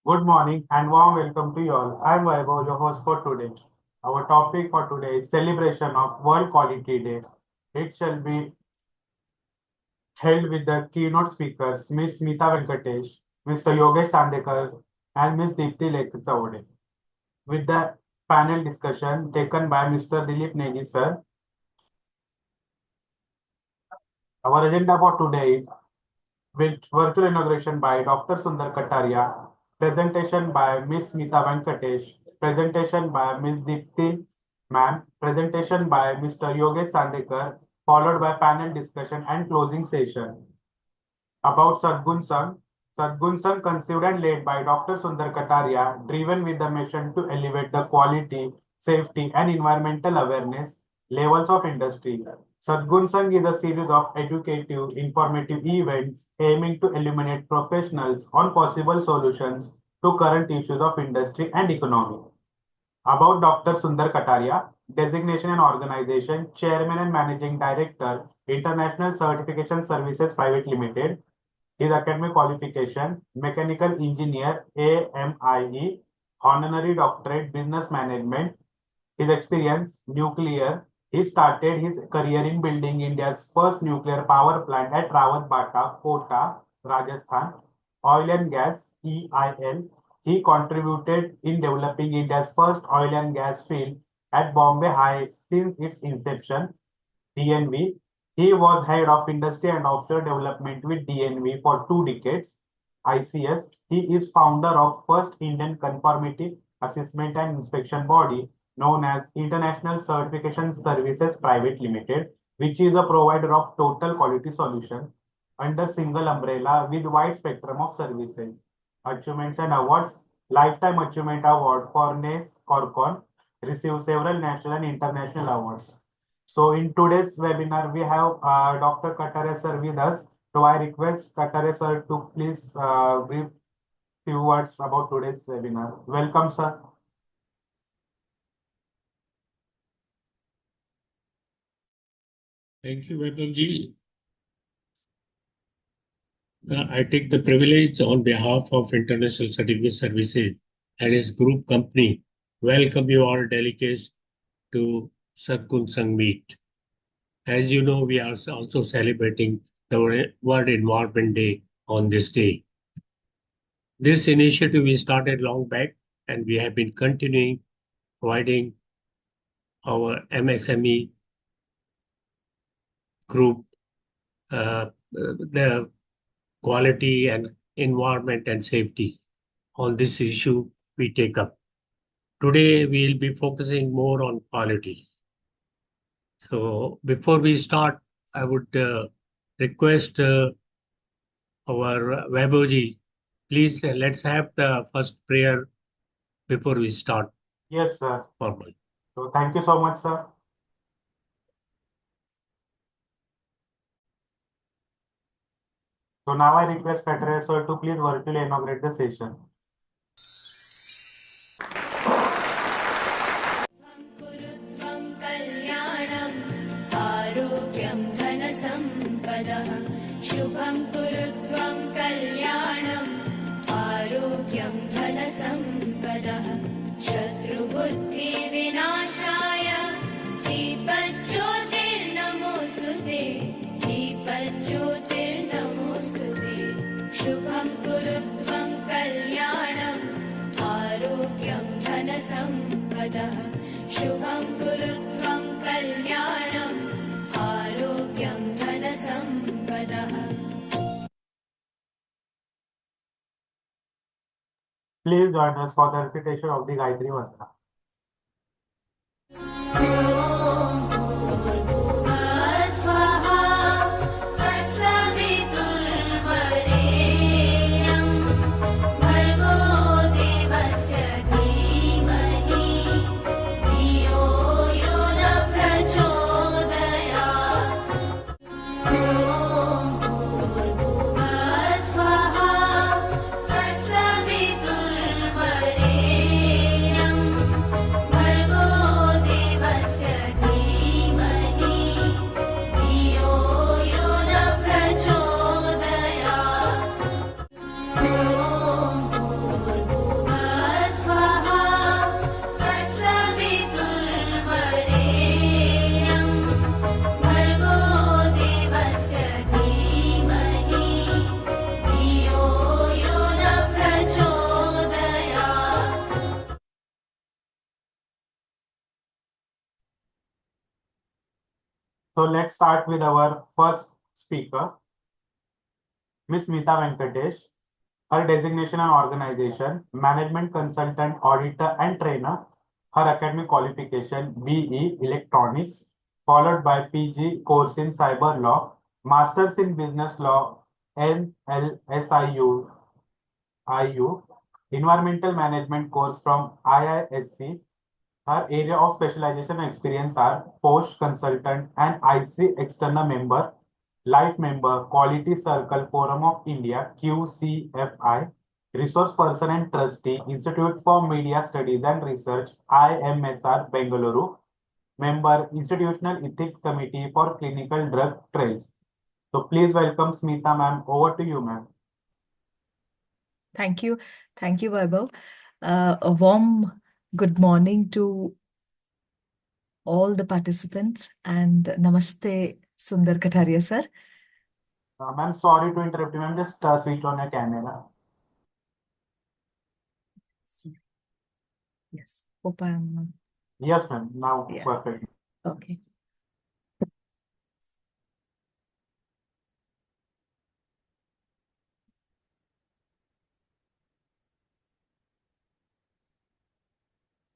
Good morning and warm welcome to you all. I'm Vaibhav, your host for today. Our topic for today is celebration of World Quality Day. It shall be held with the keynote speakers Ms. Smita Venkatesh, Mr. Yogesh Sandekar, and Ms. Deepthi Lekhavade, with the panel discussion taken by Mr. Dilip Negi sir. Our agenda for today is with virtual inauguration by Dr. Sundar Kataria, presentation by Ms. Smita Venkatesh, presentation by Ms. Deepthi Ma'am, presentation by Mr. Yogesh Sandekar, followed by panel discussion and closing session. About Sadgun Sangh. Sadgun Sangh, conceived and led by Dr. Sundar Kataria, driven with the mission to elevate the quality, safety, and environmental awareness levels of industry. Sadgun Sangh is a series of educative, informative events aiming to illuminate professionals on possible solutions to current issues of industry and economy. About Dr. Sundar Kataria, designation and organization, Chairman and Managing Director, International Certification Services Private Limited. His academic qualification, Mechanical Engineer, AMIE, Honorary Doctorate, Business Management. His experience, nuclear. He started his career in building India's first nuclear power plant at Rawat Bata, Kota, Rajasthan. Oil and gas, EIL. He contributed in developing India's first oil and gas field at Bombay High since its inception. DNV. He was head of industry and offshore development with DNV for 2 decades. ICS. He is founder of first Indian conformity assessment and inspection body known as International Certification Services Private Limited, which is a provider of total quality solution under single umbrella with wide spectrum of services. Achievements and awards. Lifetime Achievement Award for NES Corcon received several national and international awards. So in today's webinar, we have Dr. Katare sir with us. So I request Katare sir to please brief few words about today's webinar. Welcome, sir. Thank you, Vaibhavji. I take the privilege on behalf of International Certificate Services and its group company, welcome you all delegates to Sadgun Sangh Meet. As you know, we are also celebrating the World Environment Day on this day. This initiative we started long back and we have been continuing providing our MSME group the quality and environment and safety. On this issue we take up. Today we'll be focusing more on quality. So before we start, I would request our Vaibhavji, please let's have the first prayer before we start. Yes, sir. Formal. So thank you so much, sir. So now I request Katare sir to please virtually inaugurate the session. कुरुत्वं कल्याणम् आरोग्यं धनसम्पदः शुभं कुरुत्वं कल्याणम् आरोग्यं धनसम्पदः शत्रुबुद्धिविनाशाय दीपज्योतिर्नमोऽस्तु ते दीपज्योतिर्नमोऽस्तु ते शुभं कुरुत्वं कल्याणम् आरोग्यं धनसम्पदः शुभं कुरुत्वं कल्याणम् आरोग्यं धनसम्पदः. Please join us for the recitation of the Gayatri Mantra. So let's start with our first speaker, Ms. Smita Venkatesh. Her designation and organization, management consultant, auditor, and trainer. Her academic qualification, BE Electronics, followed by PG course in Cyber Law, Masters in Business Law, NLSIU, Environmental Management course from IISc. Her area of specialization and experience are post consultant and IC external member, life member, Quality Circle Forum of India, QCFI, resource person and trustee, Institute for Media Studies and Research, IMSR Bengaluru, member, Institutional Ethics Committee for Clinical Drug Trials. So please welcome Smita ma'am. Over to you, ma'am. Thank you. Thank you, Vaibhav. A warm good morning to all the participants and namaste, Sundar Kataria sir. Ma'am, sorry to interrupt you, ma'am. Just switch on your camera. Yes, hope I'm Yes, ma'am. Now yeah. perfect. Okay.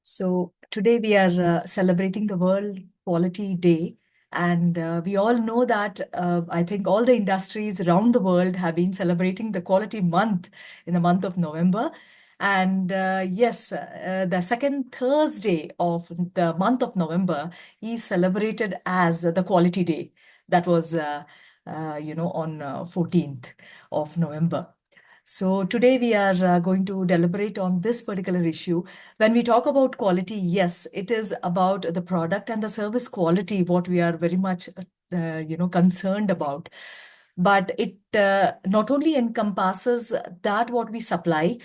So today we are celebrating the World Quality Day. And we all know that I think all the industries around the world have been celebrating the Quality Month in the month of November. And yes, the second Thursday of the month of November is celebrated as the Quality Day. That was, on 14th of November. So today we are going to deliberate on this particular issue. When we talk about quality, yes, it is about the product and the service quality, what we are very much, concerned about. But it not only encompasses that what we supply,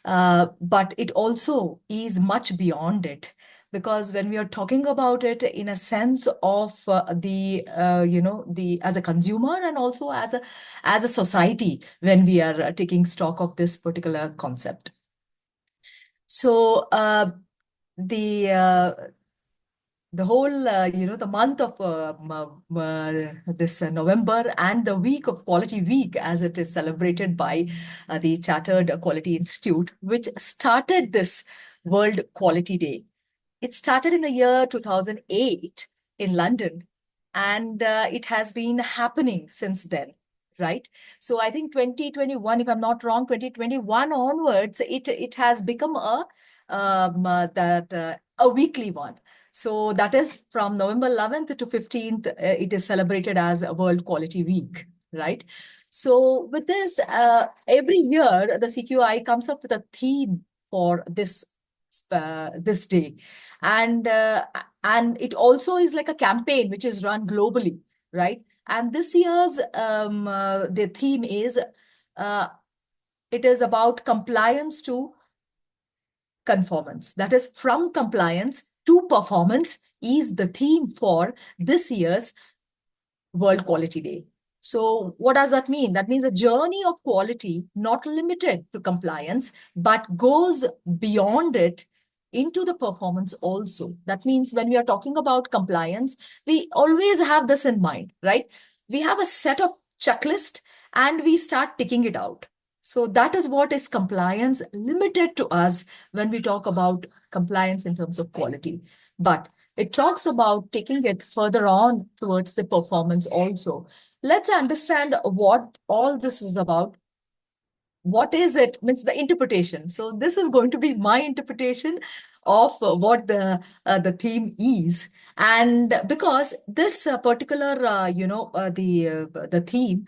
but it also is much beyond it. Because when we are talking about it in a sense of the as a consumer and also as a society, when we are taking stock of this particular concept. So the whole, the month of this November and the week of Quality Week, as it is celebrated by the Chartered Quality Institute, which started this World Quality Day. It started in the year 2008 in London, and it has been happening since then, right? So I think 2021, if I'm not wrong, 2021 onwards, it has become a weekly one. So that is from November 11th to 15th, it is celebrated as a World Quality Week, right? So with this, every year, the CQI comes up with a theme for this day. And it also is like a campaign which is run globally, right? And this year's the theme is, it is about compliance to conformance. That is, from compliance to performance is the theme for this year's World Quality Day. So what does that mean? That means a journey of quality, not limited to compliance, but goes beyond it into the performance also. That means when we are talking about compliance, we always have this in mind, right? We have a set of checklist and we start ticking it out. So that is what is compliance limited to us when we talk about compliance in terms of quality. But it talks about taking it further on towards the performance also. Let's understand what all this is about. What is it? Means the interpretation. So this is going to be my interpretation of what the theme is. And because this particular, the theme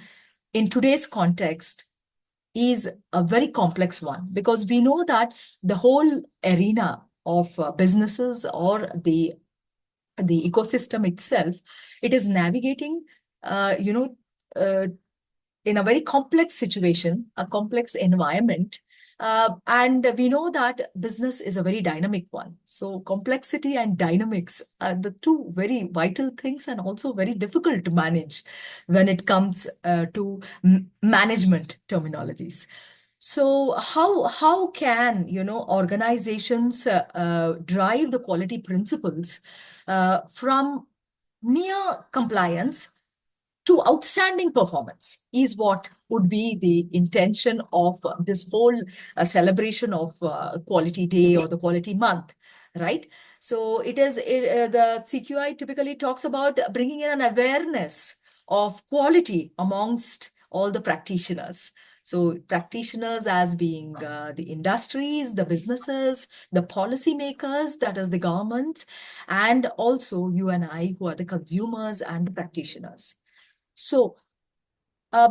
in today's context is a very complex one, because we know that the whole arena of businesses or the ecosystem itself, it is navigating, in a very complex situation, a complex environment. And we know that business is a very dynamic one. So complexity and dynamics are the two very vital things and also very difficult to manage when it comes to management terminologies. So how can organizations drive the quality principles from mere compliance to outstanding performance is what would be the intention of this whole celebration of Quality Day or the Quality Month, right? So the CQI typically talks about bringing in an awareness of quality amongst all the practitioners. So practitioners as being the industries, the businesses, the policymakers, that is the government, and also you and I, who are the consumers and the practitioners. So,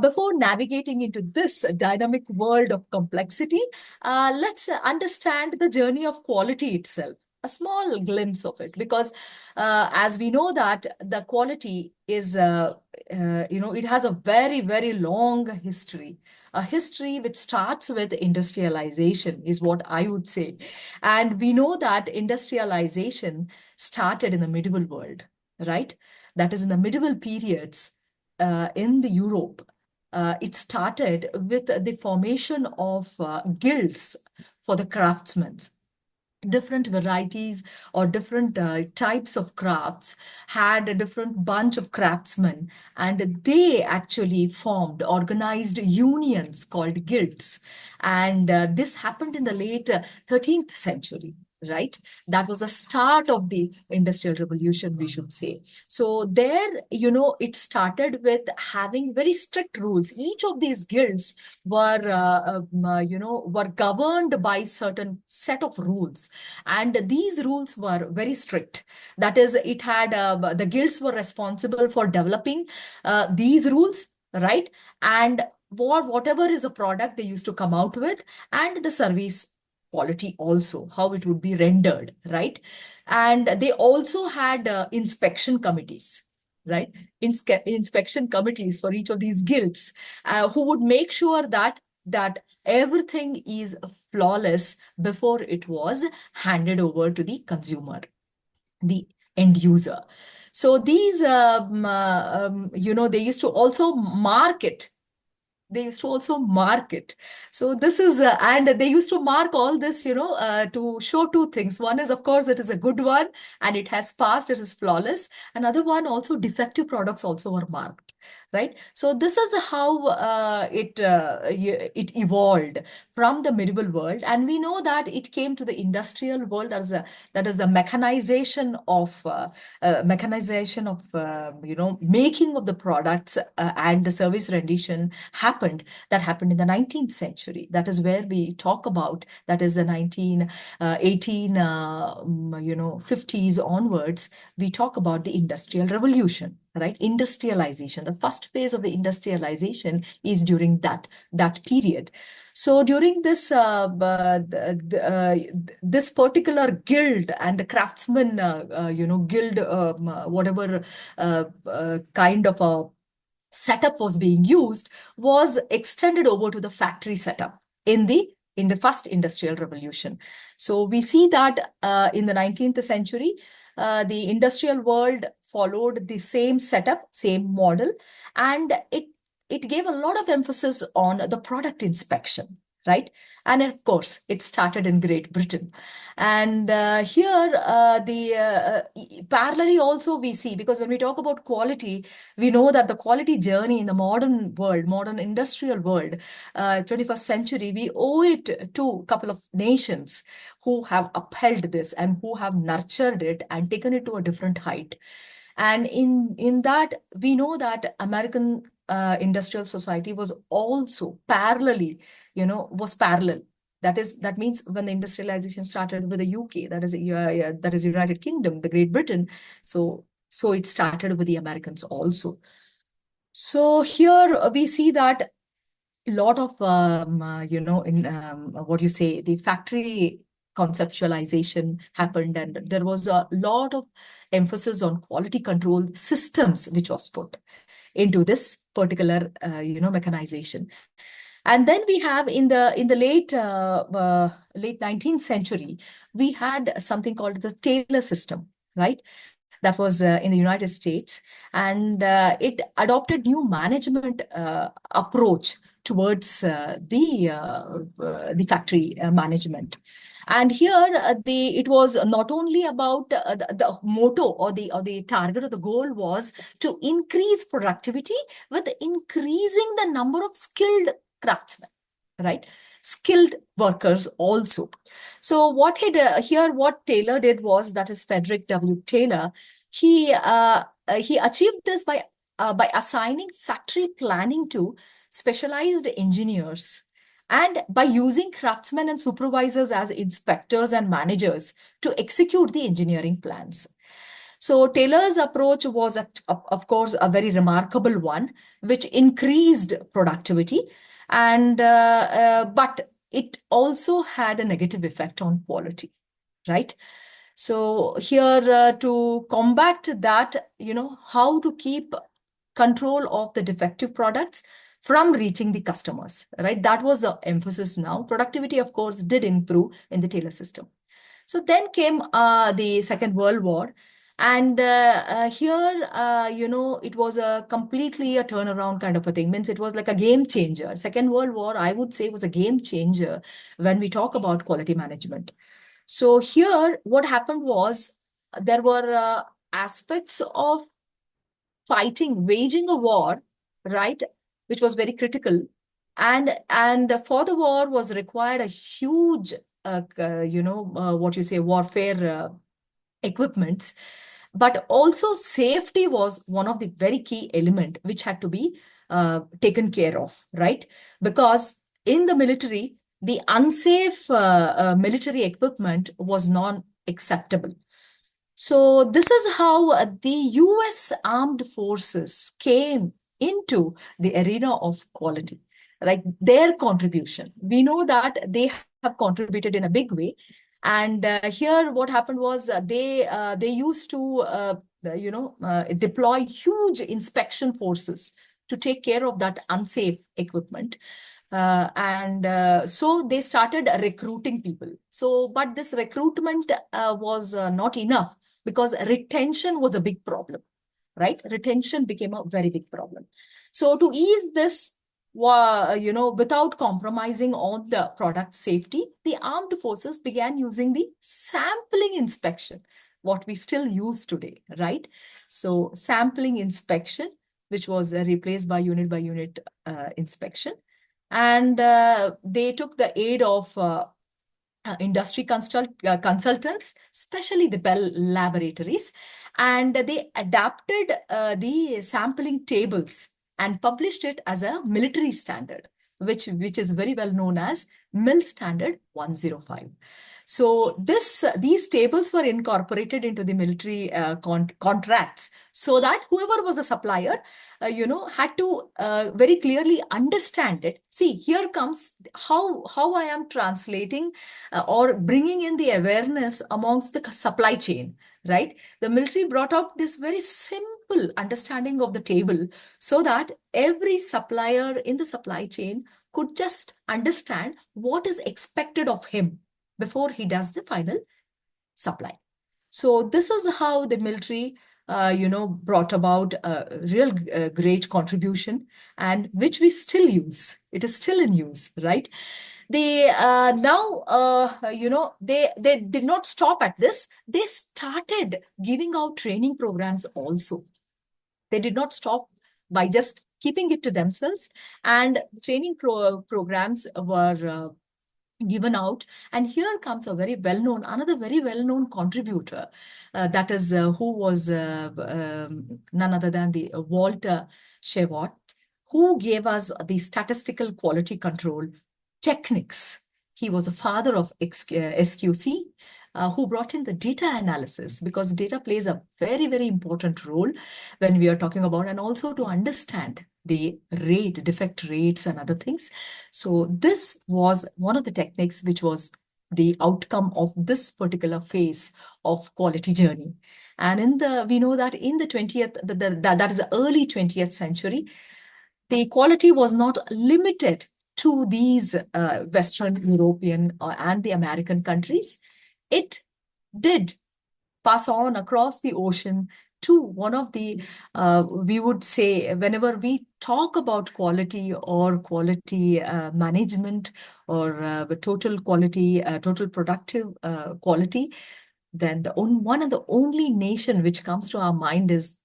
before navigating into this dynamic world of complexity, let's understand the journey of quality itself, a small glimpse of it, because as we know that the quality is, it has a very, very long history. A history which starts with industrialization is what I would say. And we know that industrialization started in the medieval world, right? That is in the medieval periods in the Europe. It started with the formation of guilds for the craftsmen. Different varieties or different types of crafts had a different bunch of craftsmen, and they actually formed organized unions called guilds. And this happened in the late 13th century, right? That was the start of the Industrial Revolution, we should say. So there, it started with having very strict rules. Each of these guilds were governed by certain set of rules, and these rules were very strict. That is, it had the guilds were responsible for developing these rules, right? And whatever is a product they used to come out with, and the service quality also, how it would be rendered, right? And they also had inspection committees, right? Inspection committees for each of these guilds, who would make sure that everything is flawless before it was handed over to the consumer, the end user. So these, they used to also market. They used to also mark it. So this is, and they used to mark all this, to show two things. One is, of course, it is a good one and it has passed, it is flawless. Another one, also defective products also were marked, right? So this is how it evolved from the medieval world. And we know that it came to the industrial world. That is the mechanization of making of the products, and the service rendition happened. That happened in the 19th century. That is where we talk about, that is the 1850s onwards, we talk about the Industrial Revolution, right? Industrialization. The first phase of the industrialization is during that period. So during this this particular guild and the craftsman guild, whatever kind of a setup was being used, was extended over to the factory setup in the first Industrial Revolution. So we see that in the 19th century, the industrial world followed the same setup, same model, and it gave a lot of emphasis on the product inspection, right? And of course, it started in Great Britain. And here, parallelly also we see, because when we talk about quality, we know that the quality journey in the modern world, modern industrial world, 21st century, we owe it to a couple of nations who have upheld this and who have nurtured it and taken it to a different height. And in that, we know that American industrial society was also parallelly, was parallel. That means when the industrialization started with the UK, that is United Kingdom, the Great Britain. So it started with the Americans also. So here we see that a lot of the factory conceptualization happened, and there was a lot of emphasis on quality control systems which was put into this particular mechanization. And then we have in the late 19th century, we had something called the Taylor system, right? That was in the United States, and it adopted new management approach towards the factory management. And here, it was not only about the motto or the target or the goal was to increase productivity with increasing the number of skilled craftsmen, right? Skilled workers also. So what what Taylor did was, that is Frederick W. Taylor, he achieved this by assigning factory planning to specialized engineers, and by using craftsmen and supervisors as inspectors and managers to execute the engineering plans. So Taylor's approach was, of course, a very remarkable one, which increased productivity, and but it also had a negative effect on quality, right? So here, to combat that, how to keep control of the defective products from reaching the customers, right? That was the emphasis now. Productivity, of course, did improve in the Taylor system. So then came the Second World War. And here, it was completely a turnaround kind of a thing. Means it was like a game changer. Second World War, I would say, was a game changer when we talk about quality management. So here, what happened was, there were aspects of waging a war, right, which was very critical. And for the war was required a huge, what you say, warfare equipments. But also safety was one of the very key element which had to be taken care of, right? Because in the military, the unsafe military equipment was non-acceptable. So this is how the US Armed Forces came into the arena of quality, like their contribution. We know that they have contributed in a big way. And here, what happened was, they used to deploy huge inspection forces to take care of that unsafe equipment. So they started recruiting people. So, but this recruitment was not enough, because retention was a big problem, right? Retention became a very big problem. So to ease this, without compromising on the product safety, the armed forces began using the sampling inspection, what we still use today, right? So sampling inspection, which was replaced by unit inspection. And they took the aid of industry consultants, especially the Bell Laboratories, and they adapted the sampling tables and published it as a military standard, which is very well known as MIL Standard 105. So these tables were incorporated into the military contracts, so that whoever was a supplier, had to very clearly understand it. See, here comes how I am translating or bringing in the awareness amongst the supply chain, right? The military brought out this very simple understanding of the table, so that every supplier in the supply chain could just understand what is expected of him before he does the final supply. So this is how the military, brought about a real great contribution, and which we still use. It is still in use, right? They they did not stop at this. They started giving out training programs also. They did not stop by just keeping it to themselves, and training programs were given out. And here comes another very well-known contributor, that is who was none other than the Walter Shewhart, who gave us the statistical quality control techniques. He was a father of SQC, who brought in the data analysis, because data plays a very, very important role when we are talking about, and also to understand the defect rates and other things. So this was one of the techniques which was the outcome of this particular phase of quality journey. And we know that in the 20th, that is the early 20th century, the quality was not limited to these Western European and the American countries. It did pass on across the ocean too one of the we would say whenever we talk about quality or quality management or the total quality, total productive quality, then one and the only nation which comes to our mind is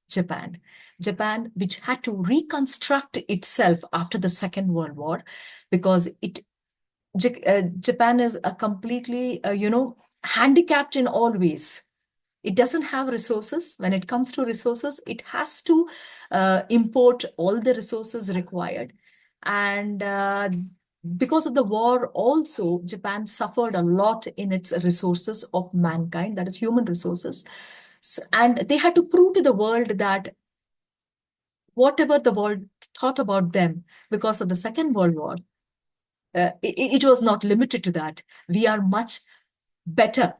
Japan. Japan, which had to reconstruct itself after the Second World War, because Japan is a completely, handicapped in all ways. It doesn't have resources. When it comes to resources, it has to import all the resources required. And because of the war, also, Japan suffered a lot in its resources of mankind, that is human resources. And they had to prove to the world that whatever the world thought about them because of the Second World War, it was not limited to that. We are much better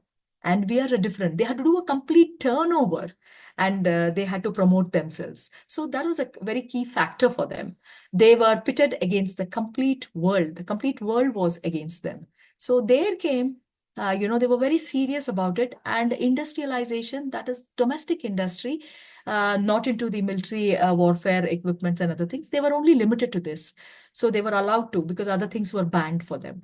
and we are different. They had to do a complete turnover, and they had to promote themselves. So that was a very key factor for them. They were pitted against the complete world. The complete world was against them. So there came, they were very serious about it. And industrialization, that is domestic industry, not into the military warfare equipment and other things. They were only limited to this. So they were allowed to, because other things were banned for them.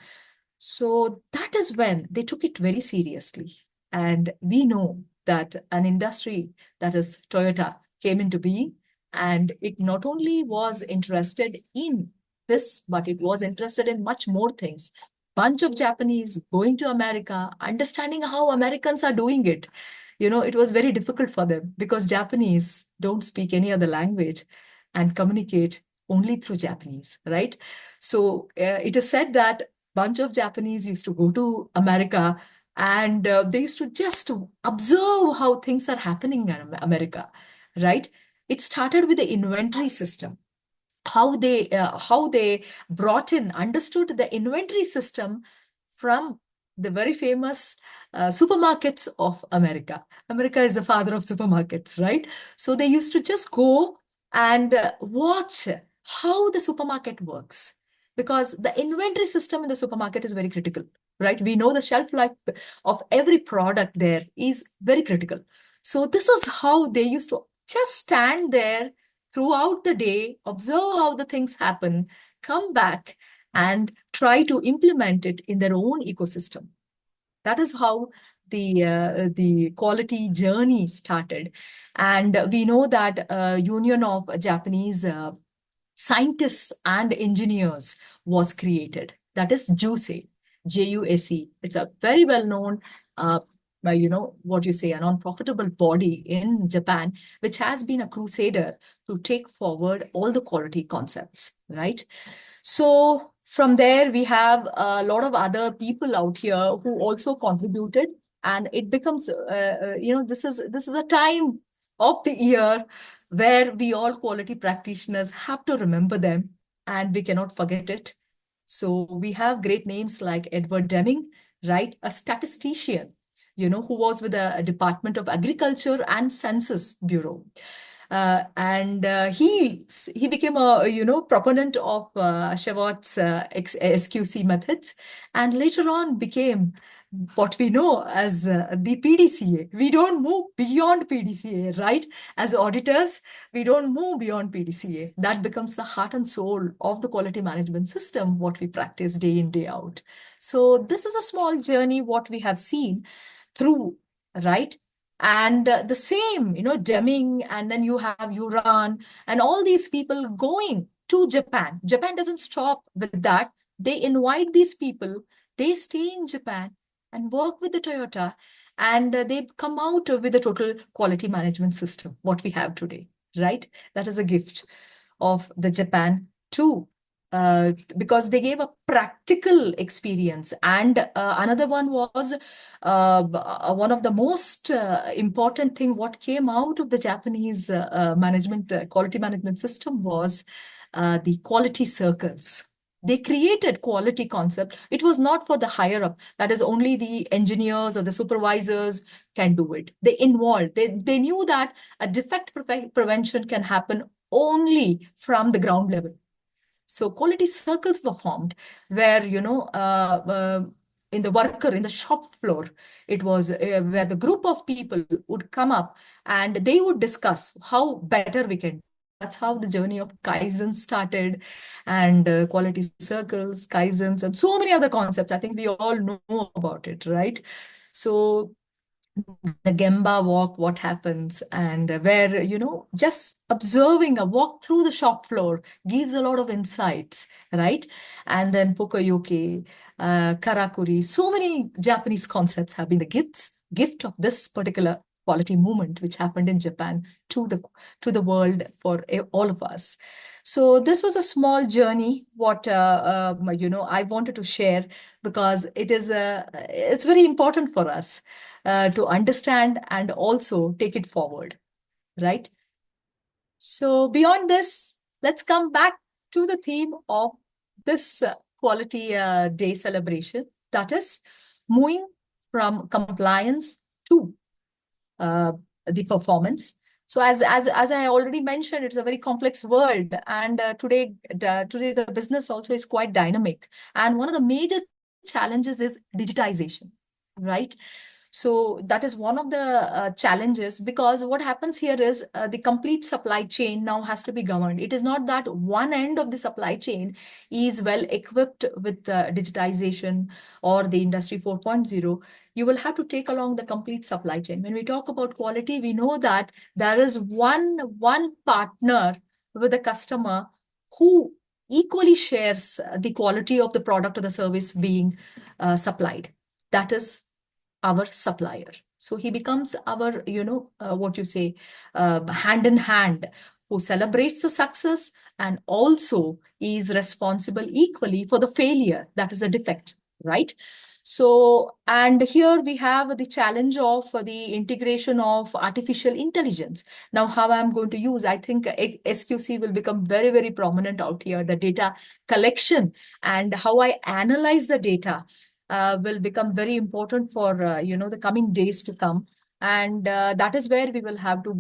So that is when they took it very seriously. And we know that an industry, that is Toyota, came into being. And it not only was interested in this, but it was interested in much more things. Bunch of Japanese going to America, understanding how Americans are doing it. It was very difficult for them because Japanese don't speak any other language and communicate only through Japanese, right? So it is said that bunch of Japanese used to go to America, and they used to just observe how things are happening in America, right? It started with the inventory system. How they brought in, understood the inventory system from the very famous supermarkets of America. America is the father of supermarkets, right? So they used to just go and watch how the supermarket works, because the inventory system in the supermarket is very critical, right? We know the shelf life of every product there is very critical. So this is how they used to just stand there throughout the day, observe how the things happen, come back and try to implement it in their own ecosystem. That is how the quality journey started. And we know that Union of Japanese Scientists and Engineers was created. That is JUSE, JUSE. It's a very well-known, what you say, a non-profitable body in Japan, which has been a crusader to take forward all the quality concepts, right? So from there, we have a lot of other people out here who also contributed, and it becomes, this is a time of the year where we all quality practitioners have to remember them, and we cannot forget it. So we have great names like Edward Deming, right? A statistician, who was with the Department of Agriculture and Census Bureau. And he became a proponent of Shewhart's SQC methods, and later on became what we know as the PDCA. We don't move beyond PDCA, right? As auditors, we don't move beyond PDCA. That becomes the heart and soul of the quality management system, what we practice day in, day out. So this is a small journey, what we have seen through, right? And the same, Deming, and then you have Uran, and all these people going to Japan. Japan doesn't stop with that. They invite these people, they stay in Japan and work with the Toyota, and they come out with a total quality management system, what we have today, right? That is a gift of the Japan too. Because they gave a practical experience. And another one was one of the most important thing what came out of the Japanese quality management system was the quality circles. They created quality concept. It was not for the higher up. That is only the engineers or the supervisors can do it. They involved. They knew that a defect prevention can happen only from the ground level. So quality circles were formed where, in the worker in the shop floor. It was where the group of people would come up and they would discuss how better we can. That's how the journey of Kaizen started, and quality circles, Kaizens, and so many other concepts. I think we all know about it, right? So the Gemba walk, what happens, and where, just observing a walk through the shop floor gives a lot of insights, right? And then Pokoyoke, Karakuri, so many Japanese concepts have been the gift of this particular quality movement, which happened in Japan to the world for all of us. So this was a small journey, what I wanted to share, because it's very important for us to understand and also take it forward, right? So beyond this, let's come back to the theme of this Quality Day celebration, that is moving from compliance to the performance. So as I already mentioned, it's a very complex world, and today the business also is quite dynamic, and one of the major challenges is digitization, right? So that is one of the challenges, because what happens here is the complete supply chain now has to be governed. It is not that one end of the supply chain is well equipped with digitization or the Industry 4.0. You will have to take along the complete supply chain. When we talk about quality, we know that there is one partner with the customer who equally shares the quality of the product or the service being supplied. That is our supplier. So he becomes our, hand in hand, who celebrates the success and also is responsible equally for the failure, that is a defect, right? So, and here we have the challenge of the integration of artificial intelligence. Now, how I'm going to use, I think SQC will become very, very prominent out here. The data collection and how I analyze the data will become very important for the coming days to come. And that is where we will have to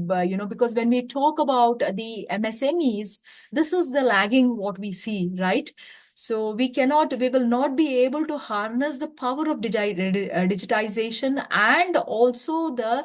because when we talk about the MSMEs, this is the lagging what we see, right? So we will not be able to harness the power of digitization and also the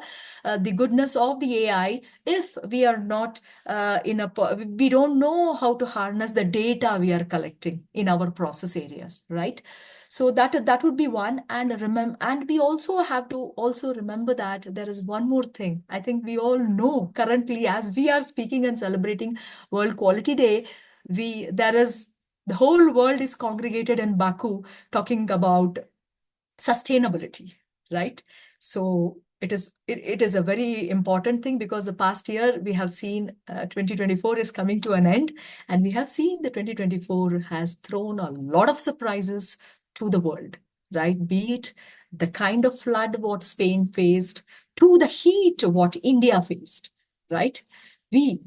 goodness of the AI if we are not we don't know how to harness the data we are collecting in our process areas, right? So that would be one. And we also have to also remember that there is one more thing. I think we all know currently, as we are speaking and celebrating World Quality Day, the whole world is congregated in Baku talking about sustainability, right? So it is a very important thing, because the past year we have seen 2024 is coming to an end, and we have seen that 2024 has thrown a lot of surprises to the world, right? Be it the kind of flood what Spain faced, to the heat what India faced, right? Me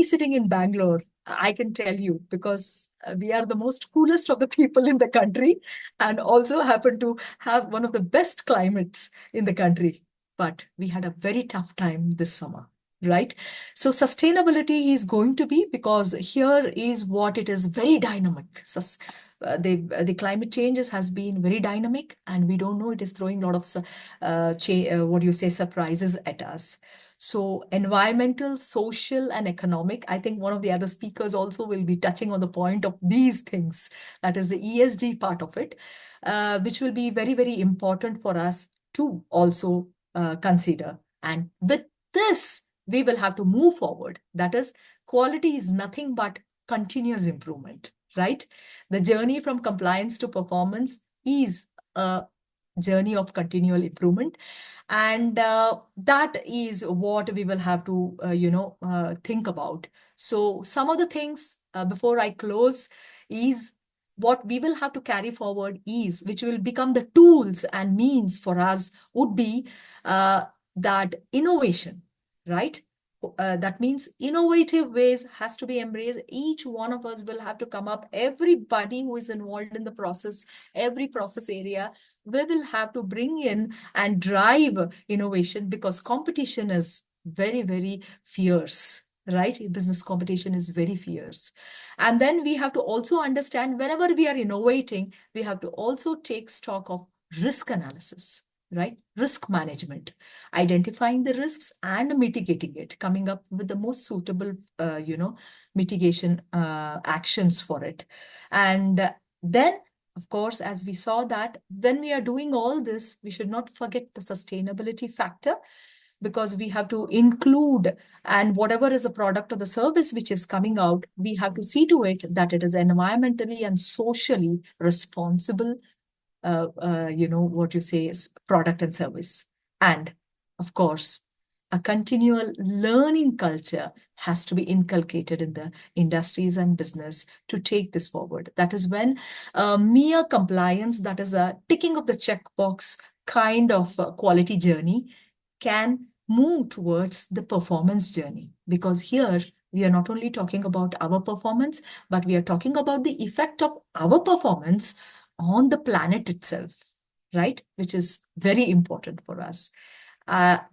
sitting in Bangalore, I can tell you, because we are the most coolest of the people in the country, and also happen to have one of the best climates in the country. But we had a very tough time this summer, right? So sustainability is going to be, because here is what it is very dynamic. The climate changes has been very dynamic, and we don't know, it is throwing a lot of surprises at us. So environmental, social, and economic. I think one of the other speakers also will be touching on the point of these things. That is the ESG part of it, which will be very, very important for us to also consider. And with this, we will have to move forward. That is, quality is nothing but continuous improvement, right? The journey from compliance to performance is a journey of continual improvement. And that is what we will have to, think about. So some of the things before I close is what we will have to carry forward is, which will become the tools and means for us, would be that innovation, right? That means innovative ways has to be embraced. Each one of us will have to come up. Everybody who is involved in the process, every process area, we will have to bring in and drive innovation, because competition is very, very fierce, right? Business competition is very fierce. And then we have to also understand, whenever we are innovating, we have to also take stock of risk analysis, right? Risk management, identifying the risks and mitigating it, coming up with the most suitable, mitigation actions for it. And then, of course, as we saw that when we are doing all this, we should not forget the sustainability factor, because we have to include, and whatever is the product or the service which is coming out, we have to see to it that it is environmentally and socially responsible, what you say is product and service. And of course, a continual learning culture has to be inculcated in the industries and business to take this forward. That is when mere compliance, that is a ticking of the checkbox kind of quality journey, can move towards the performance journey. Because here we are not only talking about our performance, but we are talking about the effect of our performance on the planet itself, right? Which is very important for us.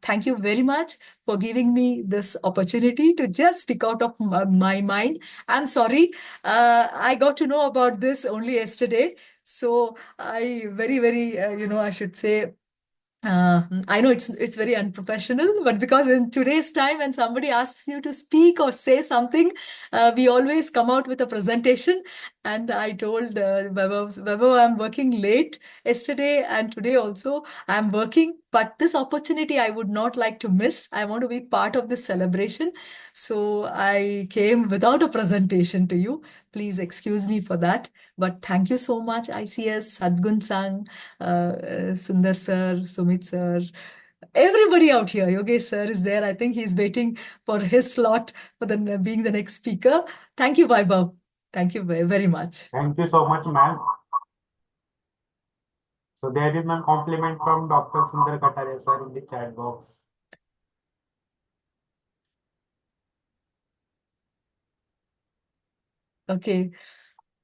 Thank you very much for giving me this opportunity to just speak out of my mind. I'm sorry, I got to know about this only yesterday. So I very, very, I should say, I know it's very unprofessional, but because in today's time, when somebody asks you to speak or say something, we always come out with a presentation. And I told Vaibhav, I'm working late yesterday and today also I'm working, but this opportunity I would not like to miss. I want to be part of this celebration. So I came without a presentation to you. Please excuse me for that. But thank you so much, ICS, Sadgun Sang, Sundar sir, Sumit sir, everybody out here. Yogesh sir is there. I think he's waiting for his slot for being the next speaker. Thank you, Vaibhav. Thank you very, very much. Thank you so much, ma'am. So there is a compliment from Dr. Sundar Kataria sir in the chat box. Okay.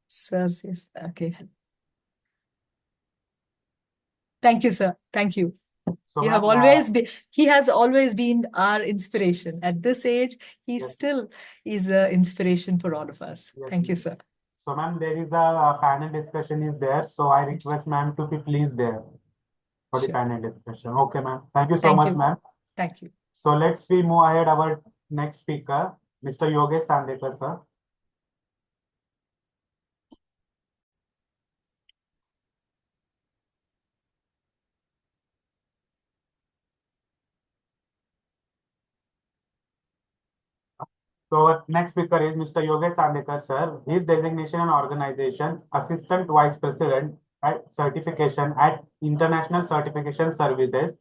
Sir says, okay. Thank you, sir. Thank you. So You have ma'am, always been, he has always been our inspiration. At this age, he Yes. still is an inspiration for all of us. Yes, Thank you, ma'am. sir. So ma'am, there is a panel discussion is there. So I Yes. request ma'am to be please there for the Sure. panel discussion. Okay, ma'am. Thank you so Thank much, you. ma'am. Thank you. So let's we move ahead our next speaker, Mr. Yogesh Sandekar, sir. So our next speaker is Mr. Yogesh Sandekar, sir. His designation and organization, Assistant Vice President at Certification at International Certification Services.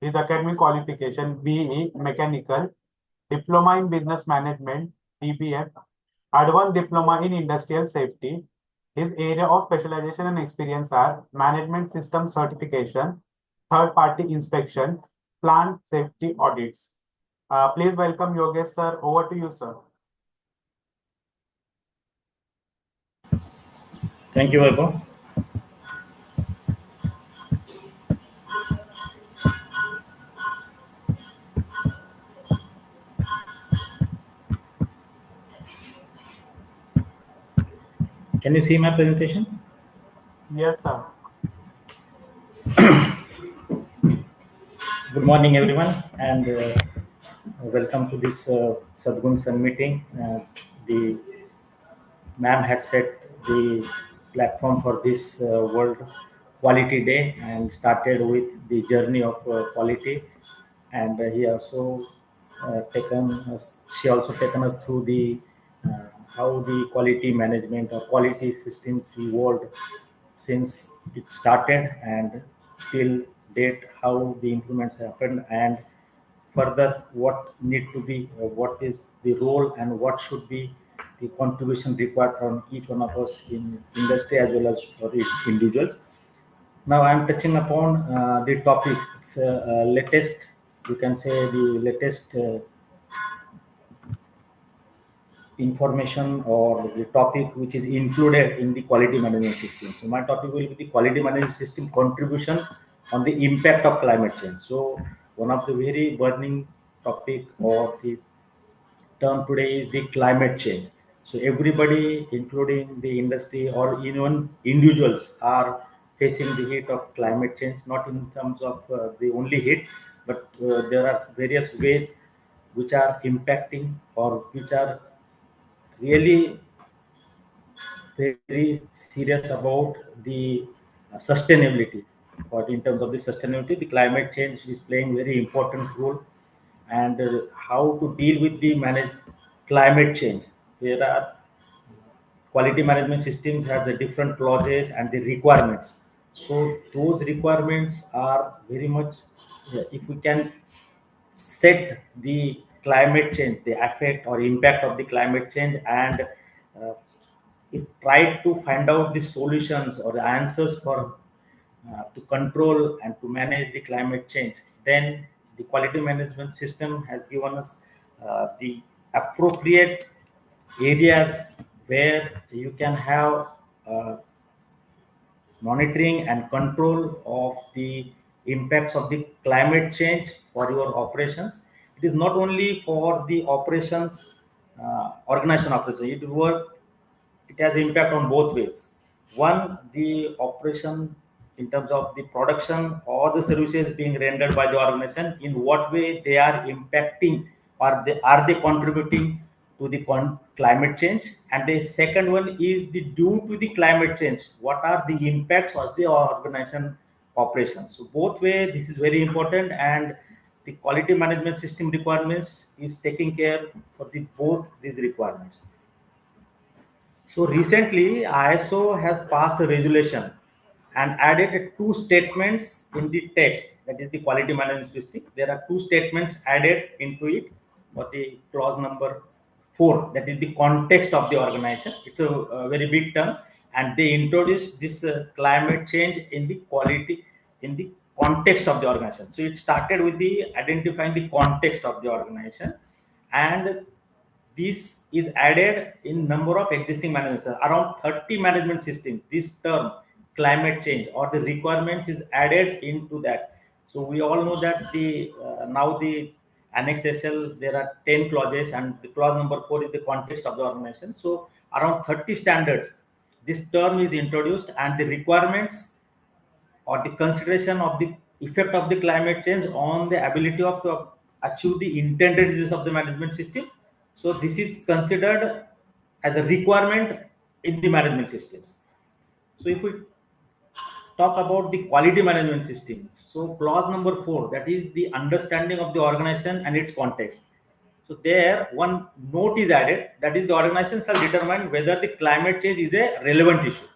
His academic qualification, BE Mechanical, Diploma in Business Management, DBM, Advanced Diploma in Industrial Safety. His area of specialization and experience are Management System Certification, Third-Party Inspections, Plant Safety Audits. Please welcome Yogesh, sir. Over to you, sir. Thank you, Vaibhav. Can you see my presentation? Yes, sir. Good morning, everyone, and welcome to this Sadgun Sun meeting. The ma'am has set the platform for this World Quality Day and started with the journey of quality. And he also she also taken us through the how the quality management or quality systems evolved since it started and till date, how the improvements happened, and further what need to be, what is the role and what should be the contribution required from each one of us in industry as well as for each individuals. Now I'm touching upon the topic. It's latest, you can say the latest information or the topic which is included in the quality management system. So my topic will be the quality management system contribution on the impact of climate change. So one of the very burning topic or the term today is the climate change. So everybody, including the industry or even individuals, are facing the heat of climate change, not in terms of the only heat, but there are various ways which are impacting or which are really very serious about the sustainability. But in terms of the sustainability, the climate change is playing very important role, and how to deal with the climate change. There are quality management systems has a different clauses and the requirements. So those requirements are very much, if we can set the climate change, the effect or impact of the climate change, and uh, if try to find out the solutions or the answers for to control and to manage the climate change, then the quality management system has given us the appropriate areas where you can have uh, monitoring and control of the impacts of the climate change for your operations. It is not only for the operations, organization operations. It has impact on both ways. One, the operation in terms of the production or the services being rendered by the organization, in what way they are impacting or are they contributing to the climate change. And the second one is the due to the climate change, what are the impacts of the organization operations. So both way this is very important, and the quality management system requirements is taking care for the both these requirements. So recently, ISO has passed a resolution and added two statements in the text, that is the quality management system. There are two statements added into it for the clause number 4, that is the context of the organization. It's a very big term, and they introduced this climate change in the quality in the context of the organization. So it started with the identifying the context of the organization, and this is added in number of existing management systems, around 30 management systems. This term climate change or the requirements is added into that. So we all know that the now the annex SL, there are 10 clauses, and the clause number 4 is the context of the organization. So around 30 standards, this term is introduced, and the requirements or the consideration of the effect of the climate change on the ability of to achieve the intended results of the management system. So this is considered as a requirement in the management systems. So if we talk about the quality management systems, so clause number 4, that is the understanding of the organization and its context. So there one note is added, that is the organization shall determine whether the climate change is a relevant issue.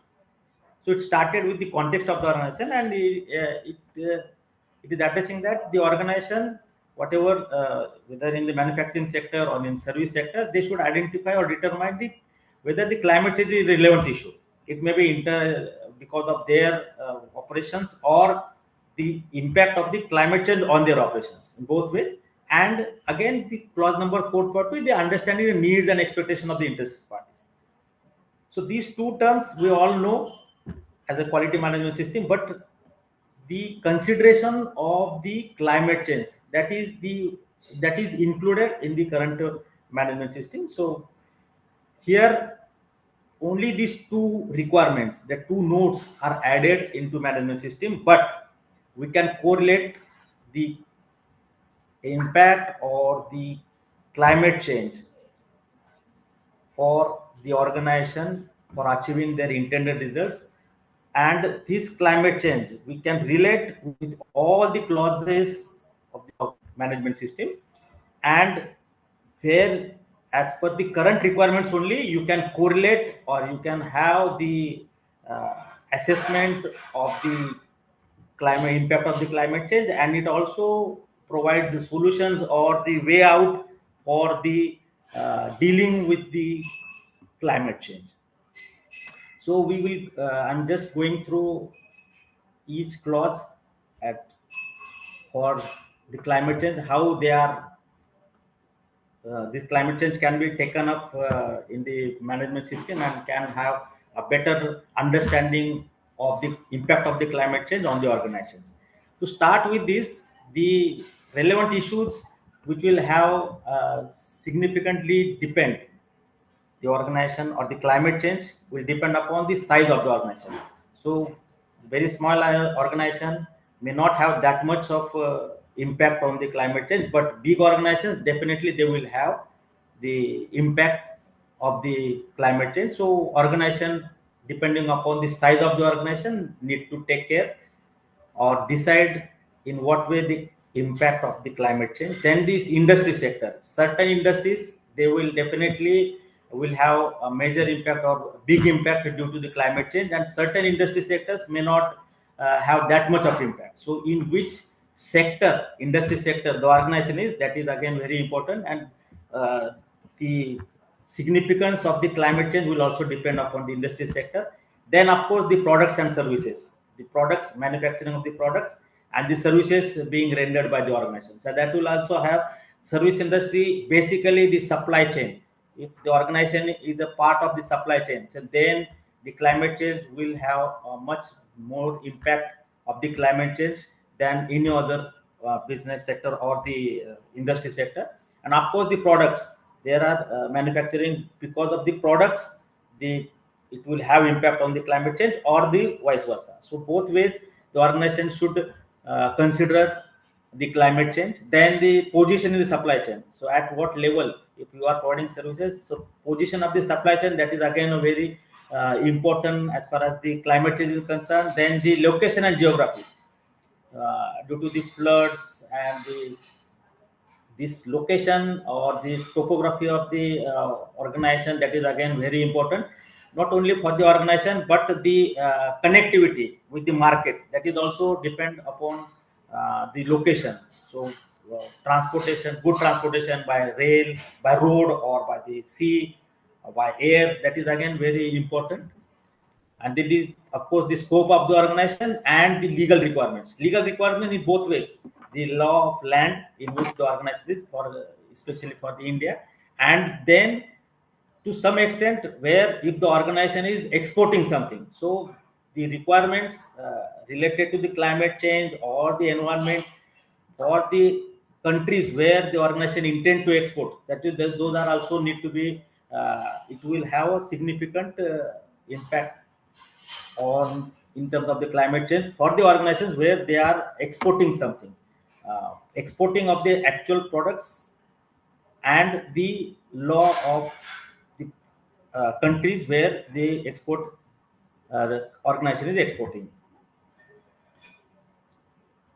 So it started with the context of the organization, and it is addressing that the organization, whatever, whether in the manufacturing sector or in service sector, they should identify or determine whether the climate change is a relevant issue. It may be because of their operations, or the impact of the climate change on their operations, in both ways. And again, the clause number 4.2, the understanding the needs and expectation of the interested parties. So these two terms we all know as a quality management system, but the consideration of the climate change, that is included in the current management system. So here only these two requirements, the two notes are added into management system, but we can correlate the impact or the climate change for the organization for achieving their intended results. And this climate change we can relate with all the clauses of the management system, and where as per the current requirements only you can correlate or you can have the assessment of the climate impact of the climate change, and it also provides the solutions or the way out for the dealing with the climate change. So we will I'm just going through each clause at for the climate change, how they are this climate change can be taken up in the management system, and can have a better understanding of the impact of the climate change on the organizations. To start with this, the relevant issues which will have significantly depend the organization, or the climate change will depend upon the size of the organization. So very small organization may not have that much of impact on the climate change, but big organizations definitely they will have the impact of the climate change. So organization, depending upon the size of the organization, need to take care or decide in what way the impact of the climate change. Then this industry sector, certain industries, they will definitely will have a major impact or big impact due to the climate change, and certain industry sectors may not have that much of impact. So in which sector, industry sector the organization is, that is again very important. And the significance of the climate change will also depend upon the industry sector. Then of course the products and services, the products, manufacturing of the products and the services being rendered by the organization. So that will also have service industry, basically the supply chain. If the organization is a part of the supply chain, so then the climate change will have a much more impact of the climate change than any other business sector or the industry sector. And of course the products, there are manufacturing, because of the products, the it will have impact on the climate change or the vice versa. So both ways the organization should consider the climate change. Then the position in the supply chain. So at what level, if you are providing services, so position of the supply chain, that is again a very important as far as the climate change is concerned. Then the location and geography, due to the floods and this location or the topography of the organization, that is again very important, not only for the organization but the connectivity with the market, that is also depend upon the location. So transportation, good transportation by rail, by road, or by the sea, or by air, that is again very important. And then is of course the scope of the organization and the legal requirements. Legal requirement in both ways, the law of land in which the organization is for, especially for the India, and then to some extent where if the organization is exporting something, so the requirements related to the climate change or the environment for the countries where the organization intend to export, that is, those are also need to be it will have a significant impact on in terms of the climate change for the organizations where they are exporting something, exporting of the actual products, and the law of the countries where they export, the organization is exporting.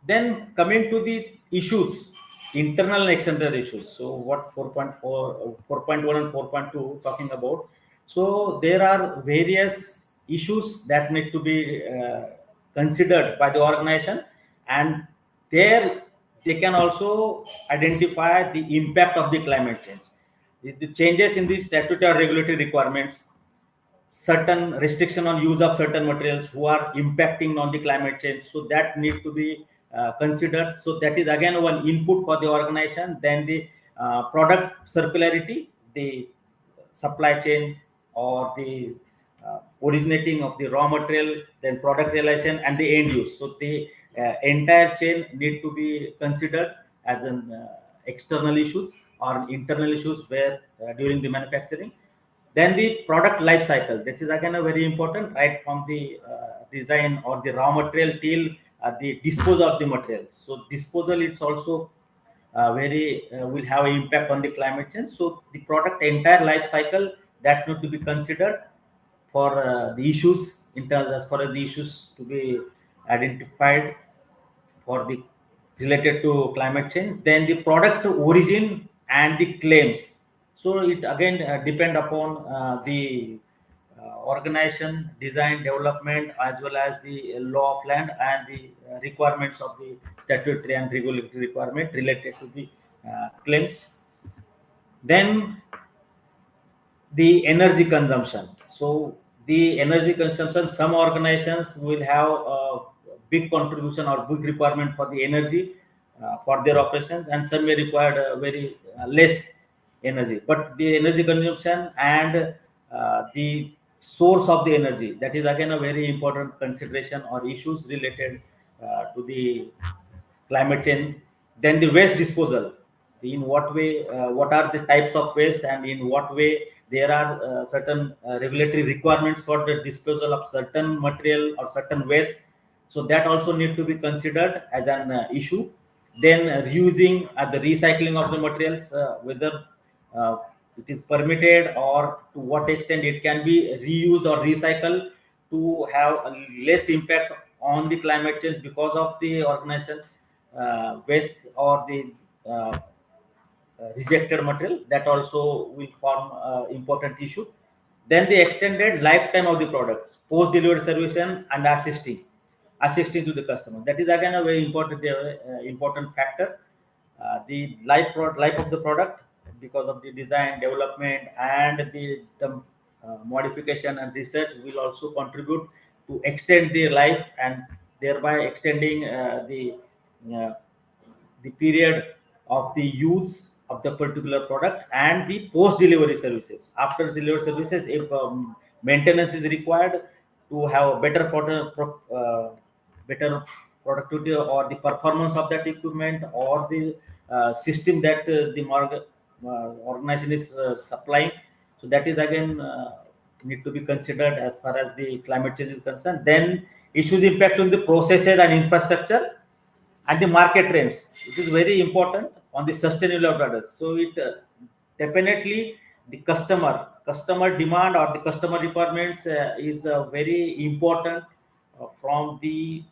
Then coming to the issues, internal and external issues. So what 4.4, 4.1 and 4.2 talking about. So there are various issues that need to be considered by the organization, and there they can also identify the impact of the climate change. The changes in the statutory or regulatory requirements, certain restriction on use of certain materials who are impacting on the climate change, so that need to be considered. So that is again one input for the organization. Then the product circularity, the supply chain or the originating of the raw material, then product realization and the end use. So the entire chain need to be considered as an external issues or internal issues where during the manufacturing. Then the product life cycle, this is again a very important, right from the design or the raw material till the disposal of the material. So disposal, it's also very will have an impact on the climate change. So the product entire life cycle, that need to be considered for the issues in terms, as far as the issues to be identified for the related to climate change. Then the product origin and the claims. So it again depend upon the organization, design, development, as well as the law of land and the requirements of the statutory and regulatory requirement related to the claims. Then the energy consumption. So the energy consumption, some organizations will have a big contribution or big requirement for the energy for their operations, and some may require very less energy. But the energy consumption and the source of the energy, that is again a very important consideration or issues related to the climate change. Then the waste disposal, in what way, what are the types of waste, and in what way there are certain regulatory requirements for the disposal of certain material or certain waste, So that also need to be considered as an issue. Then reusing the recycling of the materials, whether it is permitted or to what extent it can be reused or recycled to have a less impact on the climate change because of the organization waste or the rejected material. That also will form important issue. Then the extended lifetime of the products, post delivery service and assisting to the customer. That is again a very important factor. The life of the product, because of the design, development, and the modification and research, will also contribute to extend the life and thereby extending uh, the period of the use of the particular product. And the post delivery services, after delivery services, if maintenance is required to have a better productivity or the performance of that equipment or the system that organization is supplying. So that is again need to be considered as far as the climate change is concerned. Then issues impact on the processes and infrastructure and the market trends. It is very important on the sustainable products. So it definitely the customer demand or the customer requirements is very important from the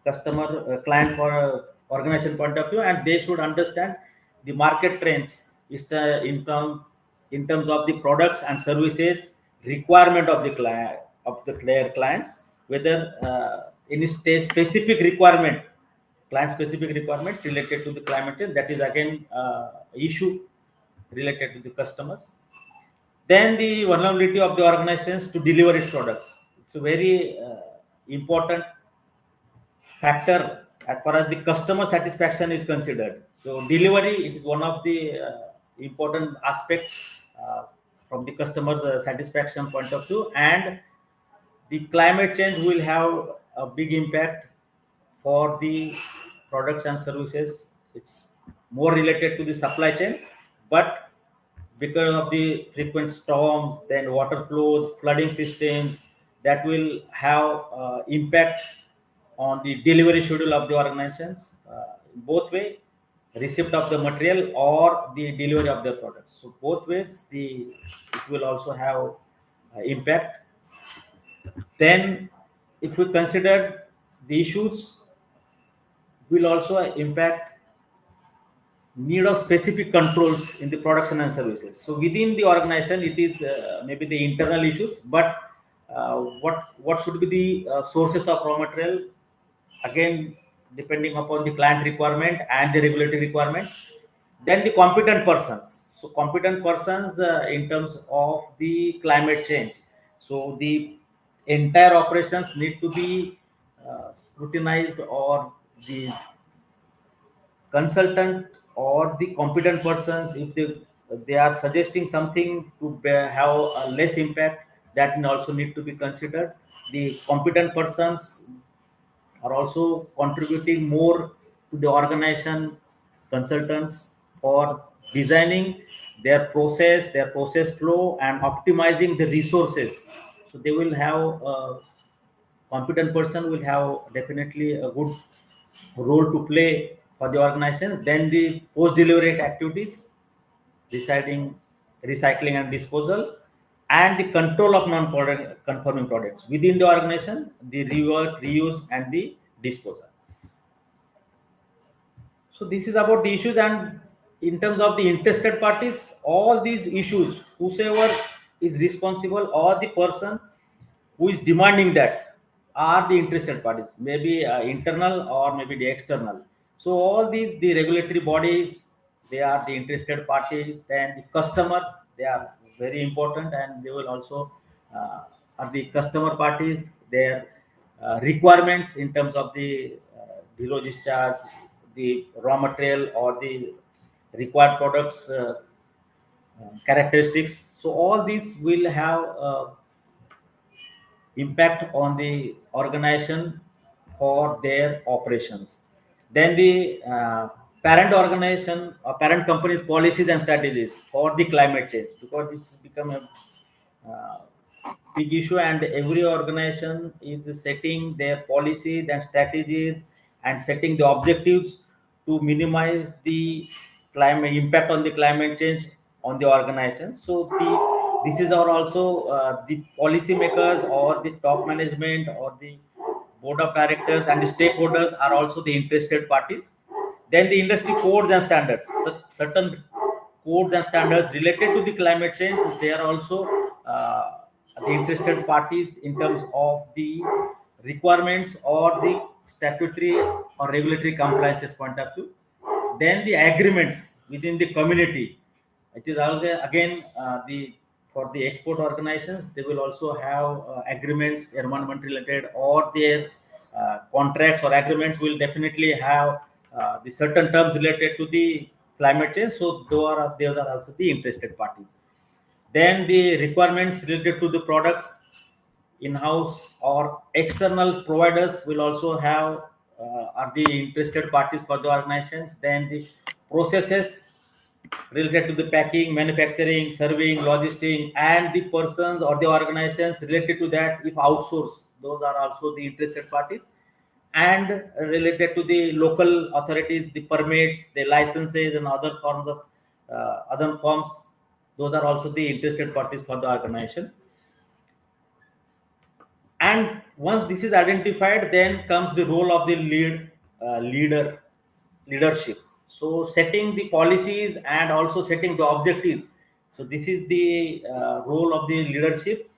customer client or organization point of view, and they should understand the market trends is in terms of the products and services requirement of the client of their clients, whether any specific requirement, client specific requirement related to the climate change, that is again issue related to the customers. Then the vulnerability of the organizations to deliver its products. It's a very important factor as far as the customer satisfaction is considered. So delivery, it is one of the important aspects from the customer's satisfaction point of view. And the climate change will have a big impact for the products and services. It's more related to the supply chain, but because of the frequent storms, then water flows, flooding systems, that will have impact on the delivery schedule of the organizations, both way, receipt of the material or the delivery of the products. So both ways, it will also have impact. Then, if we consider the issues, will also impact need of specific controls in the production and services. So within the organization, it is maybe the internal issues, but what should be the sources of raw material? Again, depending upon the client requirement and the regulatory requirements. Then the competent persons. So competent persons in terms of the climate change. So the entire operations need to be scrutinized, or the consultant or the competent persons, if they are suggesting something to have a less impact, that also need to be considered. The competent persons are also contributing more to the organization consultants for designing their process flow and optimizing the resources. So they will have competent person will have definitely a good role to play for the organizations. Then the post delivery activities, deciding recycling and disposal, and the control of non-conforming products within the organization, the rework, reuse, and the disposal. So this is about the issues. And in terms of the interested parties, all these issues, whosoever is responsible or the person who is demanding that, are the interested parties, maybe internal or maybe the external. So all these, the regulatory bodies, they are the interested parties. Then the customers, they are very important, and they will also are the customer parties. Their requirements in terms of the zero discharge, the raw material or the required products characteristics. So all these will have impact on the organization for their operations. Then the parent organization or parent company's policies and strategies for the climate change, because it's become a big issue, and every organization is setting their policies and strategies and setting the objectives to minimize the climate impact on the climate change on the organization. So this is our also the policymakers or the top management or the board of directors and the stakeholders are also the interested parties. Then the industry codes and standards, certain codes and standards related to the climate change, they are also the interested parties in terms of the requirements or the statutory or regulatory compliances point of view. Then the agreements within the community, it is always again the for the export organizations, they will also have agreements environment related, or their contracts or agreements will definitely have the certain terms related to the climate change. So those are also the interested parties. Then the requirements related to the products, in-house or external providers will also have are the interested parties for the organizations. Then the processes related to the packing, manufacturing, serving, logistic, and the persons or the organizations related to that, if outsourced, those are also the interested parties. And related to the local authorities, the permits, the licenses, and other forms of other forms, those are also the interested parties for the organization. And once this is identified, then comes the role of the leadership. So setting the policies and also setting the objectives. So this is the role of the leadership,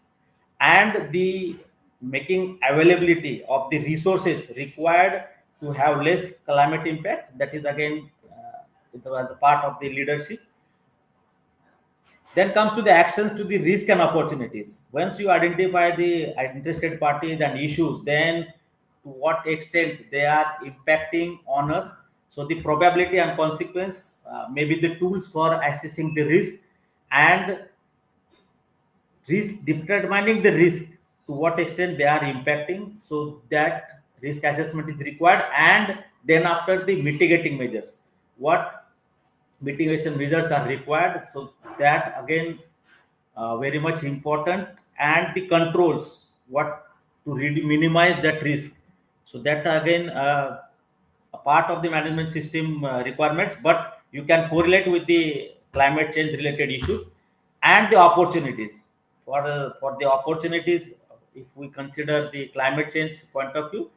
and the making availability of the resources required to have less climate impact. That is again it was a part of the leadership. Then comes to the actions to the risk and opportunities. Once you identify the interested parties and issues, then to what extent they are impacting on us. So the probability and consequence, maybe the tools for assessing the risk, and risk determining the risk to what extent they are impacting. So that risk assessment is required, and then after the mitigating measures, what mitigation measures are required. So that again very much important, and the controls what to really minimize that risk. So that again a part of the management system requirements, but you can correlate with the climate change related issues and the opportunities. For the opportunities, if we consider the climate change point of view,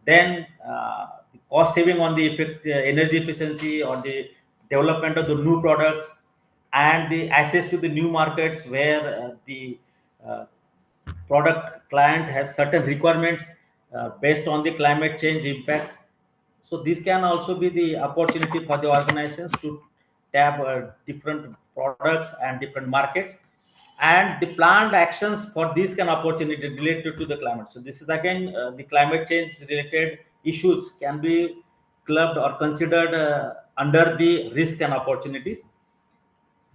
then the cost saving on the energy efficiency or the development of the new products, and the access to the new markets where the uh, product client has certain requirements based on the climate change impact. So this can also be the opportunity for the organizations to tap different products and different markets, and the planned actions for these can opportunity related to the climate. So this is again the climate change related issues can be clubbed or considered under the risk and opportunities.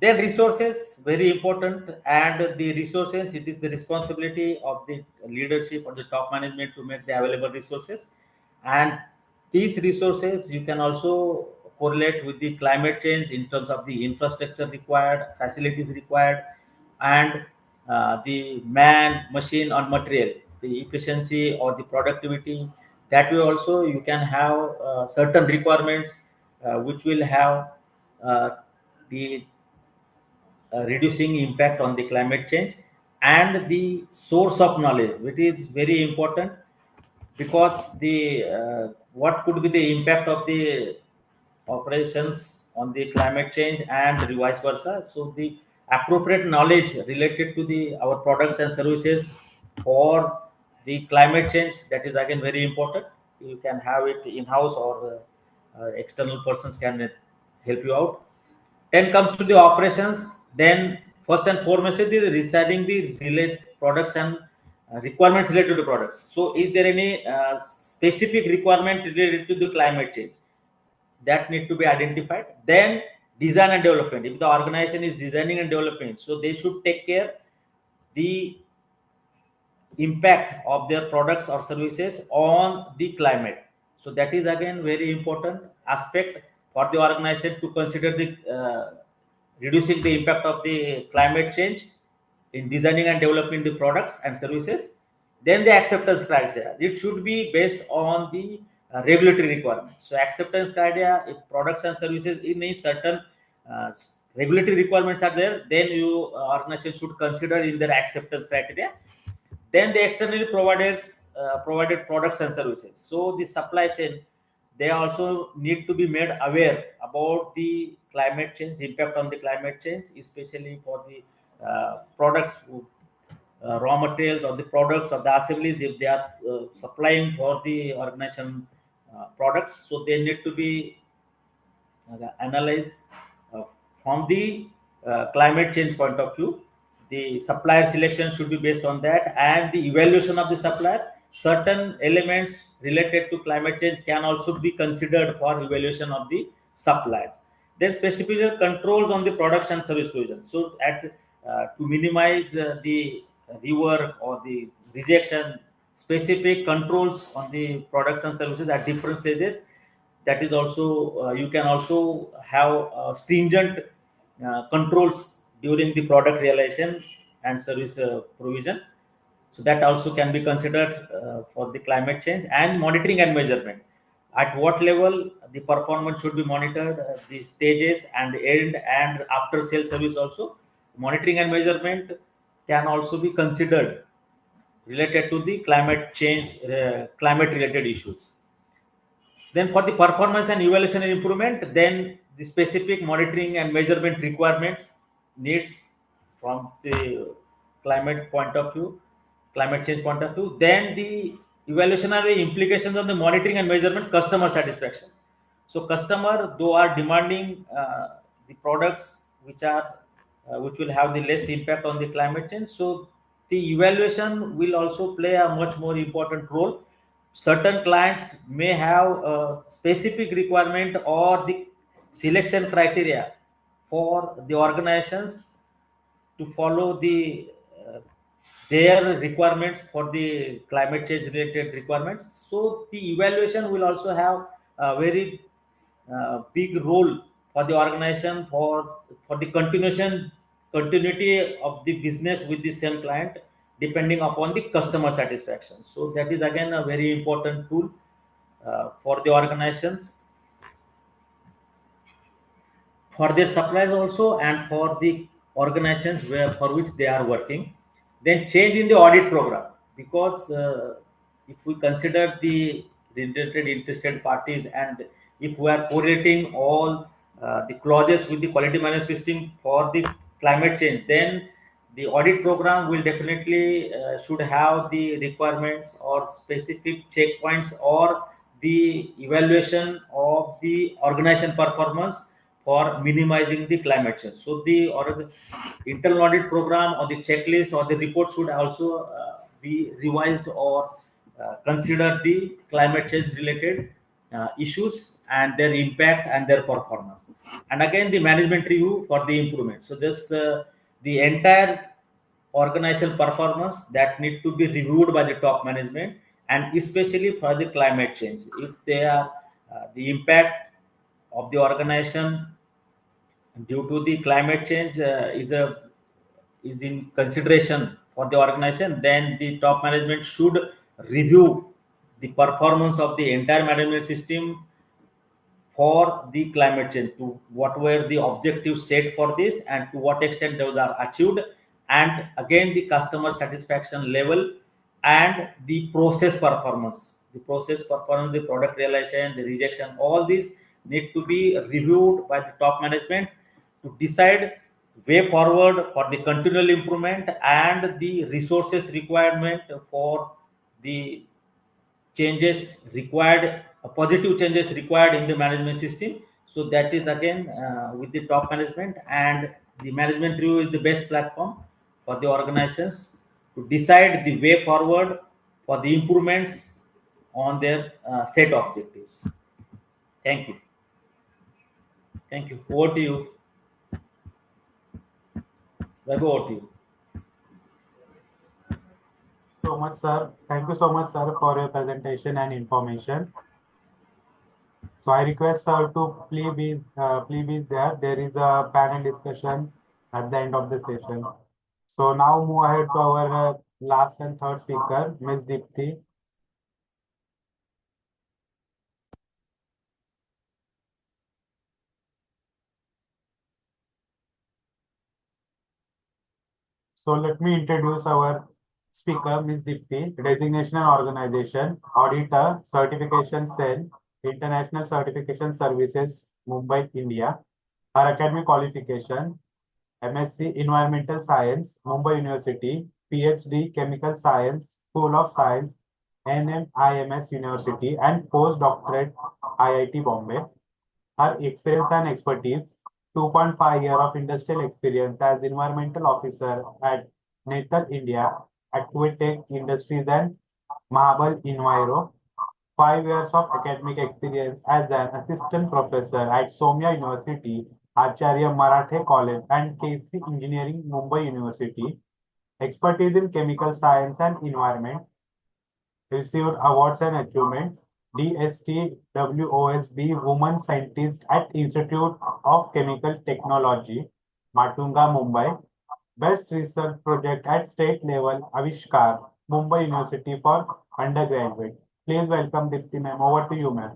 Then resources, very important, and the resources, it is the responsibility of the leadership or the top management to make the available resources. And these resources you can also correlate with the climate change in terms of the infrastructure required, facilities required, and the man, machine, or material, the efficiency or the productivity. That way also you can have certain requirements which will have the reducing impact on the climate change. And the source of knowledge, which is very important, because the what could be the impact of the operations on the climate change and vice versa. So the appropriate knowledge related to the our products and services for the climate change, that is again very important. You can have it in house, or external persons can help you out. Then comes to the operations. Then first and foremost is the deciding the related products and requirements related to products. So is there any specific requirement related to the climate change that need to be identified? Then design and development. If the organization is designing and developing, so they should take care the impact of their products or services on the climate. So that is again very important aspect for the organization to consider the reducing the impact of the climate change in designing and developing the products and services. Then the acceptance criteria. It should be based on the regulatory requirements. So acceptance criteria, if products and services in a certain regulatory requirements are there, then you organization should consider in their acceptance criteria. Then the externally provided products and services. So the supply chain, they also need to be made aware about the climate change, impact on the climate change, especially for the products, raw materials or the products or the assemblies, if they are supplying for the organization products. So they need to be analyzed from the climate change point of view. The supplier selection should be based on that, and the evaluation of the supplier. Certain elements related to climate change can also be considered for evaluation of the suppliers. Then specific controls on the products and service provision. So to minimize the rework or the rejection, specific controls on the products and services at different stages. That is also you can also have stringent controls during the product realization and service provision. So that also can be considered for the climate change. And monitoring and measurement, at what level the performance should be monitored, the stages and end and after sale service also. Monitoring and measurement can also be considered related to the climate change, climate related issues. Then for the performance and evaluation and improvement, then the specific monitoring and measurement requirements needs from the climate point of view, climate change point of view. Then the evaluationary implications of the monitoring and measurement, customer satisfaction. So customer, though are demanding the products which will have the less impact on the climate change. So the evaluation will also play a much more important role. Certain clients may have a specific requirement or the selection criteria for the organizations to follow their requirements for the climate change related requirements. So the evaluation will also have a very big role for the organization for the continuity of the business with the same client, depending upon the customer satisfaction. So that is again a very important tool for the organizations, for their suppliers also, and for the organizations for which they are working. Then change in the audit program, because if we consider the related interested parties, and if we are correlating all the clauses with the quality management system for the climate change, then the audit program will definitely should have the requirements or specific checkpoints or the evaluation of the organization performance for minimizing the climate change. So the internal audit program or the checklist or the report should also be revised or consider the climate change related issues and their impact and their performance. And again, the management review for the improvement. So this the entire organizational performance that need to be reviewed by the top management, and especially for the climate change. If they are the impact of the organization due to the climate change is in consideration for the organization, then the top management should review the performance of the entire management system for the climate change, to what were the objectives set for this and to what extent those are achieved, and again the customer satisfaction level and the process performance, the product realization, the rejection, all these need to be reviewed by the top management to decide way forward for the continual improvement and the resources requirement for the changes required, positive changes required in the management system. So that is again with the top management, and the management review is the best platform for the organizations to decide the way forward for the improvements on their set objectives. Thank you. Thank you. Over to you. Over to you. So much, sir. Thank you so much, sir, for your presentation and information. So I request sir to please be there. There is a panel discussion at the end of the session. So now move ahead to our last and third speaker, Ms. Deepti. So let me introduce our speaker, Ms. Deepti, Designation and Organization, Auditor, Certification Cell, International Certification Services, Mumbai, India. Her academic qualification, MSc Environmental Science, Mumbai University, PhD Chemical Science, School of Science, NMIMS University, and postdoctorate IIT Bombay. Her experience and expertise: 2.5 years of industrial experience as environmental officer at Nature India, Aquatech Industries and Mahabal Enviro. 5 years of academic experience as an assistant professor at Somya University, Acharya Marathe College and KC Engineering, Mumbai University. Expertise in chemical science and environment. Received awards and achievements: DST WOSB Woman Scientist at Institute of Chemical Technology, Matunga, Mumbai. Best Research Project at State Level, Avishkar, Mumbai University for undergraduate. Please welcome Dipti ma'am. Over to you, ma'am.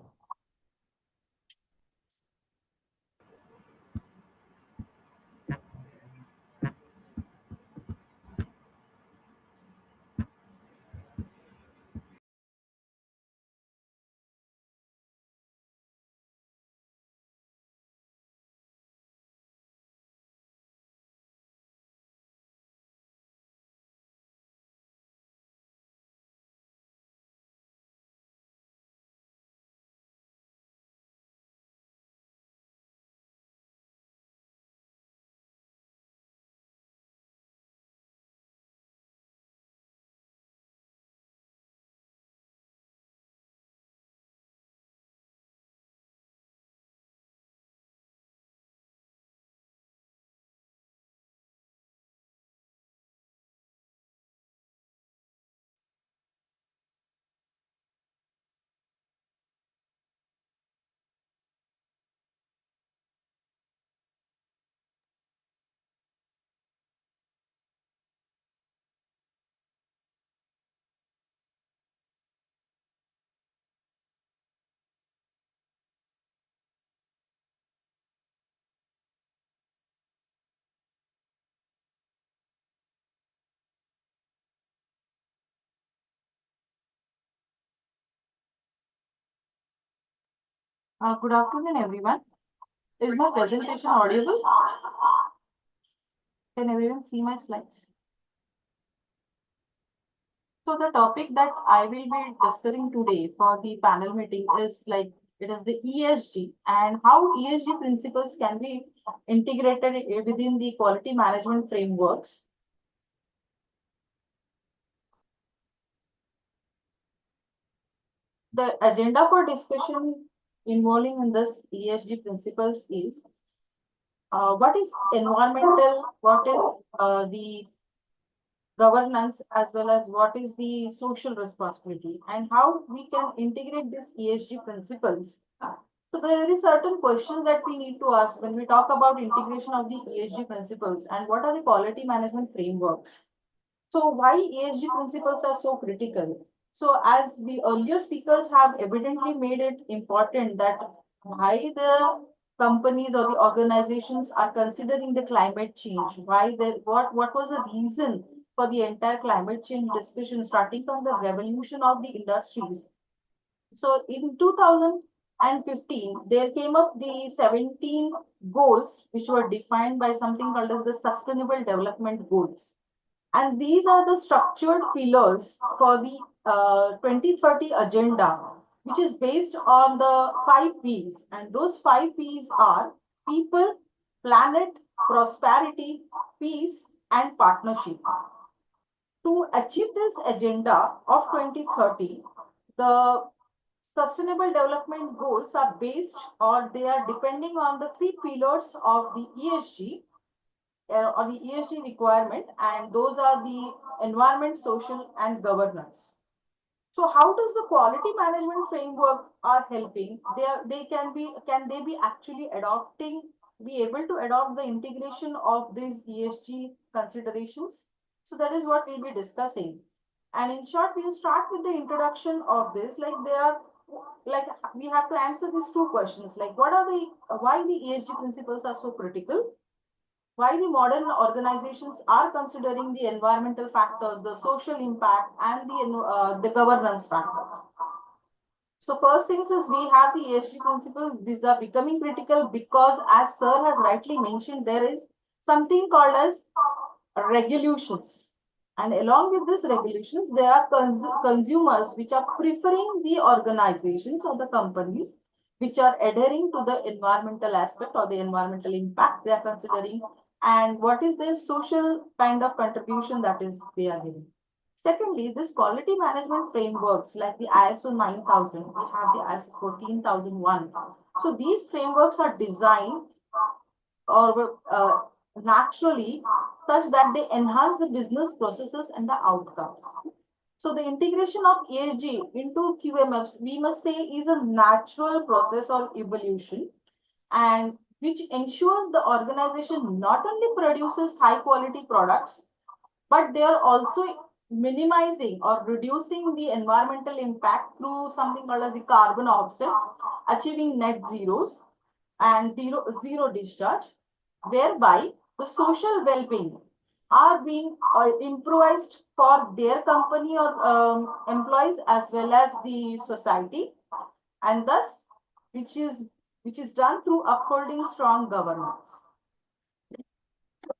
Good afternoon, everyone. Is my presentation audible? Can everyone see my slides? So the topic that I will be discussing today for the panel meeting is it is the ESG and how ESG principles can be integrated within the quality management frameworks. The agenda for discussion involving in this ESG principles is what is environmental, what is the governance, as well as what is the social responsibility and how we can integrate these ESG principles. So there is certain questions that we need to ask when we talk about integration of the ESG principles and what are the quality management frameworks. So why ESG principles are so critical? So as the earlier speakers have evidently made it important that why the companies or the organizations are considering the climate change, why they what was the reason for the entire climate change discussion starting from the revolution of the industries. So in 2015, there came up the 17 goals which were defined by something called as the Sustainable Development Goals. And these are the structured pillars for the 2030 agenda, which is based on the 5 Ps. And those 5 Ps are people, planet, prosperity, peace, and partnership. To achieve this agenda of 2030, the Sustainable Development Goals are based or they are depending on the 3 pillars of the ESG or the ESG requirement, and those are the environment, social, and governance. So, how does the quality management framework are helping? They can they be actually adopting be able to adopt the integration of these ESG considerations? So that is what we'll be discussing. And in short, we'll start with the introduction of this. Like we have to answer these two questions. Like why the ESG principles are so critical? Why the modern organizations are considering the environmental factors, the social impact, and the governance factors. So first things is we have the ESG principles. These are becoming critical because, as Sir has rightly mentioned, there is something called as regulations. And along with these regulations, there are consumers which are preferring the organizations or the companies which are adhering to the environmental aspect or the environmental impact they are considering, and what is their social kind of contribution that is they are giving. Secondly, this quality management frameworks like the ISO 9000, we have the ISO 14001. So these frameworks are designed or naturally such that they enhance the business processes and the outcomes. So the integration of ESG into QMFs, we must say, is a natural process or evolution, and which ensures the organization not only produces high quality products, but they are also minimizing or reducing the environmental impact through something called as the carbon offsets, achieving net zeros and zero discharge, whereby the social well-being are being improvised for their company or employees as well as the society, and thus which is done through upholding strong governance.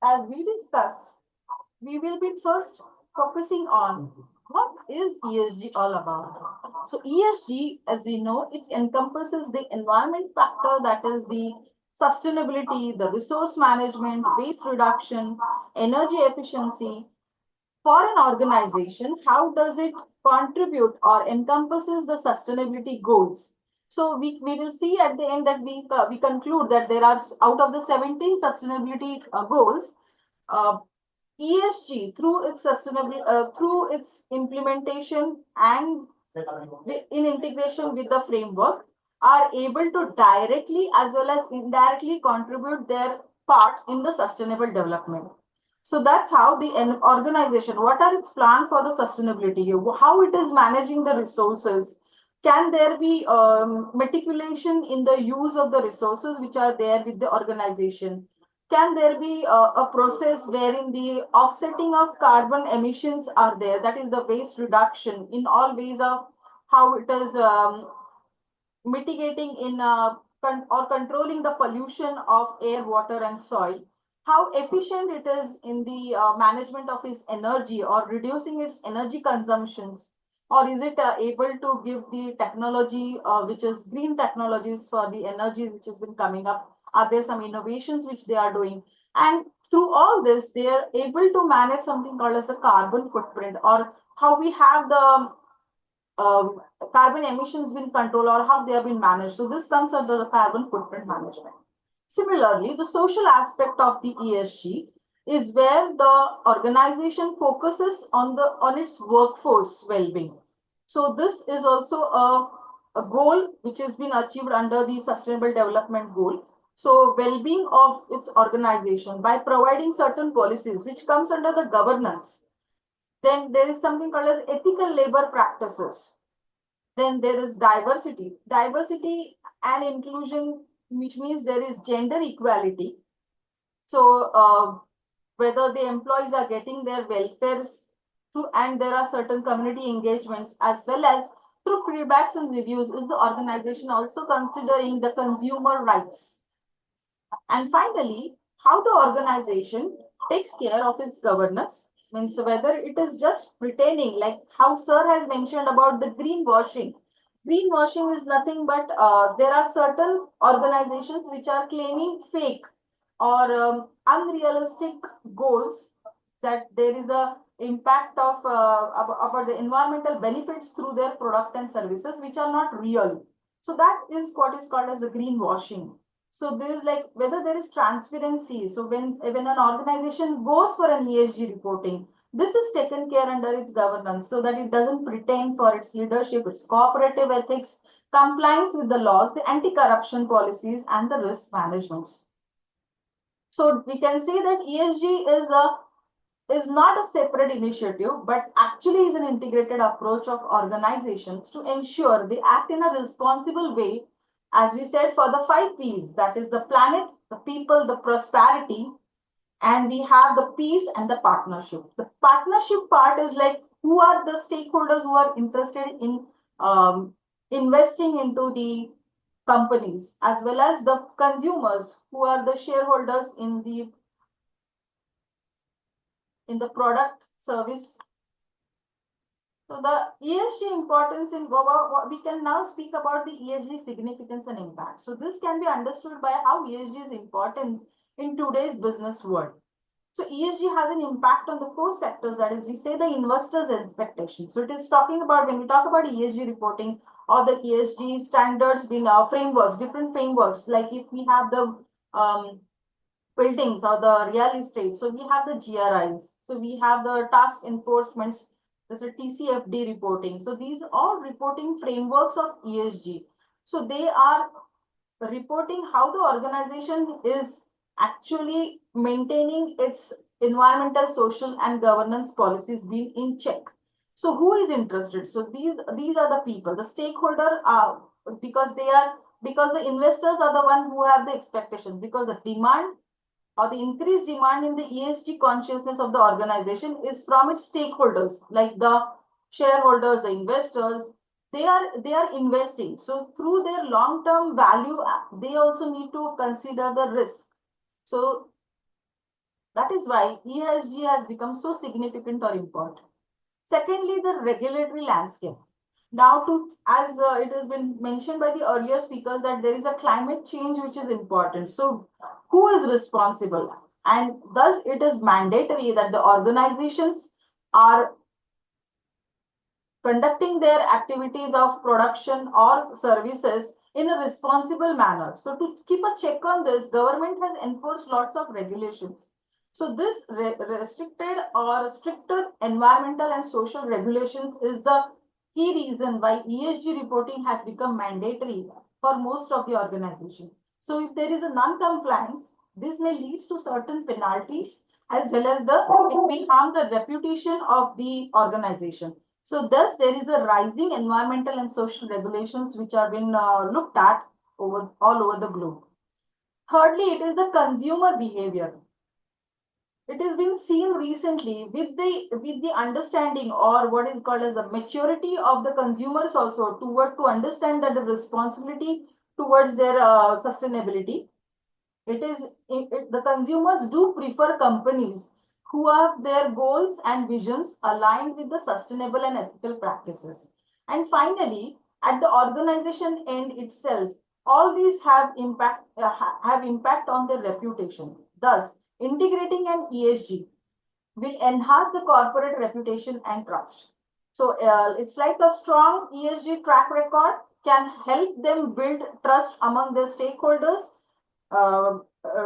As we discussed, we will be first focusing on what is ESG all about. So ESG, as we know, it encompasses the environment factor, that is the sustainability, the resource management, waste reduction, energy efficiency. For an organization, how does it contribute or encompasses the sustainability goals? So we will see at the end that we conclude that there are, out of the 17 sustainability goals, ESG through its through its implementation and in integration with the framework are able to directly as well as indirectly contribute their part in the sustainable development. So that's how the organization, what are its plans for the sustainability, how it is managing the resources. Can there be meticulation in the use of the resources which are there with the organization? Can there be a process wherein the offsetting of carbon emissions are there? That is the waste reduction in all ways of how it is mitigating in or controlling the pollution of air, water, and soil. How efficient it is in the management of its energy or reducing its energy consumptions, or is it able to give the technology which is green technologies for the energy which has been coming up? Are there some innovations which they are doing? And through all this, they are able to manage something called as the carbon footprint, or how we have the carbon emissions been controlled or how they have been managed. So this comes under the carbon footprint management. Similarly, the social aspect of the ESG is where the organization focuses on its workforce well-being. So this is also a goal which has been achieved under the Sustainable Development Goal. So well-being of its organization by providing certain policies which comes under the governance. Then there is something called as ethical labor practices. Then there is diversity. Diversity and inclusion, which means there is gender equality. So whether the employees are getting their welfares through, and there are certain community engagements as well as through feedbacks and reviews, is the organization also considering the consumer rights? And finally, how the organization takes care of its governance, means whether it is just retaining, like how Sir has mentioned about the greenwashing. Greenwashing is nothing but there are certain organizations which are claiming fake or unrealistic goals, that there is a impact of about the environmental benefits through their product and services which are not real. So that is what is called as the greenwashing. So there is like whether there is transparency. So when an organization goes for an ESG reporting, this is taken care under its governance so that it doesn't pretend for its leadership, its cooperative ethics, compliance with the laws, the anti-corruption policies, and the risk management. So we can say that ESG is not a separate initiative, but actually is an integrated approach of organizations to ensure they act in a responsible way, as we said, for the 5 Ps, that is the planet, the people, the prosperity, and we have the peace and the partnership. The partnership part is like who are the stakeholders who are interested in investing into the companies, as well as the consumers who are the shareholders in the product service. So the ESG importance in we can now speak about the ESG significance and impact. So this can be understood by how ESG is important in today's business world. So ESG has an impact on the 4 sectors, that is, we say the investors' expectations. So it is talking about, when we talk about ESG reporting or the ESG standards being frameworks, different frameworks, like if we have the buildings or the real estate, so we have the GRIs, so we have the task enforcements, there's a TCFD reporting. So these are all reporting frameworks of ESG. So they are reporting how the organization is actually maintaining its environmental, social, and governance policies being in check. So who is interested? So these are the people, the stakeholder are, because the investors are the one who have the expectations, because the demand or the increased demand in the ESG consciousness of the organization is from its stakeholders, like the shareholders, the investors. They are investing. So through their long-term value, they also need to consider the risk. So that is why ESG has become so significant or important. Secondly, the regulatory landscape. Now, as it has been mentioned by the earlier speakers, that there is a climate change which is important. So who is responsible? And thus it is mandatory that the organizations are conducting their activities of production or services in a responsible manner. So to keep a check on this, government has enforced lots of regulations. So this restricted or stricter environmental and social regulations is the key reason why ESG reporting has become mandatory for most of the organization. So if there is a non-compliance, this may lead to certain penalties, as well as it may harm the reputation of the organization. So thus there is a rising environmental and social regulations which are being looked at all over the globe. Thirdly, it is the consumer behavior. It has been seen recently with the understanding, or what is called as the maturity of the consumers also to understand that the responsibility towards their sustainability. The consumers do prefer companies who have their goals and visions aligned with the sustainable and ethical practices. And finally, at the organization end itself, all these have impact on their reputation. Thus, integrating an ESG will enhance the corporate reputation and trust. So it's like a strong ESG track record can help them build trust among their stakeholders,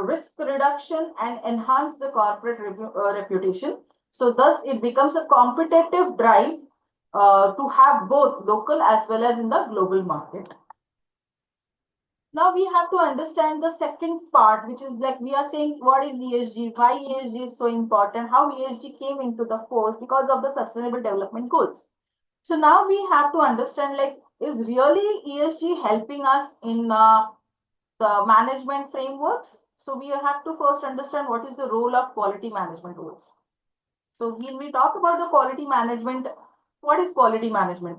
risk reduction, and enhance the corporate reputation. So thus it becomes a competitive drive to have both local as well as in the global market. Now we have to understand the second part, which is like we are saying what is ESG, why ESG is so important, how ESG came into the force because of the Sustainable Development Goals. So now we have to understand, like, is really ESG helping us in the management frameworks? So we have to first understand what is the role of quality management roles. So when we talk about the quality management, what is quality management?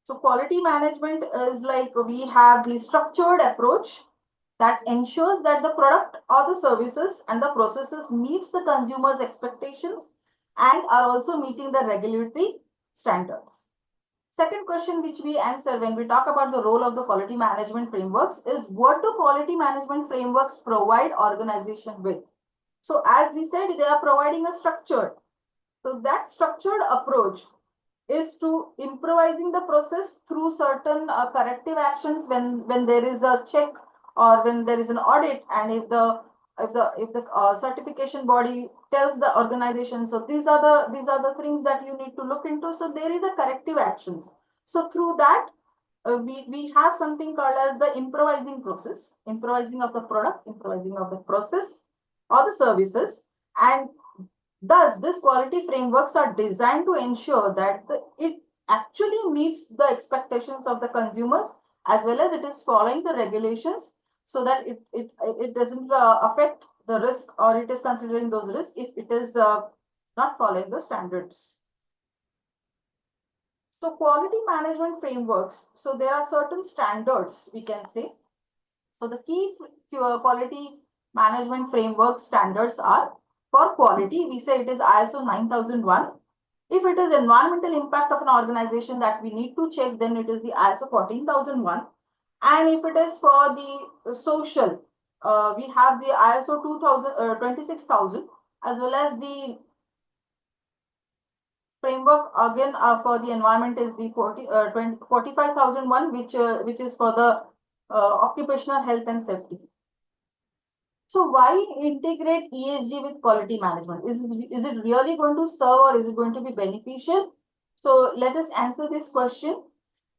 So quality management is like we have the structured approach that ensures that the product or the services and the processes meets the consumer's expectations and are also meeting the regulatory standards. Second question which we answer when we talk about the role of the quality management frameworks is what do quality management frameworks provide organization with? So as we said, they are providing a structure. So that structured approach is to improvising the process through certain corrective actions when there is a check or when there is an audit, and if the certification body tells the organization, so these are the things that you need to look into. So there is a corrective actions. So through that we have something called as the improvising process, improvising of the product, improvising of the process, or the services, and thus these quality frameworks are designed to ensure that it actually meets the expectations of the consumers, as well as it is following the regulations, so that it doesn't affect the risk, or it is considering those risks if it is not following the standards. So quality management frameworks, so there are certain standards we can say. So the key quality management framework standards are, for quality, we say it is ISO 9001. If it is environmental impact of an organization that we need to check, then it is the ISO 14001. And if it is for the social, we have the ISO 26000, as well as the framework again for the environment is the 45001, which is for the occupational health and safety. So why integrate ESG with quality management? Is it really going to serve, or is it going to be beneficial? So let us answer this question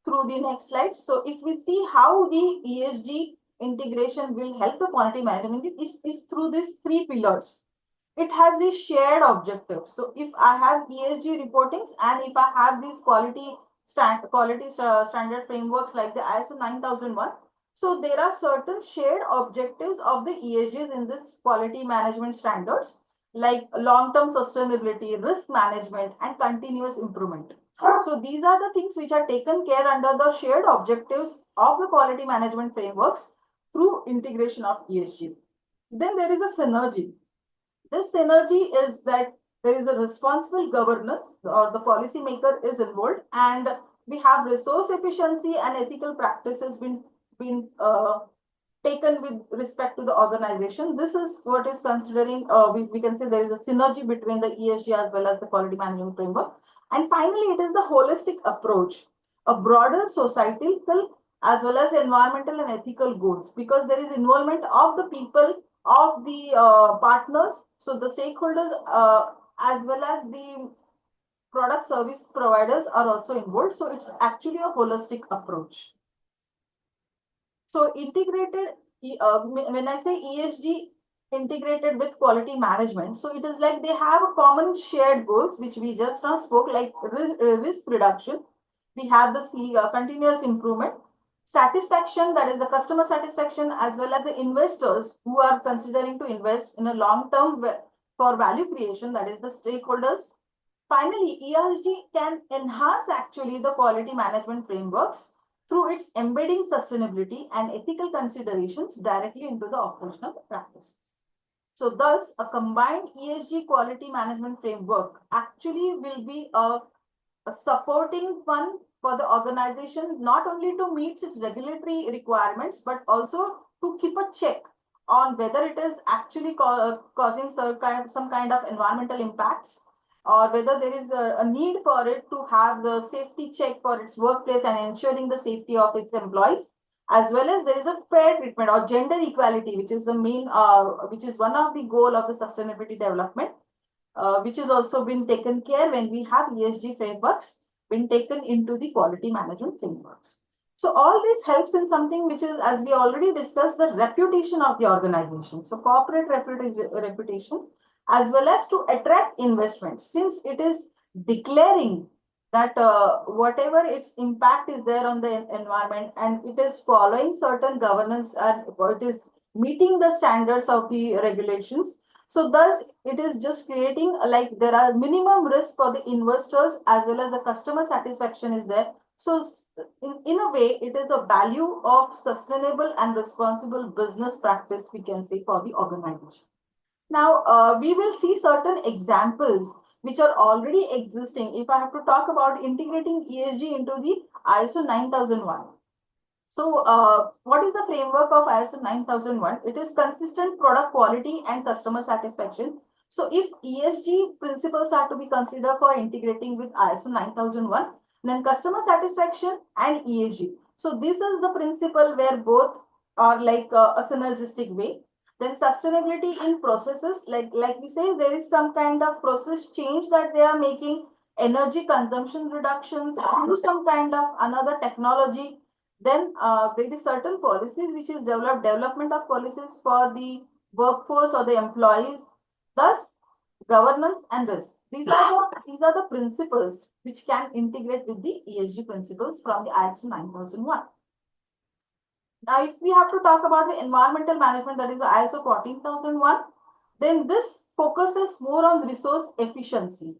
through the next slide. So if we see how the ESG integration will help the quality management, is through these three pillars. It has a shared objective. So if I have ESG reportings, and if I have these quality standard frameworks like the ISO 9001, so there are certain shared objectives of the ESGs in this quality management standards, like long-term sustainability, risk management, and continuous improvement. So these are the things which are taken care under the shared objectives of the quality management frameworks through integration of ESG. Then there is a synergy. This synergy is that there is a responsible governance, or the policymaker is involved, and we have resource efficiency and ethical practices been taken with respect to the organization. This is what is considering, we can say there is a synergy between the ESG as well as the quality management framework. And finally, it is the holistic approach, a broader societal as well as environmental and ethical goals, because there is involvement of the people, of the partners, so the stakeholders as well as the product service providers are also involved. So it's actually a holistic approach. So integrated, when I say ESG integrated with quality management, so it is like they have a common shared goals, which we just now spoke, like risk reduction. We have the continuous improvement, satisfaction, that is the customer satisfaction, as well as the investors who are considering to invest in a long term for value creation, that is the stakeholders. Finally, ESG can enhance actually the quality management frameworks through its embedding sustainability and ethical considerations directly into the operational practices. So thus, a combined ESG quality management framework actually will be a supporting one for the organization, not only to meet its regulatory requirements, but also to keep a check on whether it is actually causing some kind of environmental impacts, or whether there is a need for it to have the safety check for its workplace and ensuring the safety of its employees, as well as there is a fair treatment or gender equality, which is the main, which is one of the goal of the sustainability development, which has also been taken care when we have ESG frameworks been taken into the quality management frameworks. So all this helps in something which is, as we already discussed, the reputation of the organization. So corporate reputation, as well as to attract investments, since it is declaring that whatever its impact is there on the environment, and it is following certain governance, and it is meeting the standards of the regulations. So thus it is just creating, like, there are minimum risk for the investors, as well as the customer satisfaction is there. So in a way, it is a value of sustainable and responsible business practice, we can say, for the organization. Now, we will see certain examples which are already existing. If I have to talk about integrating ESG into the ISO 9001. So, what is the framework of ISO 9001? It is consistent product quality and customer satisfaction. So, if ESG principles are to be considered for integrating with ISO 9001, then customer satisfaction and ESG. So, this is the principle where both are like a synergistic way. Then sustainability in processes, like we say, there is some kind of process change that they are making, energy consumption reductions through some kind of another technology. Then there is certain policies which is development of policies for the workforce or the employees, thus governance and risk. These are the principles which can integrate with the ESG principles from the ISO 9001. Now, if we have to talk about the environmental management, that is the ISO 14001, then this focuses more on resource efficiency,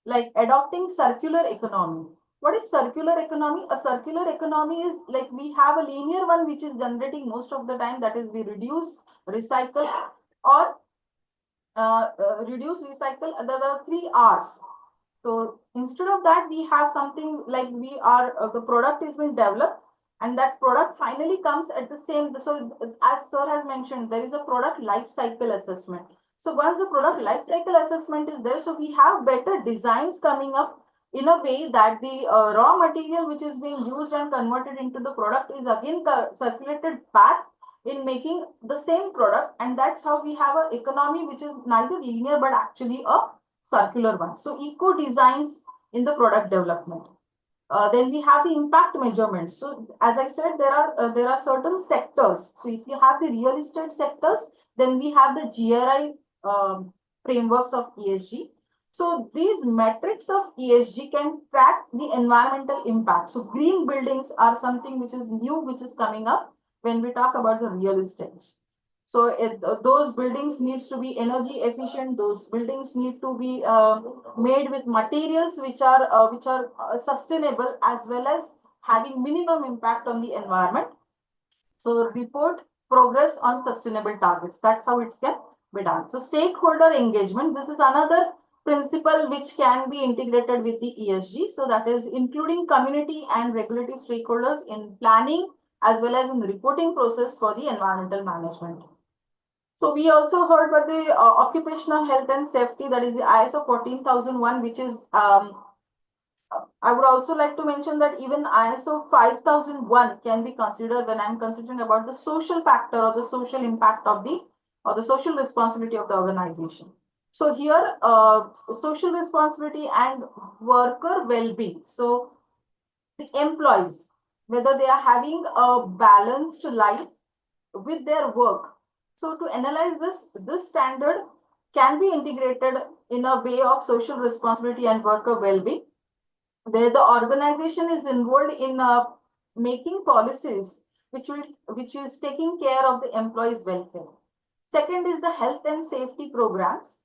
like adopting circular economy. What is circular economy? A circular economy is like we have a linear one which is generating most of the time, that is we reduce, recycle, or reduce, recycle, the 3 Rs. So instead of that, we have something like we are, the product is being developed and that product finally comes at the same, so as sir has mentioned, there is a product life cycle assessment. So once the product life cycle assessment is there, so we have better designs coming up in a way that the raw material which is being used and converted into the product is again circulated back in making the same product, and that's how we have an economy which is neither linear but actually a circular one. So eco designs in the product development. Then we have the impact measurement. So as I said, there are certain sectors. So if you have the real estate sectors, then we have the GRI frameworks of ESG. So these metrics of ESG can track the environmental impact. So green buildings are something which is new, which is coming up when we talk about the real estates. So those buildings needs to be energy efficient. Those buildings need to be made with materials which are sustainable as well as having minimum impact on the environment. So report progress on sustainable targets. That's how it can be done. So stakeholder engagement. This is another principle which can be integrated with the ESG. So that is including community and regulatory stakeholders in planning as well as in the reporting process for the environmental management. So we also heard about the occupational health and safety, that is the ISO 14001, which is, I would also like to mention that even ISO 5001 can be considered when I'm considering about the social factor or the social impact of the social responsibility of the organization. So here, social responsibility and worker well-being. So the employees, whether they are having a balanced life with their work. So to analyze this standard can be integrated in a way of social responsibility and worker well-being, where the organization is involved in making policies which is taking care of the employees' welfare. Second is the health and safety programs.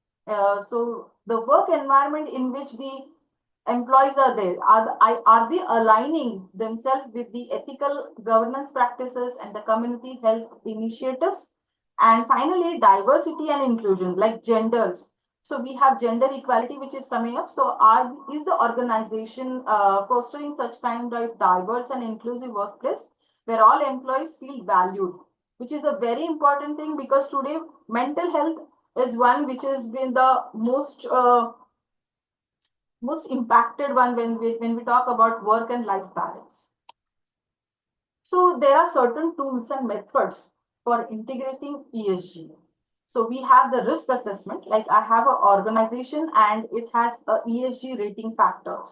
So the work environment in which the employees are there, are they aligning themselves with the ethical governance practices and the community health initiatives? And finally, diversity and inclusion, like genders. So we have gender equality, which is coming up. So is the organization fostering such kind of diverse and inclusive workplace where all employees feel valued, which is a very important thing, because today mental health is one which has been the most impacted one when we talk about work and life balance. So there are certain tools and methods for integrating ESG. So we have the risk assessment, like I have an organization and it has a ESG rating factors.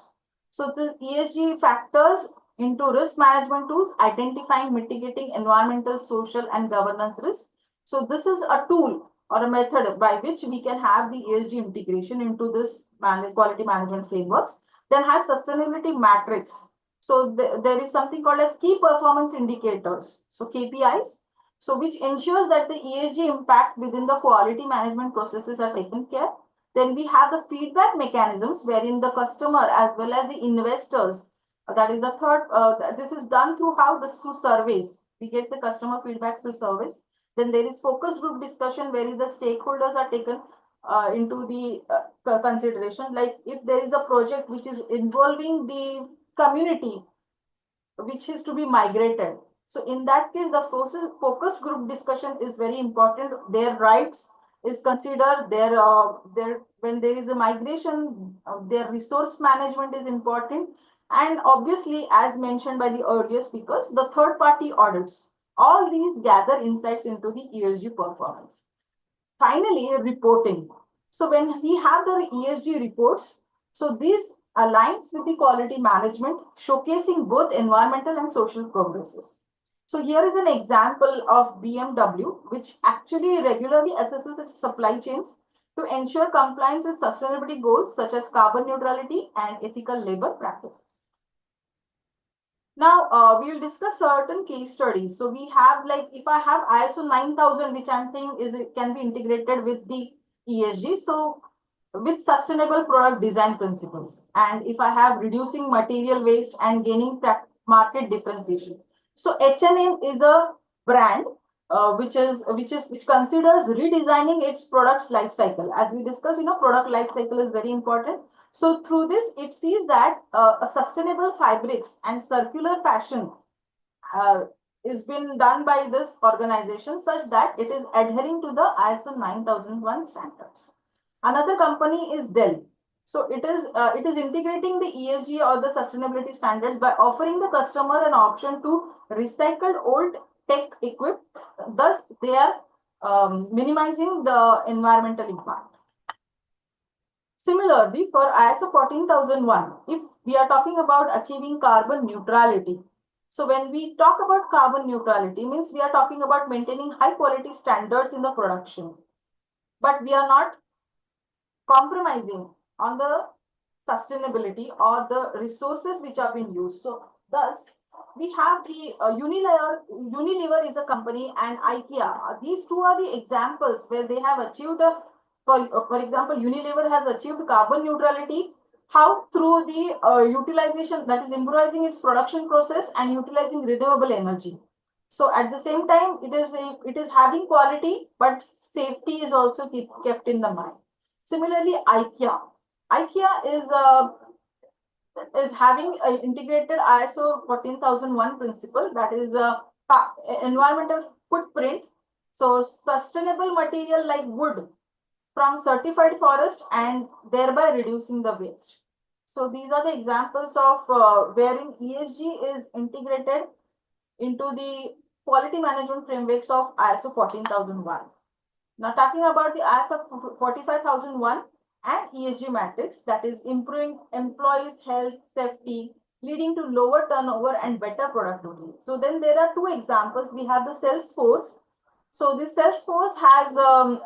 So the ESG factors into risk management tools, identifying, mitigating environmental, social, and governance risk. So this is a tool or a method by which we can have the ESG integration into this quality management frameworks. Then have sustainability matrix. So there is something called as key performance indicators. So KPIs. So which ensures that the ESG impact within the quality management processes are taken care. Then we have the feedback mechanisms wherein the customer as well as the investors, that is the third, this is done through through surveys. We get the customer feedbacks through surveys. Then there is focus group discussion where the stakeholders are taken into the consideration. Like if there is a project which is involving the community, which is to be migrated. So in that case, the focus group discussion is very important. Their rights is considered. When there is a migration, their resource management is important. And obviously, as mentioned by the earlier speakers, the third-party audits. All these gather insights into the ESG performance. Finally, reporting. So when we have the ESG reports, so this aligns with the quality management, showcasing both environmental and social progresses. So here is an example of BMW, which actually regularly assesses its supply chains to ensure compliance with sustainability goals such as carbon neutrality and ethical labor practices. Now, we will discuss certain case studies. So we have, like, if I have ISO 9000, which I'm saying is it can be integrated with the ESG. So with sustainable product design principles. And if I have reducing material waste and gaining market differentiation. So H&M is a brand which considers redesigning its products life cycle. As we discussed, product life cycle is very important. So through this, it sees that a sustainable fabrics and circular fashion is been done by this organization such that it is adhering to the ISO 9001 standards. Another company is Dell. So it is integrating the ESG or the sustainability standards by offering the customer an option to recycle old tech equipment. Thus, they are minimizing the environmental impact. Similarly, for ISO 14001, if we are talking about achieving carbon neutrality, so when we talk about carbon neutrality, means we are talking about maintaining high quality standards in the production, but we are not compromising on the sustainability or the resources which are being used. So thus, we have the Unilever is a company, and IKEA. These two are the examples where they have achieved for example, Unilever has achieved carbon neutrality. How? Through the utilization, that is improvising its production process and utilizing renewable energy. So at the same time, it is having quality, but safety is also kept in the mind. Similarly, IKEA. IKEA is having an integrated ISO 14001 principle, that is a environmental footprint. So sustainable material like wood from certified forest and thereby reducing the waste. So these are the examples of wherein ESG is integrated into the quality management frameworks of ISO 14001. Now talking about the ISO 45001 and ESG matrix, that is improving employees' health, safety, leading to lower turnover and better productivity. So then there are two examples. We have the Salesforce. So this Salesforce has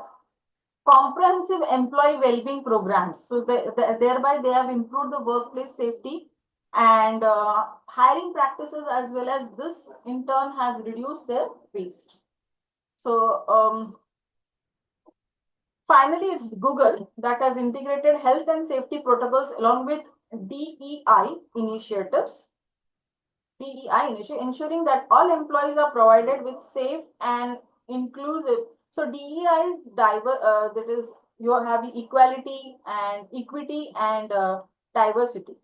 comprehensive employee well-being programs. So thereby they have improved the workplace safety and hiring practices, as well as this in turn has reduced their waste. So finally, it's Google that has integrated health and safety protocols along with DEI initiatives. Ensuring that all employees are provided with safe and inclusive. So DEI is that is, you have the equality and equity and diversity.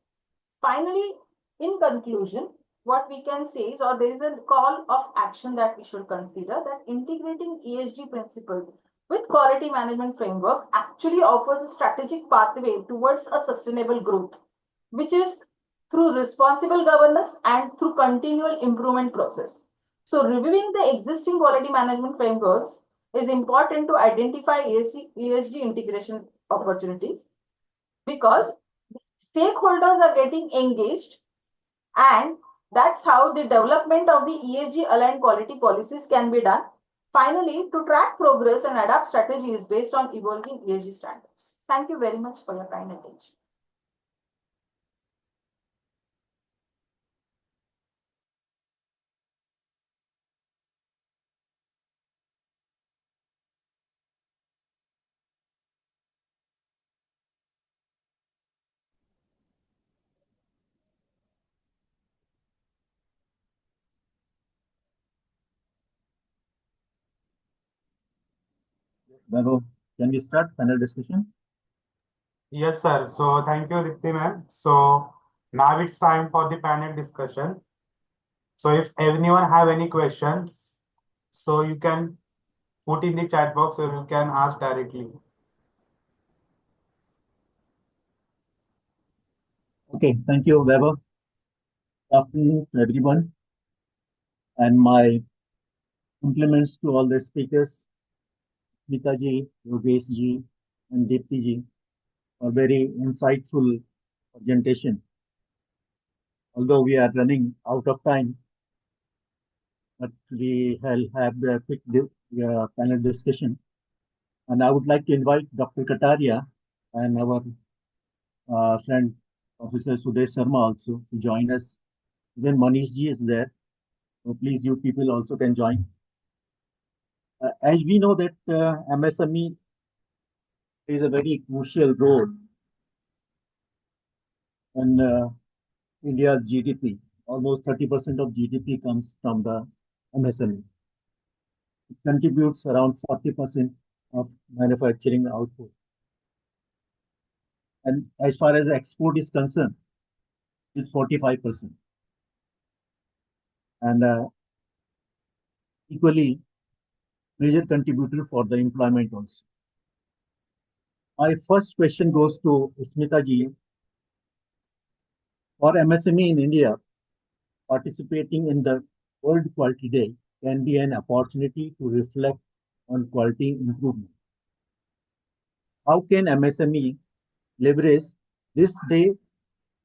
Finally, in conclusion, what we can say is, or there is a call of action that we should consider, that integrating ESG principles with quality management framework actually offers a strategic pathway towards a sustainable growth, which is through responsible governance and through continual improvement process. So reviewing the existing quality management frameworks is important to identify ESG integration opportunities, because stakeholders are getting engaged, and that's how the development of the ESG aligned quality policies can be done. Finally, to track progress and adapt strategies based on evolving ESG standards. Thank you very much for your kind attention. Vaibhav, can we start panel discussion? Yes, sir. So thank you, Dipti ma'am. So now it's time for the panel discussion. So if anyone have any questions, so you can put in the chat box or you can ask directly. Okay, thank you, Vaibhav. Good afternoon to everyone. And my compliments to all the speakers, Smita ji, Yogesh ji, and Deepti ji, for very insightful presentation. Although we are running out of time, but we will have a quick panel discussion. And I would like to invite Dr. Kataria and our friend Professor Sudesh Sharma also to join us. Even Manish ji is there. So please, you people also can join. As we know that MSME plays a very crucial role in India's GDP. Almost 30% of GDP comes from the MSME. It contributes around 40% of manufacturing output. And as far as export is concerned, it's 45%. And equally major contributor for the employment also. My first question goes to Smita ji. For MSME in India, participating in the World Quality Day can be an opportunity to reflect on quality improvement. How can MSME leverage this day,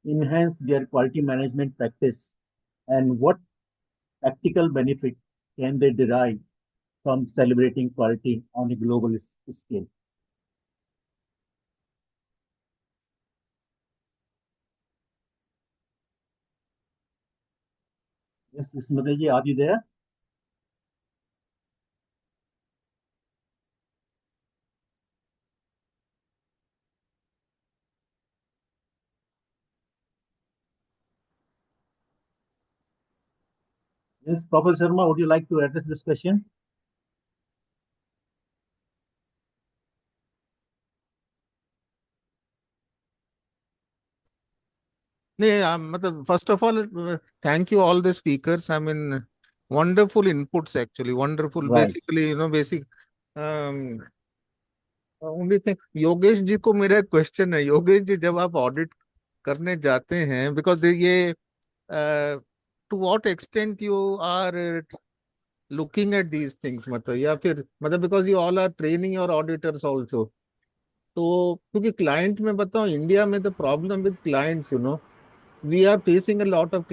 enhance their quality management practice, and what practical benefit can they derive from celebrating quality on a global scale? Yes, Smita ji, are you there? Yes, Professor Sharma, would you like to address this question? मतलब first of all, thank you all the speakers. I mean, wonderful inputs actually, wonderful. Right. Basically, basic. Only thing, Yogesh ji को मेरा question है, योगेश जी जब आप audit करने जाते हैं, because ये to what extent you are looking at these things, मतलब या फिर मतलब because you all are training your auditors also, तो क्योंकि क्लाइंट में बताऊं, इंडिया में the problem with clients, we are facing a lot of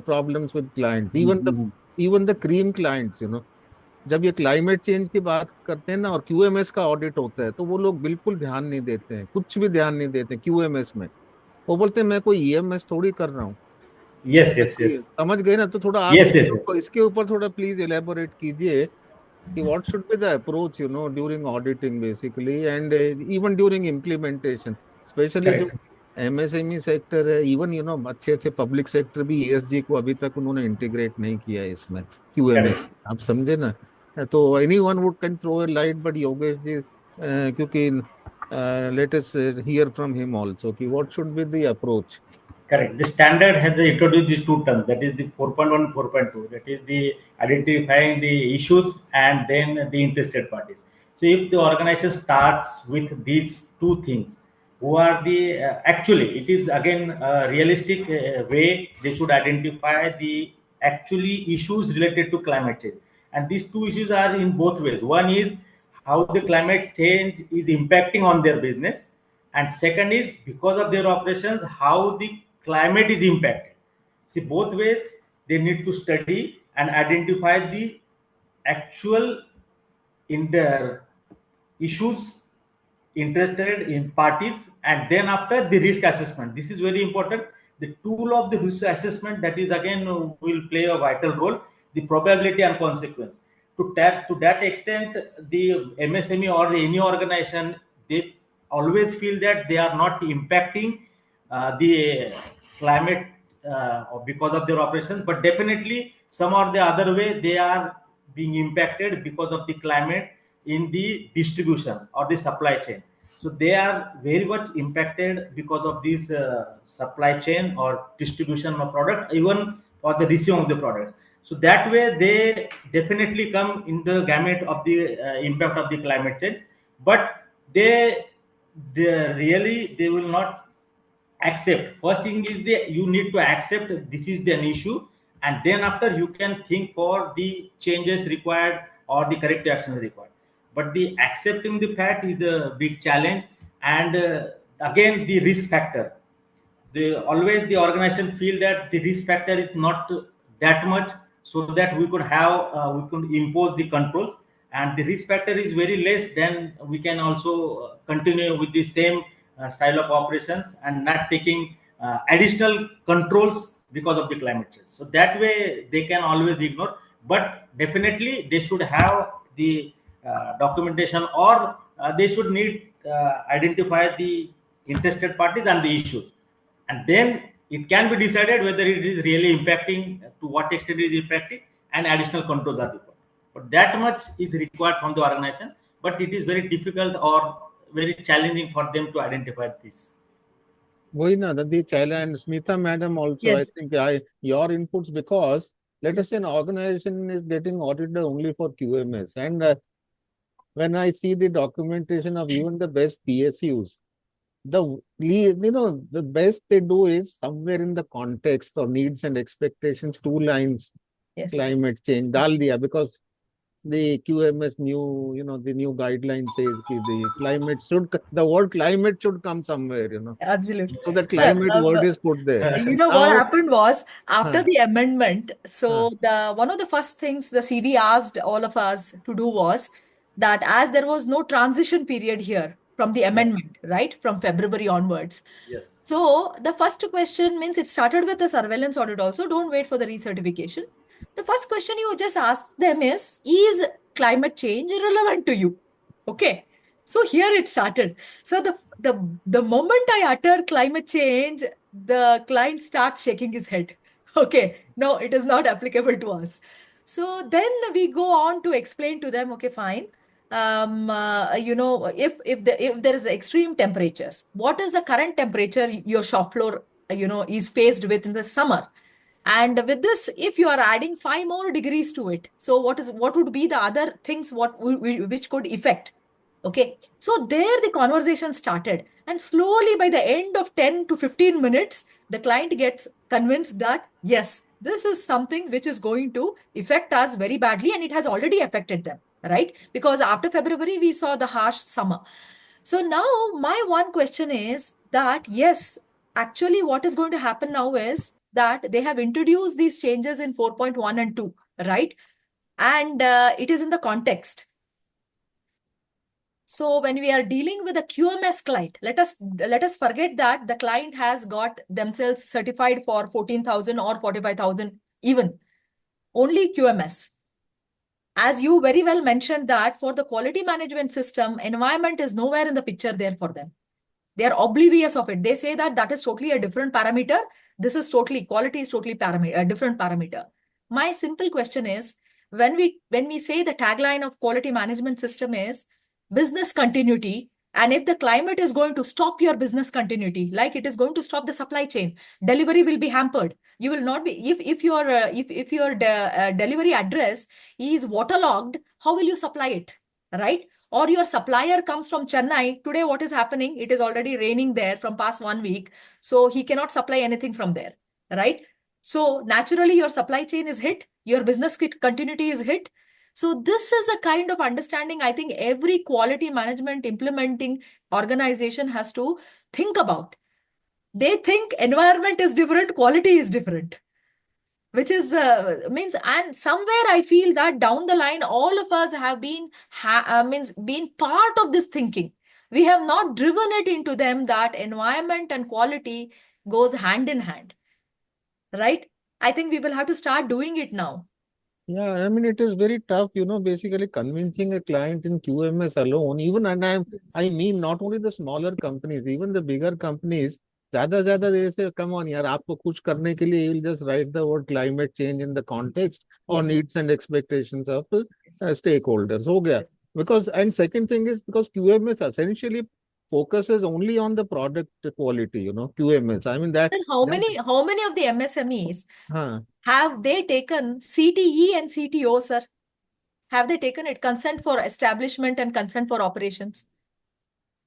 problems with clients, even the cream clients, जब ये क्लाइमेट चेंज की बात करते हैं ना और क्यूएमएस का ऑडिट होता है, तो वो लोग बिल्कुल ध्यान नहीं देते हैं, कुछ भी ध्यान नहीं देते क्यूएमएस में। वो बोलते हैं मैं कोई ईएमएस थोड़ी कर रहा हूँ। Yes, yes, yes. समझ गए ना? तो थोड़ा आप Yes, yes, yes. इसके ऊपर थोड़ा प्लीज एलेबोरेट कीजिए कि what should be the approach, during auditing basically, and even during implementation, especially जो MSME सेक्टर है, इवन अच्छे अच्छे पब्लिक सेक्टर भी ESG को अभी तक उन्होंने इंटीग्रेट नहीं किया है इसमें QMS, आप समझे ना? तो anyone would can throw a light, but Yogesh ji क्योंकि let us hear from him also कि what should be the approach. Correct. The standard has introduced the two terms, that is the 4.1, 4.2. That is the identifying the issues and then the interested parties. So if the organization starts with these two things, who are the actually, it is again a realistic way they should identify the actually issues related to climate change. And these two issues are in both ways. One is how the climate change is impacting on their business, and second is because of their operations how the climate is impacted. See, both ways they need to study and identify the actual issues, interested in parties, and then after the risk assessment. This is very important. The tool of the risk assessment, that is again will play a vital role, the probability and consequence. To that extent, the MSME or any organization, they always feel that they are not impacting the climate because of their operations, but definitely some or the other way they are being impacted because of the climate in the distribution or the supply chain. So they are very much impacted because of this supply chain or distribution of product, even for the receiving of the product. So that way they definitely come in the gamut of the impact of the climate change, but they really they will not accept. First thing is you need to accept this is an issue, and then after you can think for the changes required or the corrective action required. But the accepting the fact is a big challenge, and again the risk factor. The organization feel that the risk factor is not that much so that we could impose the controls, and the risk factor is very less. Then we can also continue with the same style of operations and not taking additional controls because of the climate change. So that way they can always ignore, but definitely they should have the documentation, or they should need identify the interested parties and the issues, and then it can be decided whether it is really impacting, to what extent it is impacting, and additional controls are required. But that much is required from the organization, but it is very difficult or very challenging for them to identify this. वही ना the challenge, Smita madam also, I Yes. think your inputs, because let us say an organization is getting audited only for QMS, and when I see the documentation of even the best PSUs, the best they do is somewhere in the context or needs and expectations, 2 lines, Yes. climate change dal diya, because the QMS new, the new guideline says the word climate should come somewhere, Absolutely. so the Sir, climate word is put there. you know what Now, happened was after huh, the amendment, so huh, the one of the first things the CB asked all of us to do was that as there was no transition period here from the amendment, right, from February onwards. Yes. So the first question means it started with the surveillance audit also. Don't wait for the recertification. The first question you just ask them is climate change irrelevant to you? Okay. So here it started. So the moment I utter climate change, the client starts shaking his head. Okay, no, it is not applicable to us. So then we go on to explain to them, okay, fine. If there is extreme temperatures, what is the current temperature your shop floor, is faced with in the summer? And with this, if you are adding 5 more degrees to it, so what would be the other things which could affect? Okay, so there the conversation started, and slowly by the end of 10 to 15 minutes, the client gets convinced that yes, this is something which is going to affect us very badly, and it has already affected them, right? Because after February, we saw the harsh summer. So now my one question is that yes, actually what is going to happen now is that they have introduced these changes in 4.1 and 2, right? And it is in the context. So when we are dealing with a QMS client, let us forget that the client has got themselves certified for 14,000 or 45,000 even. Only QMS. As you very well mentioned that for the quality management system, environment is nowhere in the picture there for them. They are oblivious of it. They say that is totally a different parameter. This is totally, quality is totally a different parameter. My simple question is, when we say the tagline of quality management system is business continuity, and if the climate is going to stop your business continuity, like it is going to stop the supply chain, delivery will be hampered. You will not be, if your delivery address is waterlogged, how will you supply it, right? Or your supplier comes from Chennai. Today, what is happening? It is already raining there from past 1 week. So he cannot supply anything from there, right? So naturally, your supply chain is hit. Your business continuity is hit. So this is a kind of understanding I think every quality management implementing organization has to think about. They think environment is different, quality is different, which is means, and somewhere I feel that down the line all of us have been been part of this thinking. We have not driven it into them that environment and quality goes hand in hand, right? I think we will have to start doing it now. yeah, I mean, it is very tough, basically convincing a client in QMS alone, even, and I mean, not only the smaller companies, even the bigger companies, ज्यादा they say, come on, यार, आपको कुछ करने के लिए, you will just write the word climate change in the context or Yes. needs and expectations of stakeholders. हो गया. Because, and second thing is because QMS essentially focuses only on the product quality, QMS. I mean that. Then how many of the MSMEs Huh. have they taken CTE and CTO, sir? Have they taken it? Consent for establishment and consent for operations.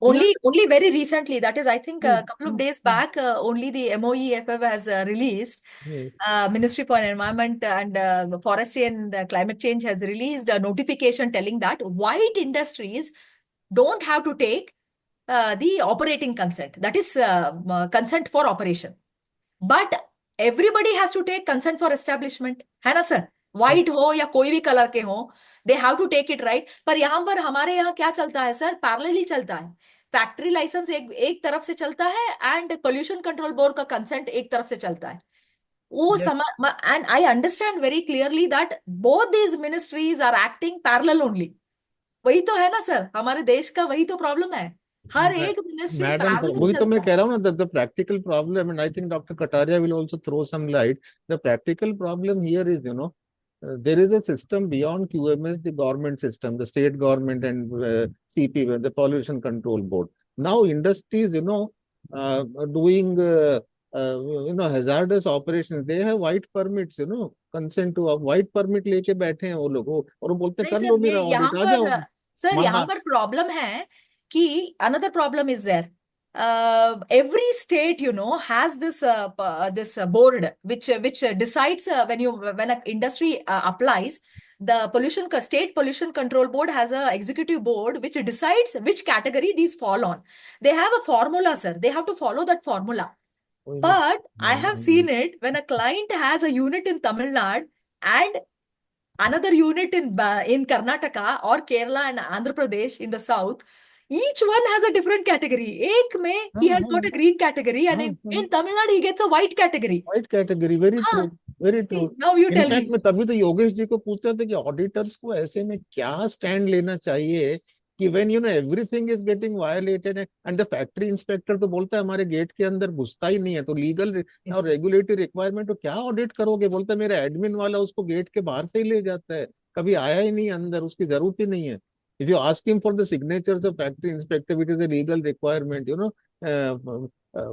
Only very recently, that is, I think a couple of days back, only the MOEFF has released, Yes. Ministry for Environment and Forestry and Climate Change has released a notification telling that white industries don't have to take the operating consent, that is consent for operation. But everybody has to take consent for establishment. है ना, sir? White हो या कोई भी colour के हो, they have to take it right. पर यहाँ पर हमारे यहाँ क्या चलता है सर, पैरेलली चलता है। फैक्ट्री लाइसेंस एक तरफ से चलता है एंड पोल्यूशन कंट्रोल बोर्ड का कंसेंट एक तरफ से चलता है। वो Yes. समा and I understand very clearly that both these ministries are acting parallel only. वही तो है ना सर, हमारे देश का वही तो प्रॉब्लम है, हर एक मिनिस्ट्री मैडम पैरेलल वही तो मैं चलता कह है। रहा हूँ ना, the practical problem, and I think doctor Kataria will also throw some light. The practical problem here is, there is a system beyond QMS, the government system, the state government and CP, the Pollution Control Board. Now industries, doing, hazardous operations, they have white permits, consent to white permit लेके बैठे हैं वो लोग, और वो बोलते हैं नहीं कर लो सर, ये मेरा यहाँ ऑडिट, आ जाओ पर सर, यहाँ माना। पर प्रॉब्लम है कि another problem is there. Every state, has this board which decides when an industry applies. The state pollution control board has a executive board which decides which category these fall on. They have a formula, sir. They have to follow that formula. But I have seen it when a client has a unit in Tamil Nadu and another unit in Karnataka or Kerala and Andhra Pradesh in the south. Each one has a different category. Ek mein he has got a green category, and in Tamil Nadu he gets a white category. White category, very true, हाँ, very see, true. now you tell me. In fact मैं तभी तो योगेश जी को पूछ रहा था कि auditors को ऐसे में क्या स्टैंड लेना चाहिए कि when everything is getting violated, and the factory inspector तो बोलता है हमारे गेट के अंदर घुसता ही नहीं है, तो लीगल Yes. और रेगुलेटरी रिक्वायरमेंट तो क्या ऑडिट करोगे? बोलता है मेरा एडमिन वाला उसको गेट के बाहर से ही ले जाता है, कभी आया ही नहीं अंदर, उसकी जरूरत ही नहीं है। If you ask him for the signatures of factory inspector which is a legal requirement,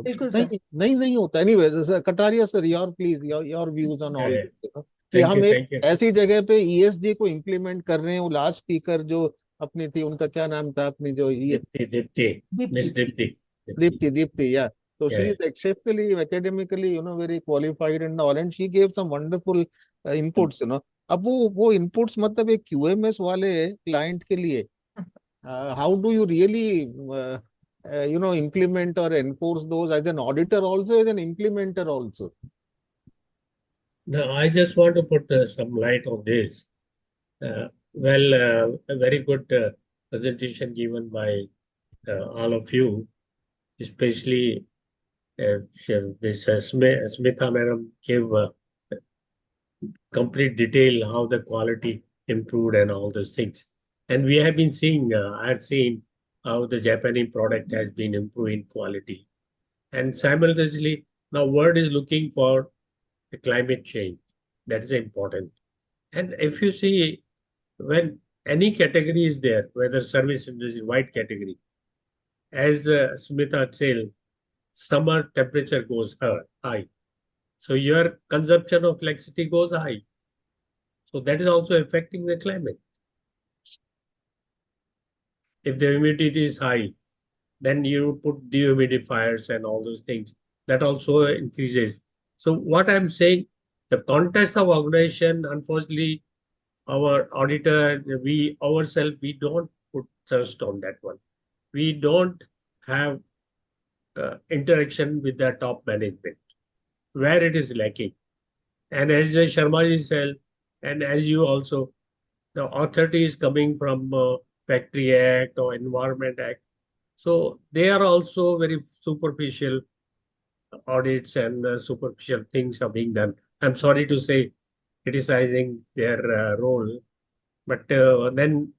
बिल्कुल नहीं सर। नहीं नहीं होता। Anyway Kataria sir, your please, your views on all Yeah, this, कि thank हम you, एक thank you. ऐसी जगह पे ईएसजी को इम्प्लीमेंट कर रहे हैं। वो लास्ट स्पीकर जो अपनी थी, उनका क्या नाम था अपनी, जो ये Dipti, Miss Deepti. Dipti. Deepti, या, so she Yeah, is exceptionally academically, very qualified and all, and she gave some wonderful inputs, अब वो inputs मतलब एक QMS वाले client के लिए, how do you really implement or enforce those as an auditor also, as an implementer also? Now, I just want to put some light on this. A very good presentation given by all of you, especially this Smita madam gave complete detail how the quality improved and all those things. And we have been seeing, I've seen how the Japanese product has been improving quality. And simultaneously, now world is looking for the climate change. That is important. And if you see, when any category is there, whether service industry, white category, as Smita said, summer temperature goes high. So your consumption of electricity goes high. So that is also affecting the climate. If the humidity is high, then you put dehumidifiers and all those things. That also increases. So what I'm saying, the context of organization, unfortunately, our auditor, we ourselves, we don't put trust on that one. We don't have interaction with the top management where it is lacking. And as Sharma ji said, and as you also, the authority is coming from Factory Act or Environment Act. So they are also very superficial audits and superficial things are being done. I'm sorry to say, criticizing their role, but then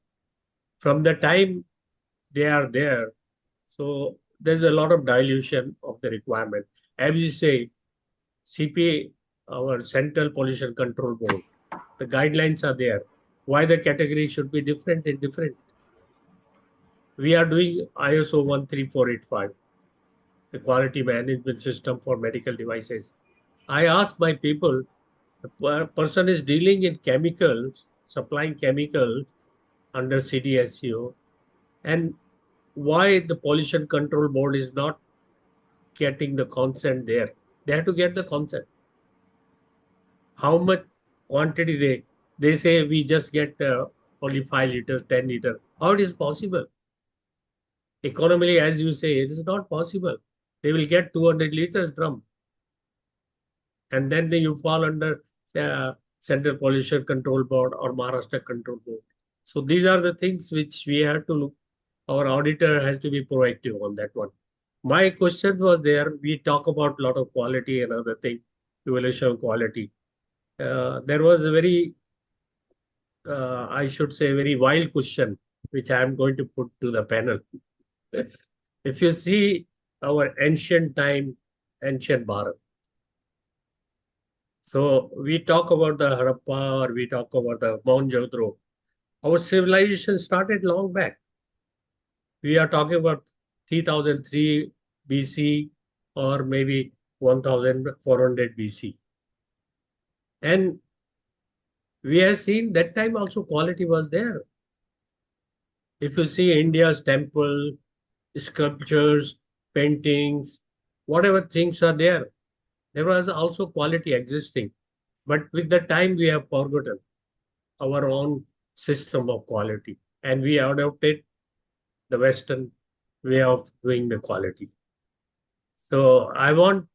from the time they are there, so there's a lot of dilution of the requirement. As you say, CPA, our Central Pollution Control Board, the guidelines are there. Why the category should be different and different? We are doing ISO 13485, the quality management system for medical devices. I ask my people, the person is dealing in chemicals, supplying chemicals under CDSCO, and why the pollution control board is not getting the consent there. They have to get the consent. How much quantity they say we just get only 5 liters, 10 liters. How it is possible? Economically, as you say, it is not possible. They will get 200 liters drum. And then you fall under Central Pollution Control Board or Maharashtra Control Board. So these are the things which we have to look. Our auditor has to be proactive on that one. My question was there, we talk about a lot of quality and other thing, evaluation of quality. There was a very, I should say, very wild question, which I am going to put to the panel. If you see our ancient time, ancient Bharat. So we talk about the Harappa or we talk about the Mohenjo-daro. Our civilization started long back. We are talking about 3003 BC or maybe 1400 BC. And we have seen that time also quality was there. If you see India's temple, sculptures, paintings, whatever things are there was also quality existing. But with the time, we have forgotten our own system of quality and we adopted the Western way of doing the quality. So I want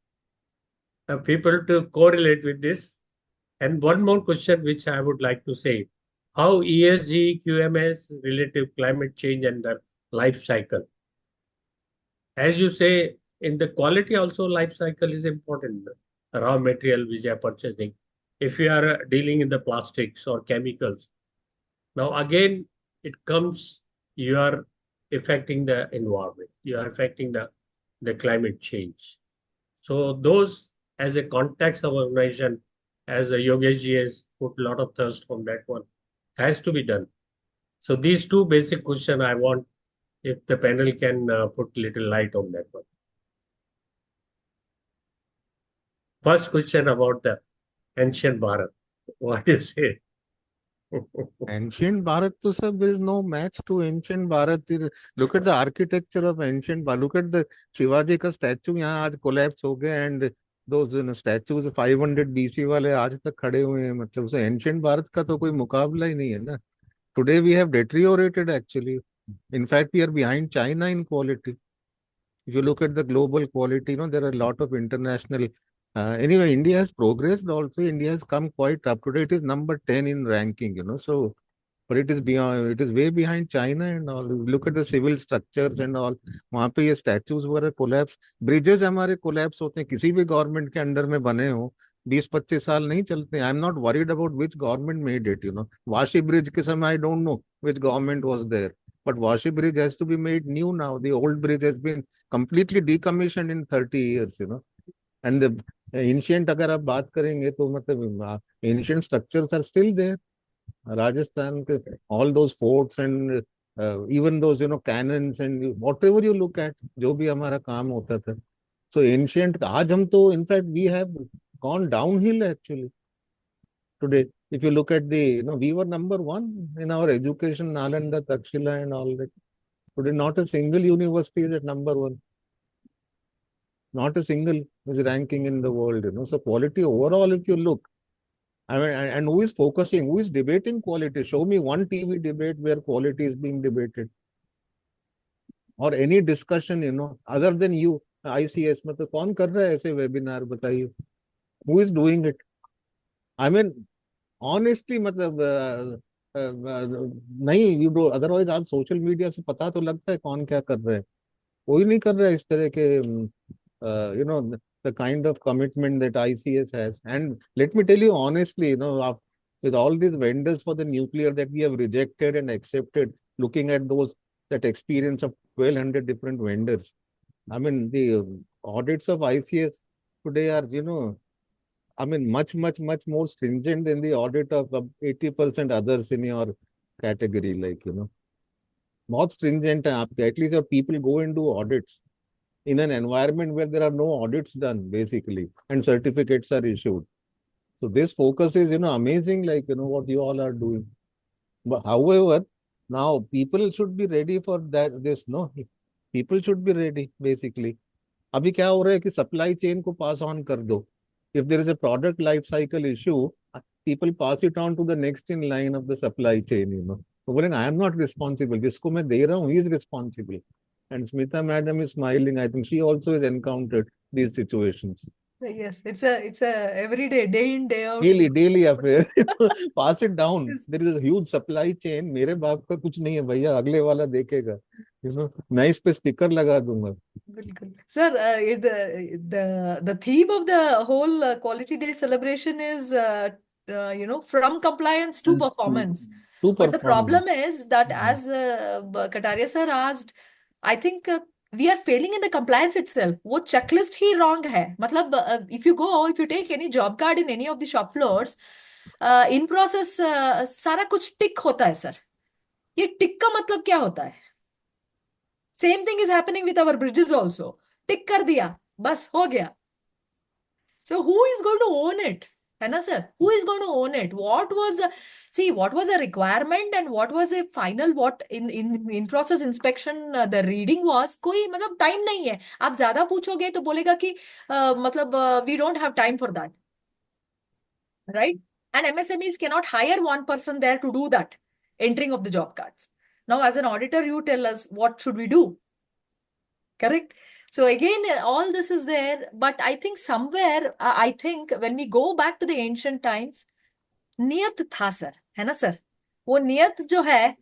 people to correlate with this. And one more question which I would like to say, how ESG, QMS relative climate change and the life cycle. As you say, in the quality also life cycle is important. Raw material which you are purchasing. If you are dealing in the plastics or chemicals, now again, it comes, you are affecting the environment, you are affecting the climate change. So those as a context of organization, as a Yogesh ji has put a lot of thirst on that one, has to be done. So these two basic questions I want, if the panel can put little light on that one. First question about the ancient Bharat. What do you say? Ancient Bharat, to sir, there is no match to ancient Bharat. Look at the architecture of ancient Bharat. Look at the Shivaji ka statue यहाँ आज collapse हो गए and those statues 500 BC वाले आज तक खड़े हुए हैं. मतलब उसे ancient Bharat का तो कोई मुकाबला ही नहीं है ना. Today we have deteriorated actually. In fact, we are behind China in quality. If you look at the global quality, there are a lot of international. Anyway, India has progressed also. India has come quite up. Today it is number 10 in ranking, So, but it is beyond, it is way behind China and all. Look at the civil structures and all. वहाँ पे ये statues वगैरह collapse. Bridges हमारे collapse होते हैं. किसी भी government के under में बने हो, 20-25 साल नहीं चलते. I am not worried about which government made it, Vashi Bridge के समय I don't know which government was there. But Vashi Bridge has to be made new now. The old bridge has been completely decommissioned in 30 years, And the ancient, अगर आप बात करेंगे तो मतलब ancient structures are still there. Rajasthan, all those forts and even those, cannons and whatever you look at, जो भी हमारा काम होता था. So ancient, आज हम तो, in fact, we have gone downhill actually. Today, if you look at the, we were number one in our education, Nalanda, Takshila and all that. Today, not a single university is at number one. Not a single is ranking in the world, So quality overall, if you look, I mean, and who is focusing, who is debating quality? Show me one TV debate where quality is being debated. Or any discussion, other than you, ICS, मतलब कौन कर रहा है ऐसे webinar बताइए? Who is doing it? I mean, honestly, मतलब नहीं, you do, otherwise आज social media से पता तो लगता है कौन क्या कर रहा है. कोई नहीं कर रहा है इस तरह के, the kind of commitment that ICS has. And let me tell you honestly, with all these vendors for the nuclear that we have rejected and accepted, looking at that experience of 1,200 different vendors. I mean, the audits of ICS today are, I mean, much, much, much more stringent than the audit of 80% others in your category, बहुत stringent है आपके. At least your people go and do audits in an environment where there are no audits done, basically, and certificates are issued. So this focus is, amazing, what you all are doing. But however, now people should be ready for that. People should be ready, basically. अभी क्या हो रहा है कि supply chain को pass on कर दो. If there is a product life cycle issue, people pass it on to the next in line of the supply chain, So बोलेंगे, I am not responsible. जिसको मैं दे रहा हूँ, he is responsible. And Smita madam is smiling. I think she also has encountered these situations. Yes, it's a every day in, day out. Daily affair pass it down Yes, there is a huge supply chain मेरे बाप का कुछ नहीं है भैया अगले वाला देखेगा मैं इस पे स्टिकर लगा दूंगा बिल्कुल. Sir, the theme of the whole Quality Day celebration is from compliance to performance. To But the performance problem is that, as Kataria sir asked, I think we are failing in the compliance itself. वो checklist ही wrong है. मतलब if you take any job card in any of the shop floors, in process सारा कुछ tick होता है sir. ये tick का मतलब क्या होता है? Same thing is happening with our bridges also. Tick कर दिया, बस हो गया. So who is going to own it? है ना sir? Who is going to own it? What was a requirement and what was a final, what in process inspection the reading was, कोई मतलब time नहीं है. आप ज्यादा पूछोगे तो बोलेगा कि मतलब we don't have time for that, right? And MSMEs cannot hire one person there to do that entering of the job cards. Now, as an auditor, you tell us what should we do? Correct? So again, all this is there, but I think somewhere, I think when we go back to the ancient times, नियत था sir, है ना sir? वो नियत जो है,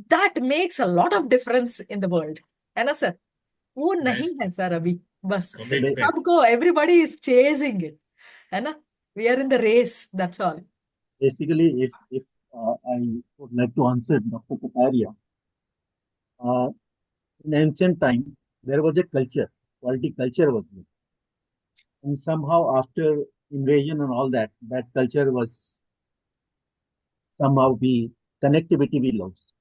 that makes a lot of difference in the world, है ना सर? वो नहीं है सर अभी, बस Commitment. सबको, everybody is chasing it, है ना? We are in the race, that's all. Basically, if I would like to answer Dr. Kataria, in ancient time, there was a culture, quality culture was there. And somehow after invasion and all that, that culture was somehow connectivity we lost.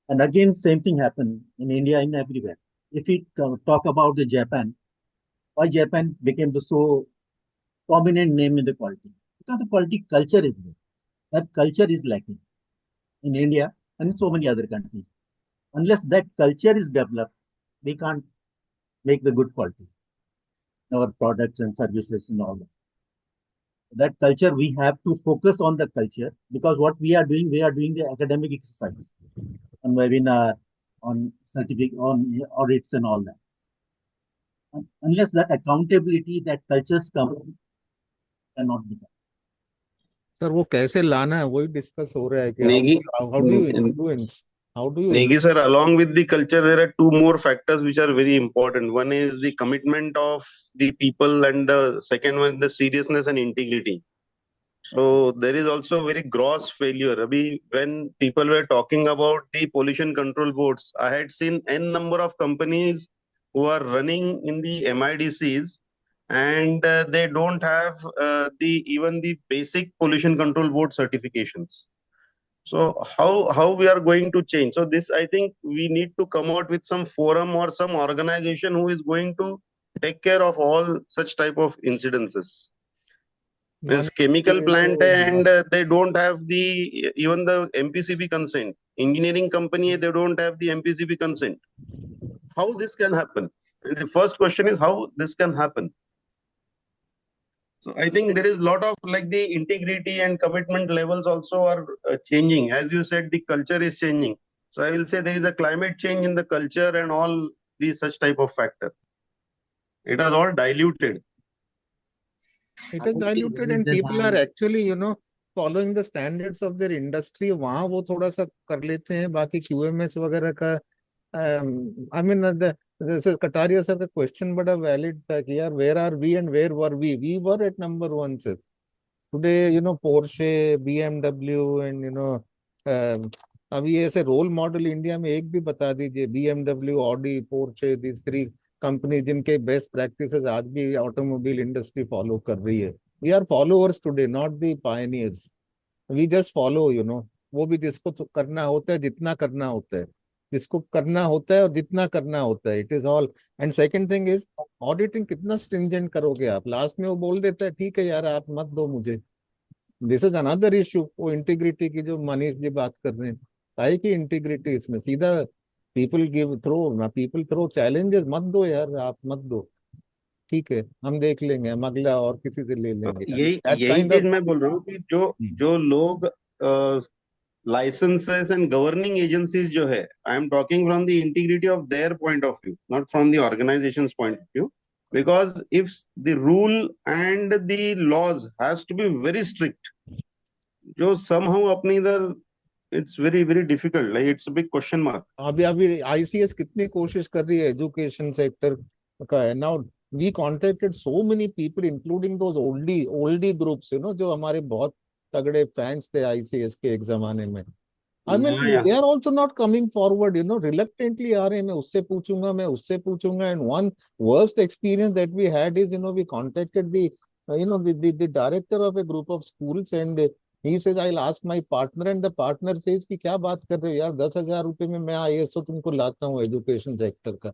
And again, same thing happened in India and everywhere. If we talk about the Japan, why Japan became the so prominent name in the quality? Because the quality culture is there. That culture is lacking in India and in so many other countries. Unless that culture is developed, we can't make the good quality in our products and services and all that. That culture, we have to focus on the culture, because what we are doing the academic exercise on webinar, on certificate, on audits and all that. Unless that accountability, that cultures come, cannot be done. Sir वो कैसे लाना है वही discuss हो रहा है कि Negi, how do you influence Negi sir, along with the culture, there are two more factors which are very important. One is the commitment of the people, and the second one, the seriousness and integrity. So there is also very gross failure. Abhi, when people were talking about the pollution control boards, I had seen n number of companies who are running in the MIDCs, and they don't have even the basic pollution control board certifications. So how we are going to change? So this, I think we need to come out with some forum or some organization who is going to take care of all such type of incidences. There's chemical plant and they don't have even the MPCB consent. Engineering company, they don't have the MPCB consent. How this can happen? And the first question is how this can happen. So I think there is a lot of like the integrity and commitment levels also are changing. As you said, the culture is changing. So I will say there is a climate change in the culture and all these such type of factor. It has all diluted. It is diluted and people are actually following the standards of their industry. वहाँ वो थोड़ा सा कर लेते हैं, बाकी QMS वगैरह का I mean this is Kataria sir, the question बड़ा valid था कि यार where are we and where were we? We were at number 1 sir. Today Porsche, BMW and अभी ऐसे रोल मॉडल इंडिया में एक भी बता दीजिए. BMW, Audi, Porsche, these three company जिनके बेस्ट प्रैक्टिसेस आज भी ऑटोमोबाइल इंडस्ट्री फॉलो कर रही है. We are followers today, not the pioneers. We just follow वो भी जिसको तो करना होता है, जितना करना होता है, जिसको करना होता है और जितना करना होता है. It is all. And second thing is auditing कितना स्ट्रिंजेंट करोगे आप. लास्ट में वो बोल देता है ठीक है यार आप मत दो मुझे. This is another issue. वो इंटीग्रिटी की जो मनीष जी बात कर रहे हैं, काहे की इंटीग्रिटी इसमें. सीधा people throw challenges. मत दो यार, आप मत दो, ठीक है हम देख लेंगे, हम अगला और किसी से ले लेंगे. यही चीज मैं बोल रहा हूँ कि जो लोग लाइसेंसेस एंड गवर्निंग एजेंसीज जो है, I am talking from the integrity of their point of view, not from the organisations point of view. because if the rule and the laws has to be very strict, जो somehow अपने इधर it's very difficult, like it's a big question mark. अभी अभी ICS कितनी कोशिश कर रही है एजुकेशन सेक्टर का है now we contacted so many people including those oldie groups जो हमारे बहुत तगड़े फैंस थे आईसीएस के एक जमाने में I mean Yeah. They are also not coming forward reluctantly आ रहे हैं मैं उससे पूछूंगा and one worst experience that we had is we contacted the director of a group of schools and he says I'll ask my partner and the partner says कि क्या बात कर रहे हो यार 10,000 रुपए में मैं आईएसओ तुमको लाता हूँ एजुकेशन सेक्टर का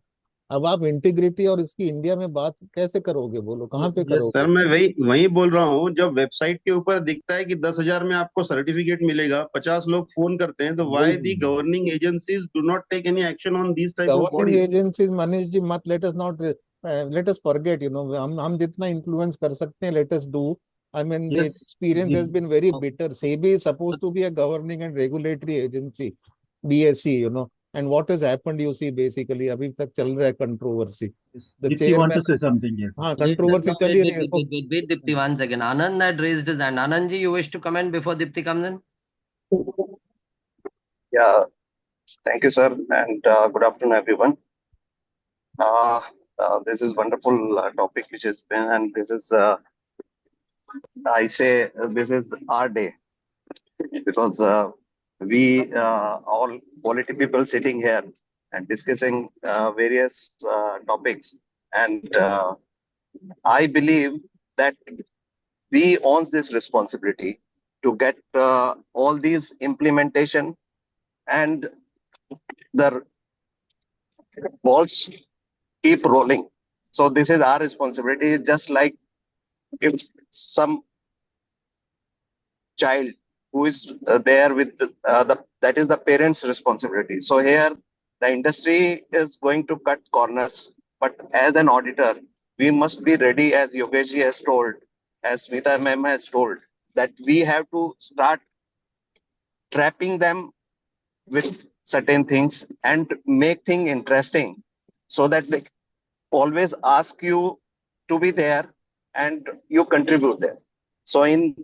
अब आप इंटीग्रिटी और इसकी इंडिया में बात कैसे करोगे बोलो कहाँ पे Yes, करोगे सर मैं वही बोल रहा हूँ, जब वेबसाइट के ऊपर दिखता है कि 10,000 में आपको सर्टिफिकेट मिलेगा, 50 लोग फोन करते हैं, तो why the governing agencies do not take any action on these type of governing bodies? Agencies Manish ji मत लेट अस फॉरगेट हम जितना इन्फ्लुएंस कर सकते हैं let us do I mean, the Yes, experience the- has been very bitter. SEBI is supposed to be a governing and regulatory agency, BSE, and what has happened, you see, basically, अभी तक चल रहा है controversy. yes. The Deepti want to chairman, say something, yes. हाँ, controversy चली रही है. So, Wait, Dipti, one second. Anand had raised his hand. Anand ji, you wish to comment before Dipti comes in? Yeah, thank you, sir, and good afternoon, everyone. This is wonderful topic which has been, and this is I say this is our day because we all quality people sitting here and discussing various topics, and I believe that we owns this responsibility to get all these implementation and the balls keep rolling. So this is our responsibility. Just like if some child who is there with that is the parents' responsibility. So here the industry is going to cut corners, but as an auditor, we must be ready, as Yogesh has told, as Smita ma'am has told, that we have to start trapping them with certain things and make things interesting so that they always ask you to be there and you contribute there. So in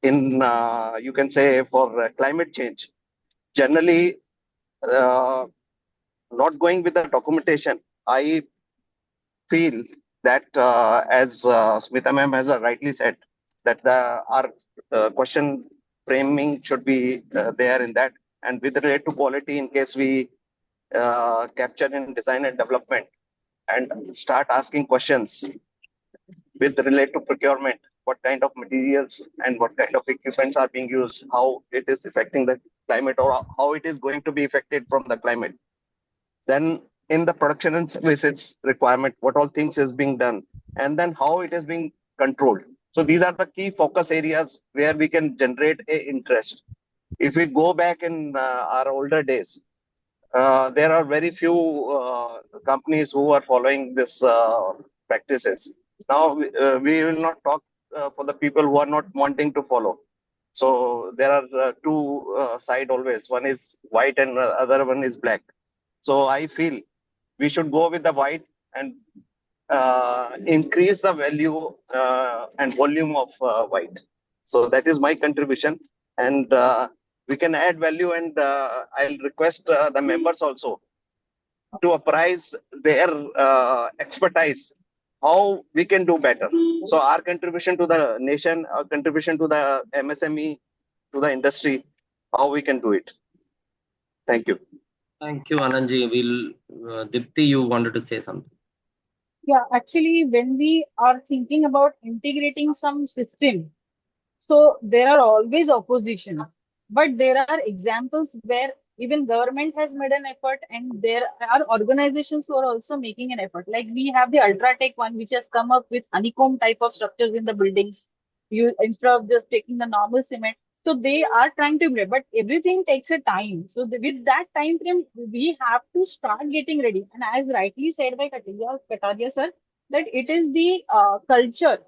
you can say for climate change, generally not going with the documentation, I feel that as Smita ma'am has rightly said, that our question framing should be there in that, and with relate to quality, in case we capture in design and development and start asking questions with relate to procurement, what kind of materials and what kind of equipments are being used, how it is affecting the climate or how it is going to be affected from the climate. Then in the production and services requirement, what all things is being done, and then how it is being controlled. So these are the key focus areas where we can generate a interest. If we go back in our older days, there are very few companies who are following this practices. Now we will not talk for the people who are not wanting to follow. So there are two side always. One is white and other one is black. So I feel we should go with the white and increase the value and volume of white. So that is my contribution, and we can add value. And I'll request the members also to apprise their expertise, how we can do better. So our contribution to the nation, our contribution to the MSME, to the industry, how we can do it. Thank you. Thank you, Anand ji. Dipti, you wanted to say something. Yeah, actually, when we are thinking about integrating some system, so there are always opposition, but there are examples where even government has made an effort, and there are organizations who are also making an effort. Like we have the Ultratech one, which has come up with honeycomb type of structures in the buildings. You instead of just taking the normal cement, so they are trying to implement, but everything takes a time. So with that time frame, we have to start getting ready. And as rightly said by Kataria sir, that it is the culture.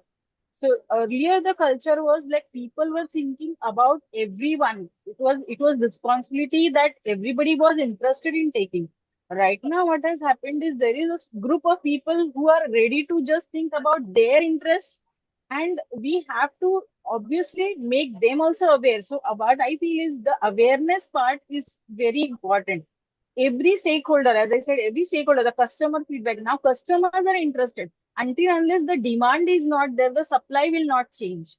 So earlier the culture was like people were thinking about everyone. It was responsibility that everybody was interested in taking. right now what has happened is there is a group of people who are ready to just think about their interest, and we have to obviously make them also aware. So what I feel is the awareness part is very important. Every stakeholder, as I said, every stakeholder, the customer feedback, now customers are interested. Until unless the demand is not there, the supply will not change.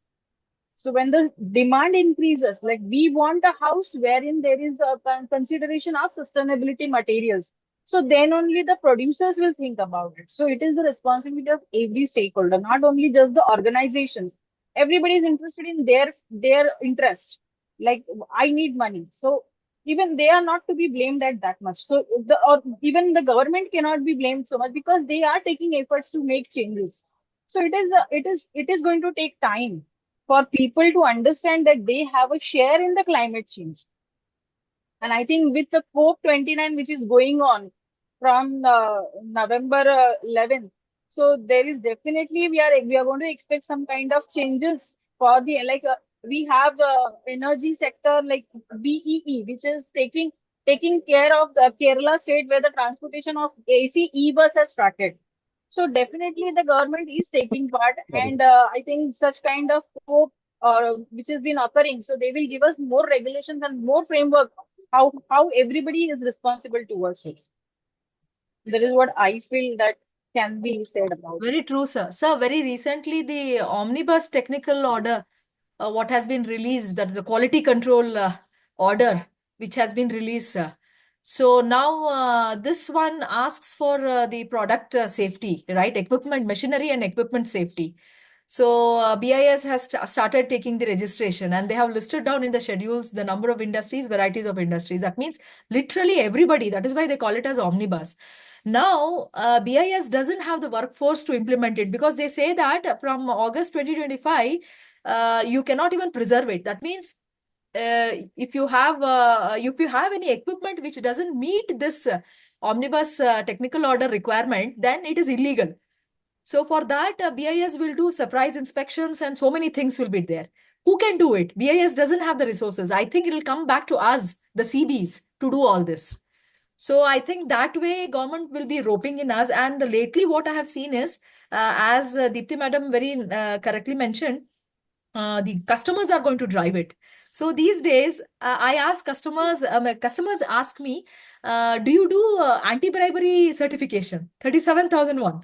So when the demand increases, like we want a house wherein there is a consideration of sustainability materials. So then only the producers will think about it. So it is the responsibility of every stakeholder, not only just the organizations. Everybody is interested in their interest. Like I need money. So even they are not to be blamed at that much. So or even the government cannot be blamed so much because they are taking efforts to make changes. So it is going to take time for people to understand that they have a share in the climate change. And I think with the COP29, which is going on from November 11th, so there is definitely we are going to expect some kind of changes for the we have the energy sector like BEE, which is taking care of the Kerala state where the transportation of AC e-bus has started. So definitely the government is taking part, and I think such kind of scope which has been occurring, so they will give us more regulations and more framework how everybody is responsible towards it. That is what I feel that can be said about. Very true, sir. Sir, very recently, the omnibus technical order, what has been released, that is the quality control order, which has been released, sir. So now this one asks for the product safety, right? Equipment, machinery and equipment safety. So BIS has started taking the registration, and they have listed down in the schedules the number of industries, varieties of industries. That means literally everybody. That is why they call it as omnibus. Now, BIS doesn't have the workforce to implement it because they say that from August 2025, you cannot even preserve it. That means if you have any equipment which doesn't meet this omnibus technical order requirement, then it is illegal. So for that, BIS will do surprise inspections and so many things will be there. Who can do it? BIS doesn't have the resources. I think it will come back to us, the CBs, to do all this. So I think that way government will be roping in us. And lately what I have seen is, as Deepti madam very correctly mentioned, the customers are going to drive it. So these days, I ask customers, customers ask me, do you do anti-bribery certification, 37,001,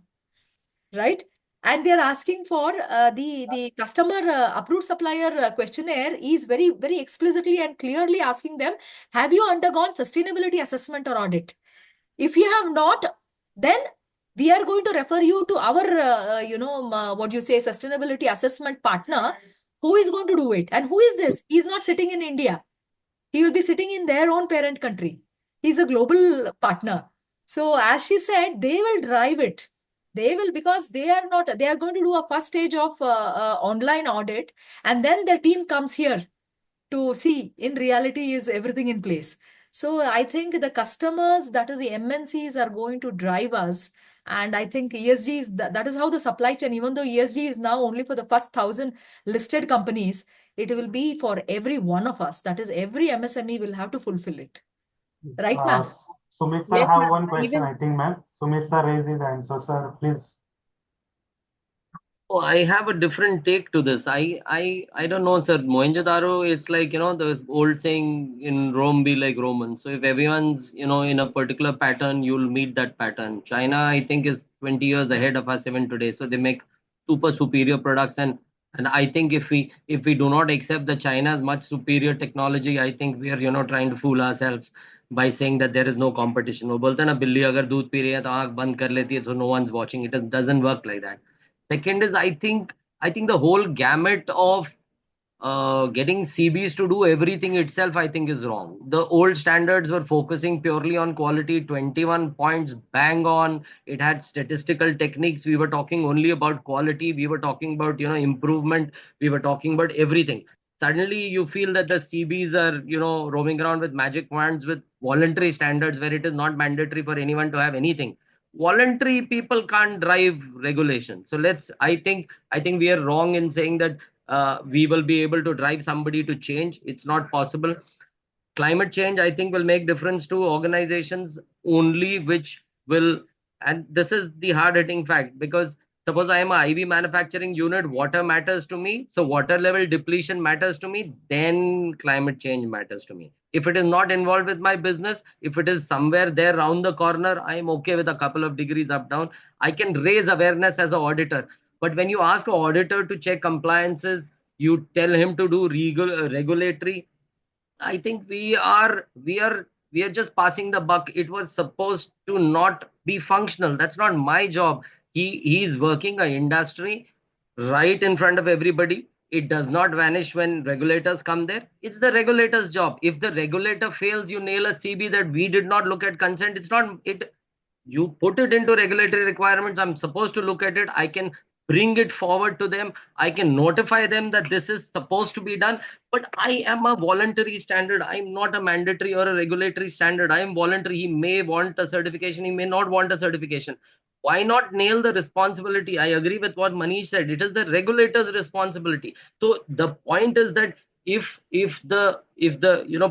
right? And they're asking for the customer approved supplier questionnaire is very, very explicitly and clearly asking them, have you undergone sustainability assessment or audit? If you have not, then we are going to refer you to our, what you say, sustainability assessment partner who is going to do it. And who is this? He is not sitting in India. He will be sitting in their own parent country. He's a global partner. So as she said, they will drive it. They will, because they are going to do a first stage of online audit, and then the team comes here to see in reality is everything in place. So I think the customers, that is the MNCs, are going to drive us. And I think ESG is that is how the supply chain, even though ESG is now only for the first 1,000 listed companies, it will be for every one of us. That is, every MSME will have to fulfill it. Right, ma'am? Sumit sir Yes, have ma'am. one question, Even I think, ma'am. Sumit sir raised his hand. So, sir, please. Oh, I have a different take to this. I don't know, sir. Mohenjo-daro, it's like, the old saying, in Rome be like Roman. So if everyone's, in a particular pattern, you'll meet that pattern. China, I think, is 20 years ahead of us even today. So they make super superior products. And I think if we do not accept that China's much superior technology, I think we are, trying to fool ourselves by saying that there is no competition. वो बोलते हैं ना, बिल्ली अगर दूध P रही है तो आंख बंद कर लेती है, so no one's watching. It doesn't work like that. Second is, I think the whole gamut of getting CBs to do everything itself, I think, is wrong. The old standards were focusing purely on quality, 21 points, bang on. It had statistical techniques. We were talking only about quality. We were talking about, improvement. We were talking about everything. Suddenly, you feel that the CBs are, roaming around with magic wands with voluntary standards where it is not mandatory for anyone to have anything. Voluntary people can't drive regulation. So I think we are wrong in saying that we will be able to drive somebody to change. It's not possible. Climate change, I think, will make difference to organizations only which will, and this is the hard hitting fact, because suppose I am a IV manufacturing unit, water matters to me. So water level depletion matters to me. Then climate change matters to me. If it is not involved with my business, if it is somewhere there round the corner, I am okay with a couple of degrees up down. I can raise awareness as an auditor. But when you ask an auditor to check compliances, you tell him to do regulatory. I think we are just passing the buck. It was supposed to not be functional. That's not my job. He's working a industry right in front of everybody. It does not vanish when regulators come there. It's the regulator's job. If the regulator fails, you nail a CB that we did not look at consent. It's not it. You put it into regulatory requirements. I'm supposed to look at it. I can bring it forward to them. I can notify them that this is supposed to be done. But I am a voluntary standard. I'm not a mandatory or a regulatory standard. I am voluntary. He may want a certification. He may not want a certification. Why not nail the responsibility? I agree with what Manish said. It is the regulator's responsibility. So the point is that if the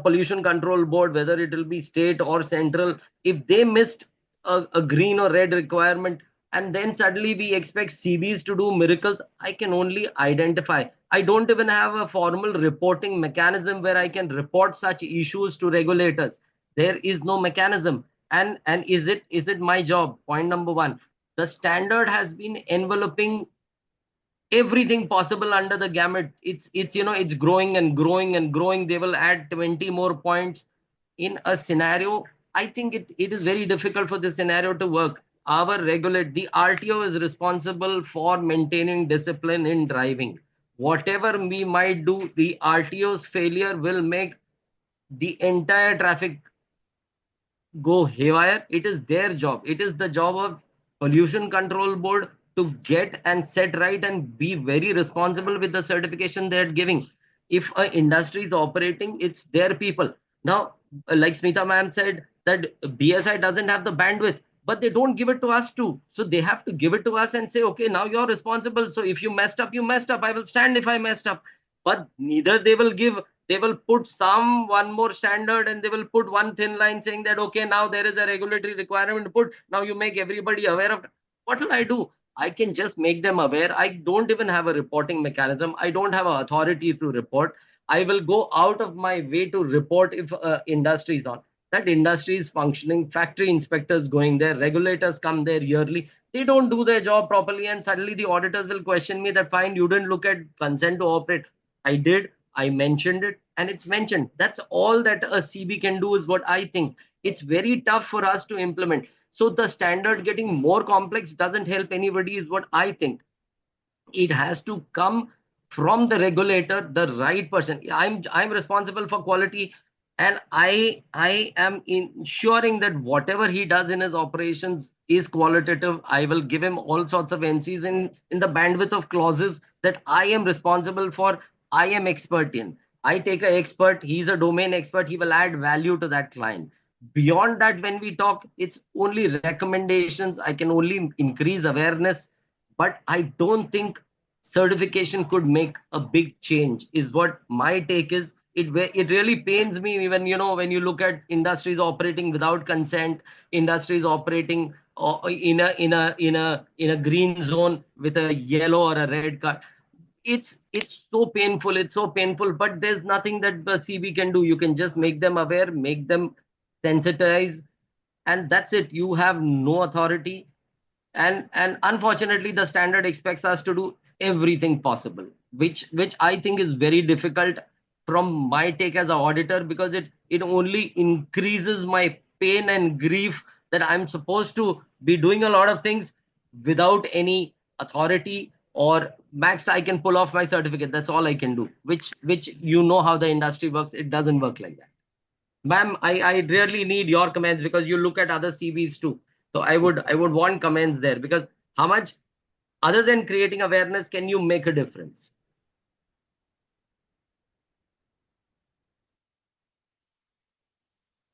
pollution control board, whether it will be state or central, if they missed a green or red requirement, and then suddenly we expect CBs to do miracles, I can only identify. I don't even have a formal reporting mechanism where I can report such issues to regulators. There is no mechanism. And is it my job? Point number one. The standard has been enveloping everything possible under the gamut. It's growing and growing and growing. They will add 20 more points in a scenario. I think it is very difficult for this scenario to work. The RTO is responsible for maintaining discipline in driving. Whatever we might do, the RTO's failure will make the entire traffic go haywire. It is their job. It is the job of pollution control board to get and set right and be very responsible with the certification they're giving. If an industry is operating, it's their people. Now, like Smita ma'am said, that BSI doesn't have the bandwidth, but they don't give it to us too. So they have to give it to us and say, okay, now you're responsible. So if you messed up, you messed up. I will stand if I messed up. But neither they will put one more standard, and they will put one thin line saying that, okay, now there is a regulatory requirement to put. Now you make everybody aware of it. What will I do? I can just make them aware. I don't even have a reporting mechanism. I don't have an authority to report. I will go out of my way to report if industry is on. That industry is functioning, factory inspectors going there, regulators come there yearly. They don't do their job properly, and suddenly the auditors will question me that, fine, you didn't look at consent to operate. I did. I mentioned it, and it's mentioned. That's all that a CB can do, is what I think. It's very tough for us to implement. So the standard getting more complex doesn't help anybody, is what I think. It has to come from the regulator, the right person. I'm responsible for quality, and I am ensuring that whatever he does in his operations is qualitative. I will give him all sorts of NCs in the bandwidth of clauses that I am responsible for. I am expert in. I take an expert, he's a domain expert, he will add value to that client. Beyond that, when we talk, it's only recommendations. I can only increase awareness, but I don't think certification could make a big change, is what my take is. It really pains me when you look at industries operating without consent, industries operating in a green zone with a yellow or a red card. It's so painful. It's so painful, but there's nothing that the CB can do. You can just make them aware, make them sensitize, and that's it. You have no authority, and unfortunately the standard expects us to do everything possible, which I think is very difficult from my take as an auditor, because it only increases my pain and grief that I'm supposed to be doing a lot of things without any authority, or max I can pull off my certificate. That's all I can do, which how the industry works. It doesn't work like that. Ma'am, I really need your comments, because you look at other CBs too. So I would want comments there, because how much, other than creating awareness, can you make a difference?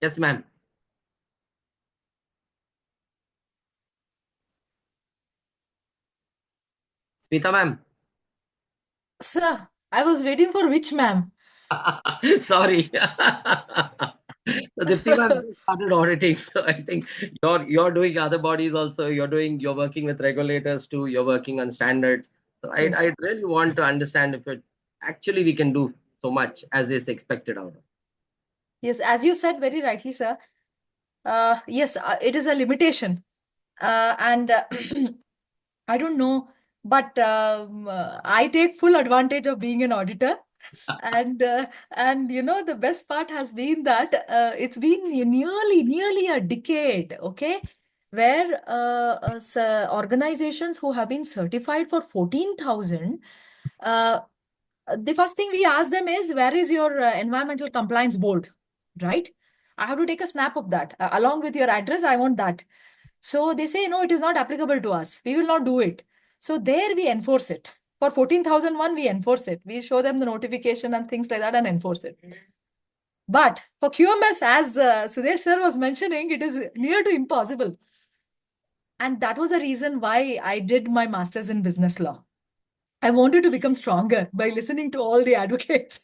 Yes, ma'am. Smita ma'am. Sir, I was waiting for which ma'am? Sorry. So Dipti ma'am just started auditing. So I think you're doing other bodies also. You're working with regulators too. You're working on standards. So Yes. I really want to understand if it actually we can do so much as is expected out of us. Yes, as you said very rightly, sir. Yes, it is a limitation. And I don't know, but I take full advantage of being an auditor. And you know, the best part has been that it's been nearly a decade, okay, where organizations who have been certified for 14,000, uh, the first thing we ask them is, where is your environmental compliance board, right? I have to take a snap of that. Along with your address, I want that. So they say, no, it is not applicable to us. We will not do it. So there we enforce it. For 14,001, we enforce it. We show them the notification and things like that and enforce it. But for QMS, as Sudesh sir was mentioning, it is near to impossible. And that was the reason why I did my master's in business law. I wanted to become stronger by listening to all the advocates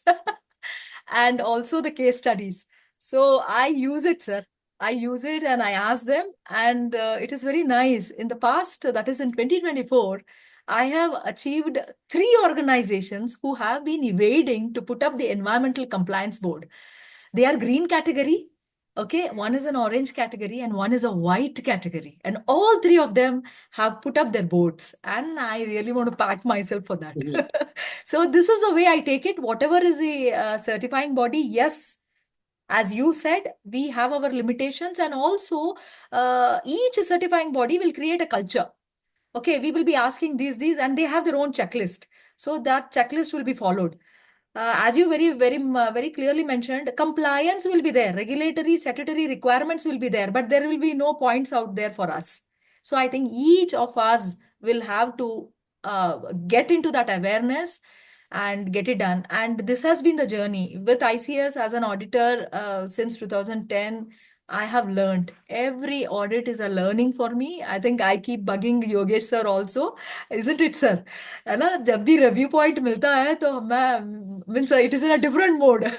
and also the case studies. So I use it, sir. I use it and I ask them, and it is very nice. In the past, that is in 2024, I have achieved 3 organizations who have been evading to put up the environmental compliance board. They are green category. Okay, one is an orange category and one is a white category. And all 3 of them have put up their boards. And I really want to pat myself for that. So this is the way I take it. Whatever is the certifying body, yes, as you said, we have our limitations, and also each certifying body will create a culture. Okay, we will be asking these, and they have their own checklist. So that checklist will be followed. As you very clearly mentioned, compliance will be there. Regulatory, statutory requirements will be there, but there will be no points out there for us. So I think each of us will have to get into that awareness and get it done. And this has been the journey with ICS as an auditor since 2010. I have learned every audit is a learning for me. I think I keep bugging Yogesh sir also, isn't it, sir? है ना, जब भी review point मिलता है तो मैं means it is in a different mode.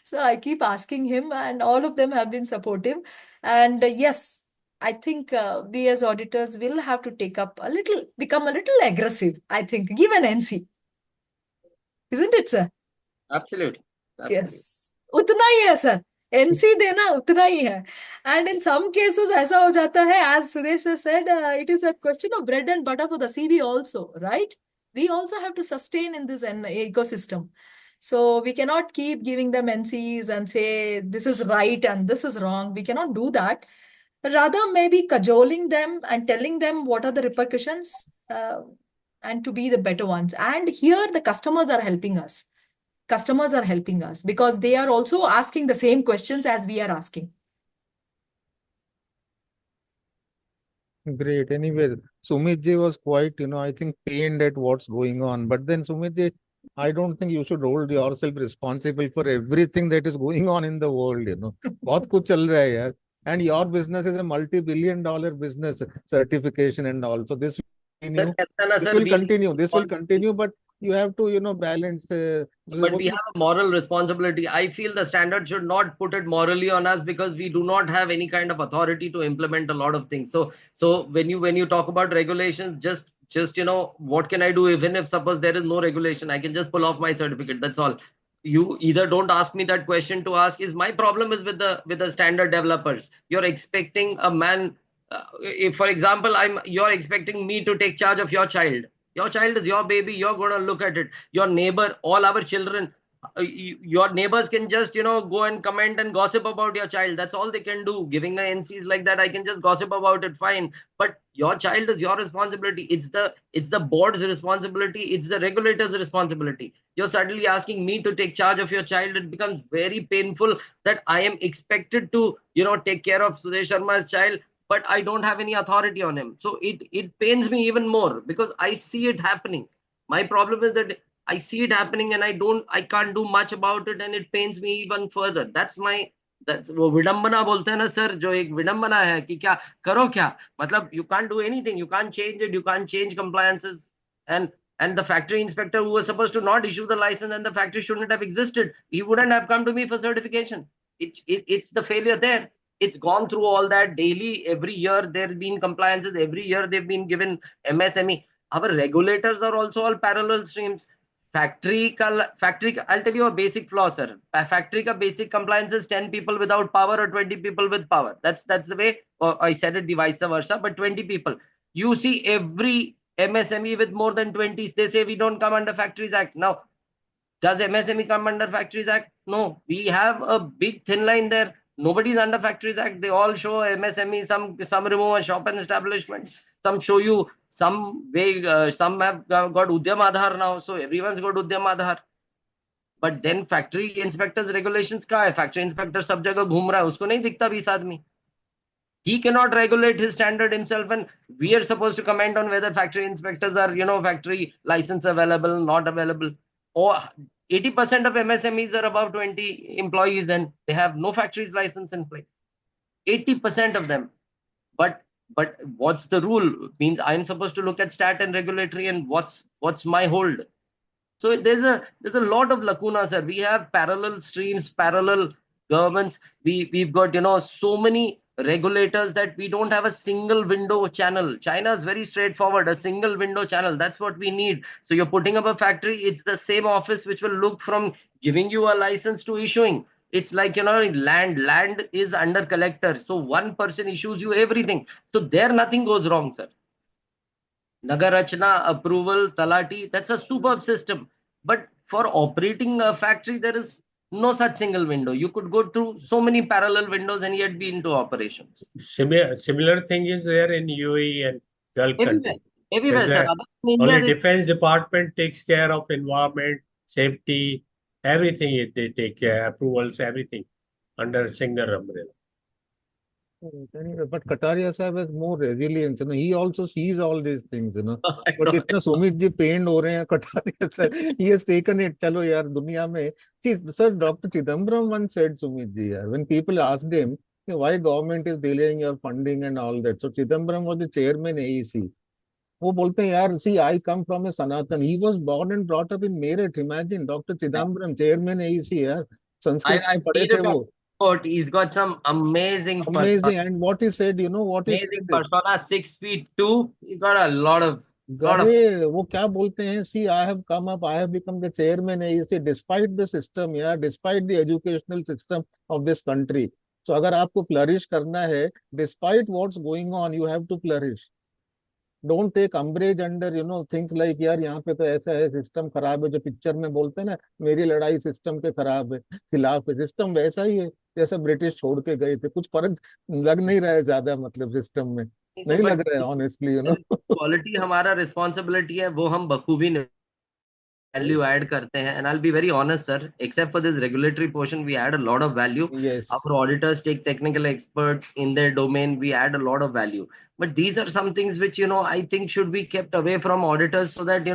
So I keep asking him, and all of them have been supportive. And yes, I think we as auditors will have to become a little aggressive. I think give an NC, isn't it, sir? Absolutely. Yes, उतना ही है sir. NC देना उतना ही है. And in some cases ऐसा हो जाता है, as Sudesh has said, it is a question of bread and butter for the CB also, right? We also have to sustain in this ecosystem. So we cannot keep giving them NCs and say this is right and this is wrong. We cannot do that. Rather, maybe cajoling them and telling them what are the repercussions and to be the better ones. And here the customers are helping us. Customers are helping us because they are also asking the same questions as we are asking. Great. Anyway, Sumit ji was quite, I think pained at what's going on. But then Sumit ji, I don't think you should hold yourself responsible for everything that is going on in the world, बहुत कुछ चल रहा है यार. And your business is a multi-billion-dollar business, certification and all. So this will continue. This will continue, but you have to, balance. But we have a moral responsibility. I feel the standard should not put it morally on us because we do not have any kind of authority to implement a lot of things. So when you talk about regulations, just what can I do? Even if suppose there is no regulation, I can just pull off my certificate. That's all. You either don't ask me that question to ask. Is my problem is with the standard developers. You're expecting a man. If, for example, you're expecting me to take charge of your child. Your child is your baby. You're going to look at it. Your neighbor, all our children, your neighbors can just, go and comment and gossip about your child. That's all they can do. Giving a NCs like that, I can just gossip about it. Fine. But your child is your responsibility. It's the board's responsibility. It's the regulator's responsibility. You're suddenly asking me to take charge of your child. It becomes very painful that I am expected to, take care of Sudesh Sharma's child, but I don't have any authority on him. So it pains me even more because I see it happening. My problem is that I see it happening and I can't do much about it, and it pains me even further. That's वो विडंबना बोलते हैं ना sir, जो एक विडंबना है कि क्या करो क्या, मतलब you can't do anything, you can't change it, you can't change compliances, and the factory inspector who was supposed to not issue the license and the factory shouldn't have existed, he wouldn't have come to me for certification. It's the failure there. It's gone through all that daily. Every year there have been compliances. Every year they've been given MSME. Our regulators are also all parallel streams. Factory, I'll tell you a basic flaw, sir. Factory ka basic compliance is 10 people without power or 20 people with power. That's the way, or I said it the vice versa, but 20 people. You see every MSME with more than 20, they say we don't come under Factories Act. Now, does MSME come under Factories Act? No. We have a big thin line there. Nobody's under Factories Act. They all show MSME, some remove a shop and establishment. Some show you some way, some have got Udyam Aadhar now. So everyone's got Udyam Aadhar. But then factory inspectors regulations का है? Factory inspector सब जगह घूम रहा है, उसको नहीं दिखता 20 आदमी. He cannot regulate his standard himself, and we are supposed to comment on whether factory inspectors are, factory license available, not available. Or 80% of MSMEs are above 20 employees and they have no factories license in place. 80% of them. But what's the rule? It means I'm supposed to look at stat and regulatory, and what's my hold? So there's a lot of lacuna, sir. We have parallel streams, parallel governments. We've got so many regulators that we don't have a single window channel. China is very straightforward, a single window channel. That's what we need. So you're putting up a factory, it's the same office which will look from giving you a license to issuing. It's like, land is under collector. So one person issues you everything. So there nothing goes wrong, sir. Nagar Rachna, approval, Talati, that's a superb system. But for operating a factory, there is no such single window. You could go through so many parallel windows and yet be into operations. Similar thing is there in UAE and Gulf countries. Everywhere, sir. Only Defense Department takes care of environment, safety, everything. They take care, approvals, everything under single umbrella. But Kataria Sahib has more resilience. He also sees all these things. But itna Sumit ji pained ho rahe hain, Kataria Sahib, he has taken it. Chalo yaar, duniya mein. See, sir, Dr. Chidambaram once said, Sumit ji, when people asked him why government is delaying your funding and all that. So Chidambaram was the chairman AEC. वो बोलते हैं यार, see, I come from a Sanatan. He was born and brought up in Meerut. Imagine, Dr. Chidambaram, chairman AEC, यार. Sanskrit I've पढ़े seen थे वो. But he's got some amazing And what he said, what he amazing said? persona, 6'2". He got a lot of. अरे वो क्या बोलते हैं, see, I have come up, I have become the chairman AEC despite the system, despite the educational system of this country. So अगर आपको flourish करना है, despite what's going on, you have to flourish. Don't take umbrage under, things like, यार यहाँ पे तो ऐसा है, सिस्टम खराब है, जो पिक्चर में बोलते हैं ना, मेरी लड़ाई सिस्टम के खिलाफ है. सिस्टम वैसा ही है जैसा ब्रिटिश छोड़ के गए थे. कुछ फर्क लग नहीं रहा है ज्यादा, मतलब सिस्टम में नहीं लग रहा है ऑनेस्टली. क्वालिटी हमारा रिस्पॉन्सिबिलिटी है, वो हम बखूबी value add karte hain. And I'll be very honest, sir, except for this regulatory portion, we add a lot of value. Yes. Our auditors take technical experts in their domain. We add a lot of value. But these are some things which, I think should be kept away from auditors so that,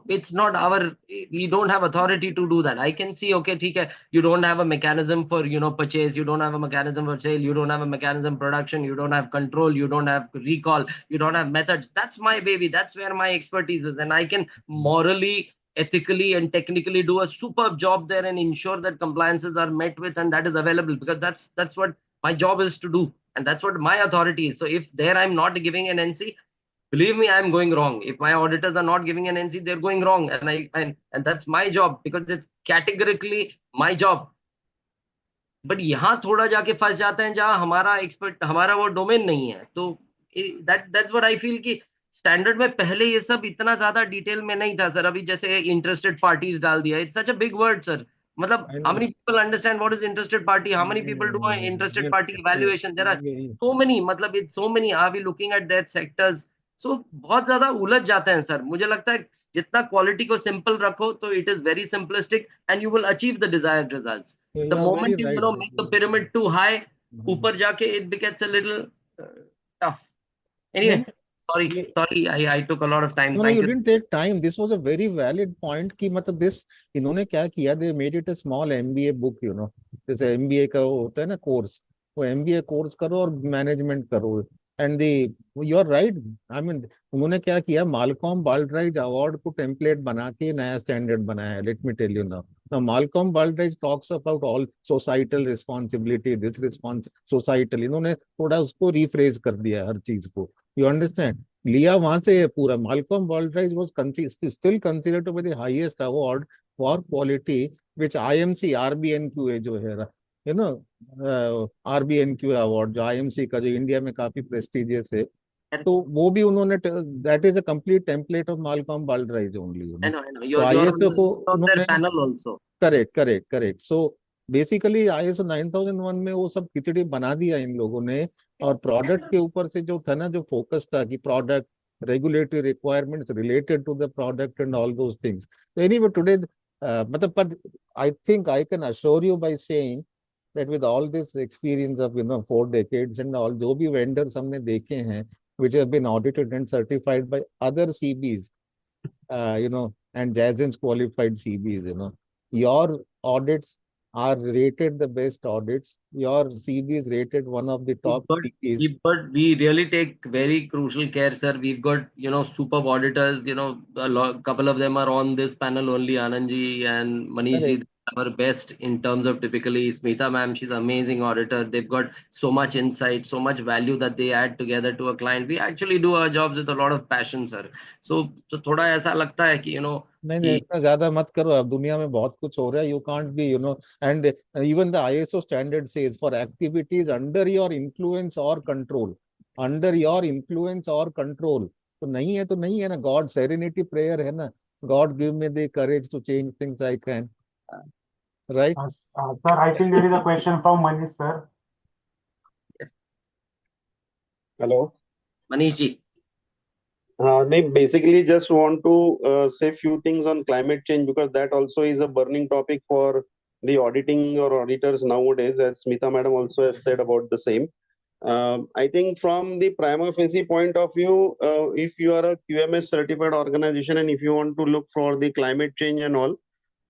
it's not we don't have authority to do that. I can see, okay, theek, you don't have a mechanism for, purchase. You don't have a mechanism for sale. You don't have a mechanism production. You don't have control. You don't have recall. You don't have methods. That's my baby. That's where my expertise is. And I can morally, ethically and technically do a superb job there and ensure that compliances are met with and that is available, because that's what my job is to do, and that's what my authority is. So if there I'm not giving an NC, believe me, I'm going wrong. If my auditors are not giving an NC, they're going wrong, and that's my job, because it's categorically my job. But यहाँ थोड़ा जाके फंस जाते हैं जहाँ हमारा वो domain नहीं है. तो that's what I feel कि स्टैंडर्ड में पहले ये सब इतना ज्यादा डिटेल में नहीं था, सर. अभी जैसे इंटरेस्टेड पार्टीज डाल दिया. It's such a big word, sir. मतलब how many people understand what is interested party? How many people do an interested party evaluation? There are so many, मतलब it's so many. Are we looking at their sectors? So बहुत ज्यादा उलझ जाते हैं, sir. मुझे लगता है जितना क्वालिटी को सिंपल रखो तो it is very simplistic and you will achieve the desired results. The moment you make the pyramid too high, ऊपर जाके it becomes a little tough. Anyway. Sorry, I took a lot of time. No, you didn't take time. This was a very valid point कि मतलब this इन्होंने क्या किया, they made it a small MBA book, जैसे MBA का होता है ना कोर्स, वो MBA कोर्स करो और मैनेजमेंट करो. And you're right. I mean, उन्होंने क्या किया, मालकॉम बाल्ड्राइज अवार्ड को टेम्पलेट बना के नया स्टैंडर्ड बनाया है. Let me tell you now. Now, Malcolm Baldrige talks about all societal responsibility, this societal. इन्होंने थोड़ा उसको rephrase कर दिया है हर चीज को. You understand? लिया वहां से है पूरा. Malcolm Baldrige was still considered to be the highest award for quality, which IMC RBNQ जो है, you know, RBNQ award जो IMC का जो इंडिया में काफी prestigious है. तो वो भी उन्होंने, that is a complete template of Malcolm Baldrige only, you know. I know. तो You're ISO को on their उन्होंने panel also. Correct. So basically ISO 9001 में वो सब खिचड़ी बना दिया इन लोगों ने, और प्रोडक्ट के ऊपर से जो था ना, जो फोकस था कि product regulatory requirements related to the product and all those things. तो एनीवे टुडे मतलब, पर I think I can assure you by saying that with all this experience of 4 decades and all, जो भी vendors हमने देखे हैं which have been audited and certified by other CBs, and Jazzin's qualified CBs, your audits are rated the best audits. Your CB is rated one of the top CBs. But we really take very crucial care, sir. We've got, superb auditors, couple of them are on this panel only, Anandji and Manishji, our best in terms of typically. Smita ma'am, she's an amazing auditor. They've got so much insight, so much value that they add together to a client. We actually do our jobs with a lot of passion, sir. So थोड़ा ऐसा लगता है कि, नहीं, इतना ज्यादा मत करो. अब दुनिया में बहुत कुछ हो रहा है. You can't be, and even the ISO standard says for activities under your influence और कंट्रोल, तो नहीं है तो नहीं है ना. गॉड सेरेनिटी प्रेयर है ना, God give me the courage to change things I can, right? Sir, I think there is a question from Manish, sir. Hello. Manishji. Basically just want to say few things on climate change, because that also is a burning topic for the auditing or auditors nowadays, as Smita madam also has said about the same. I think from the prima facie point of view, if you are a QMS certified organization and if you want to look for the climate change and all,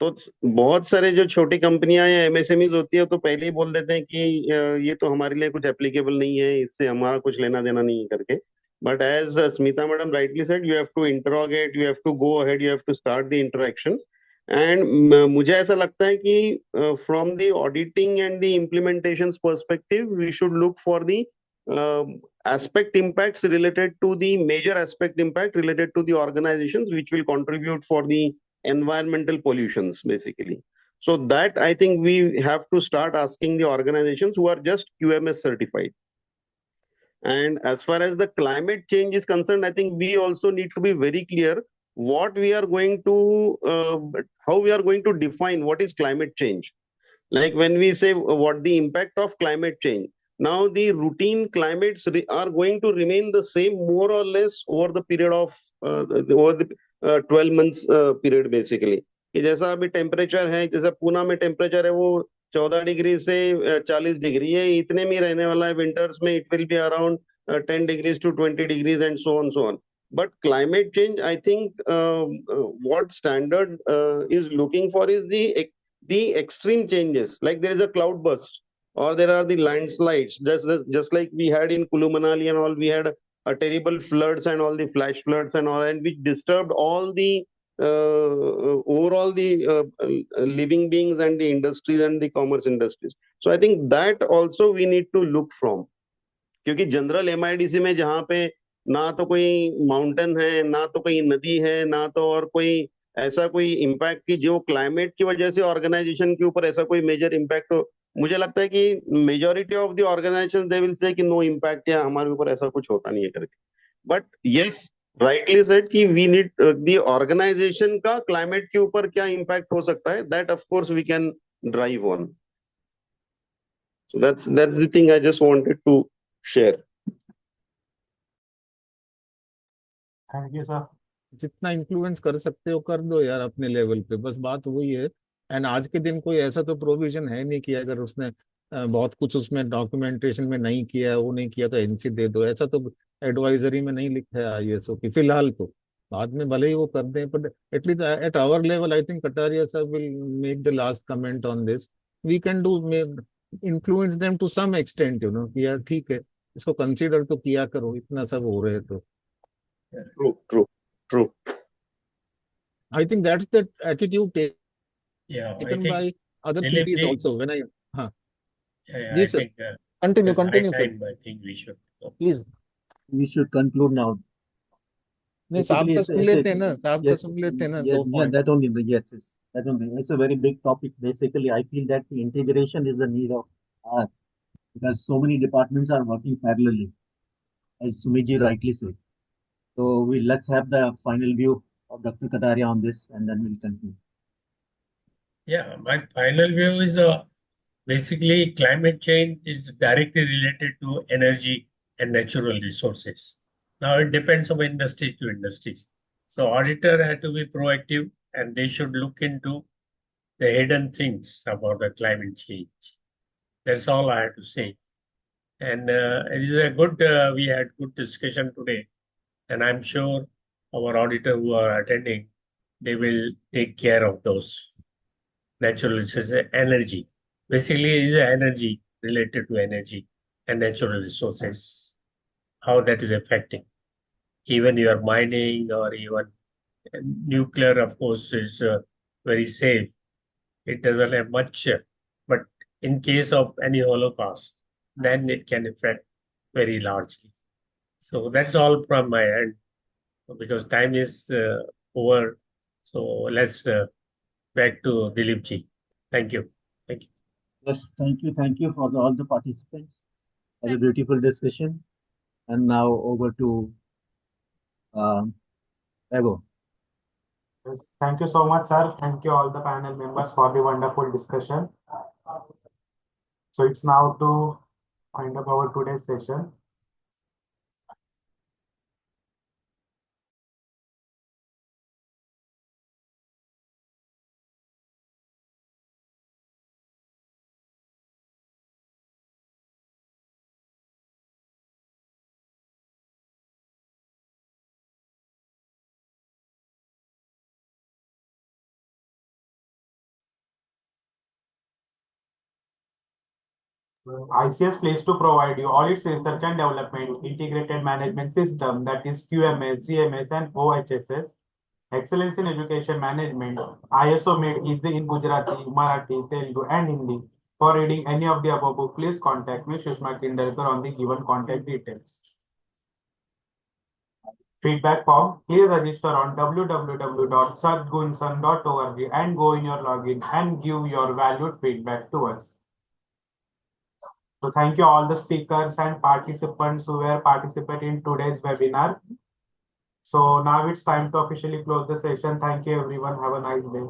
तो बहुत सारे जो छोटी कंपनियां या MSMEs होती है तो पहले ही बोल देते हैं कि ये तो हमारे लिए कुछ एप्लीकेबल नहीं है, इससे हमारा कुछ लेना देना नहीं है करके. But as Smita madam rightly said, you have to interrogate, you have to go ahead, you have to start the interaction. And मुझे ऐसा लगता है कि from the auditing and the implementations perspective, we should look for the aspect impacts related to the major aspect impact related to the organizations which will contribute for the environmental pollutions, basically. So that I think we have to start asking the organizations who are just QMS certified. And as far as the climate change is concerned, I think we also need to be very clear what we are going to, how we are going to define what is climate change. Like when we say what the impact of climate change, now the routine climates are going to remain the same more or less over the period of, over the 12 months period basically. कि जैसा अभी temperature है, जैसा पूना में temperature है वो 14 degree से 40 degree है, इतने में रहने वाला है. विंटर्स में it will be around 10 degrees to 20 degrees and so on. But climate change, I think what standard is looking for is the extreme changes. Like there is a cloud burst or there are the landslides, just like we had in Kulu Manali and all. We had a terrible floods and all the flash floods and all, and which disturbed all the overall the living beings and the industries and the commerce industries. So I think that also we need to look from, क्योंकि general MIDC में जहाँ पे ना तो कोई mountain है, ना तो कोई नदी है, ना तो और कोई ऐसा कोई इम्पैक्ट की जो क्लाइमेट की वजह से ऑर्गेनाइजेशन के ऊपर ऐसा कोई मेजर इम्पैक्ट हो. मुझे लगता है कि majority of the organisation they will say कि नो इम्पैक्ट, या हमारे ऊपर ऐसा कुछ होता नहीं है करके. बट यस, राइटली सेड कि वी नीड द ऑर्गेनाइजेशन का क्लाइमेट के ऊपर क्या इम्पैक्ट हो सकता है, that of course we can drive on. So that's the thing I just wanted to share. Thank you, sir. जितना इन्फ्लुएंस कर सकते हो कर दो यार अपने लेवल पे, बस बात वही है. एंड आज के दिन कोई ऐसा तो प्रोविजन है नहीं कि अगर उसने बहुत कुछ उसमें डॉक्यूमेंटेशन में नहीं किया, वो नहीं किया तो NC दे दो. ऐसा तो एडवाइजरी में नहीं लिखा है ISO की फिलहाल. तो बाद में भले ही वो कर दें, but at least at our level I think Kataria sir will make the last comment on this. We can do influence them to some extent, कि यार ठीक है, इसको कंसिडर तो किया करो, इतना सब हो रहे तो. True. I think that's the attitude Yeah, I taken think by other Dilip cities ji, also. When I, huh. I Ji, sir, think continue, it's high continue, sir. time. I think we should. Please. We should conclude now. नहीं साहब Basically, का it's, soon it's a, लेते हैं ना, साहब का yes, सुन लेते हैं ना, yeah, 2 yeah, point. that only, yes, that only. It's a very big topic. Basically, I feel that the integration is the need of hour because so many departments are working parallelly, as Sumiji rightly said. So let's have the final view of Dr. Kataria on this, and then we'll continue. Yeah, my final view is basically climate change is directly related to energy and natural resources. Now it depends on industry to industries. So auditor had to be proactive and they should look into the hidden things about the climate change. That's all I have to say. And it is a good, we had good discussion today. And I'm sure our auditor who are attending, they will take care of those natural resources, energy. Basically, it is energy related to energy and natural resources, how that is affecting. Even your mining or even nuclear, of course, is very safe. It doesn't have much, but in case of any holocaust, then it can affect very largely. So that's all from my end because time is over. So let's back to Dilip ji. Thank you. Thank you. Yes, thank you for all the participants. Had a Thank- beautiful discussion. And now over to Evo. Yes, thank you so much, sir. Thank you all the panel members for the wonderful discussion. So it's now to wind up our today's session. ICS plays to provide you all its research and development integrated management system, that is QMS, GMS, and OHSS. Excellence in education management. ISO made easy in Gujarati, Marathi, Telugu, and Hindi. For reading any of the above book, please contact me, Shushma Kinderkar, on the given contact details. Feedback form. Please register on www.sadgunsan.org and go in your login and give your valued feedback to us. So thank you all the speakers and participants who were participating in today's webinar. So now it's time to officially close the session. Thank you everyone. Have a nice day.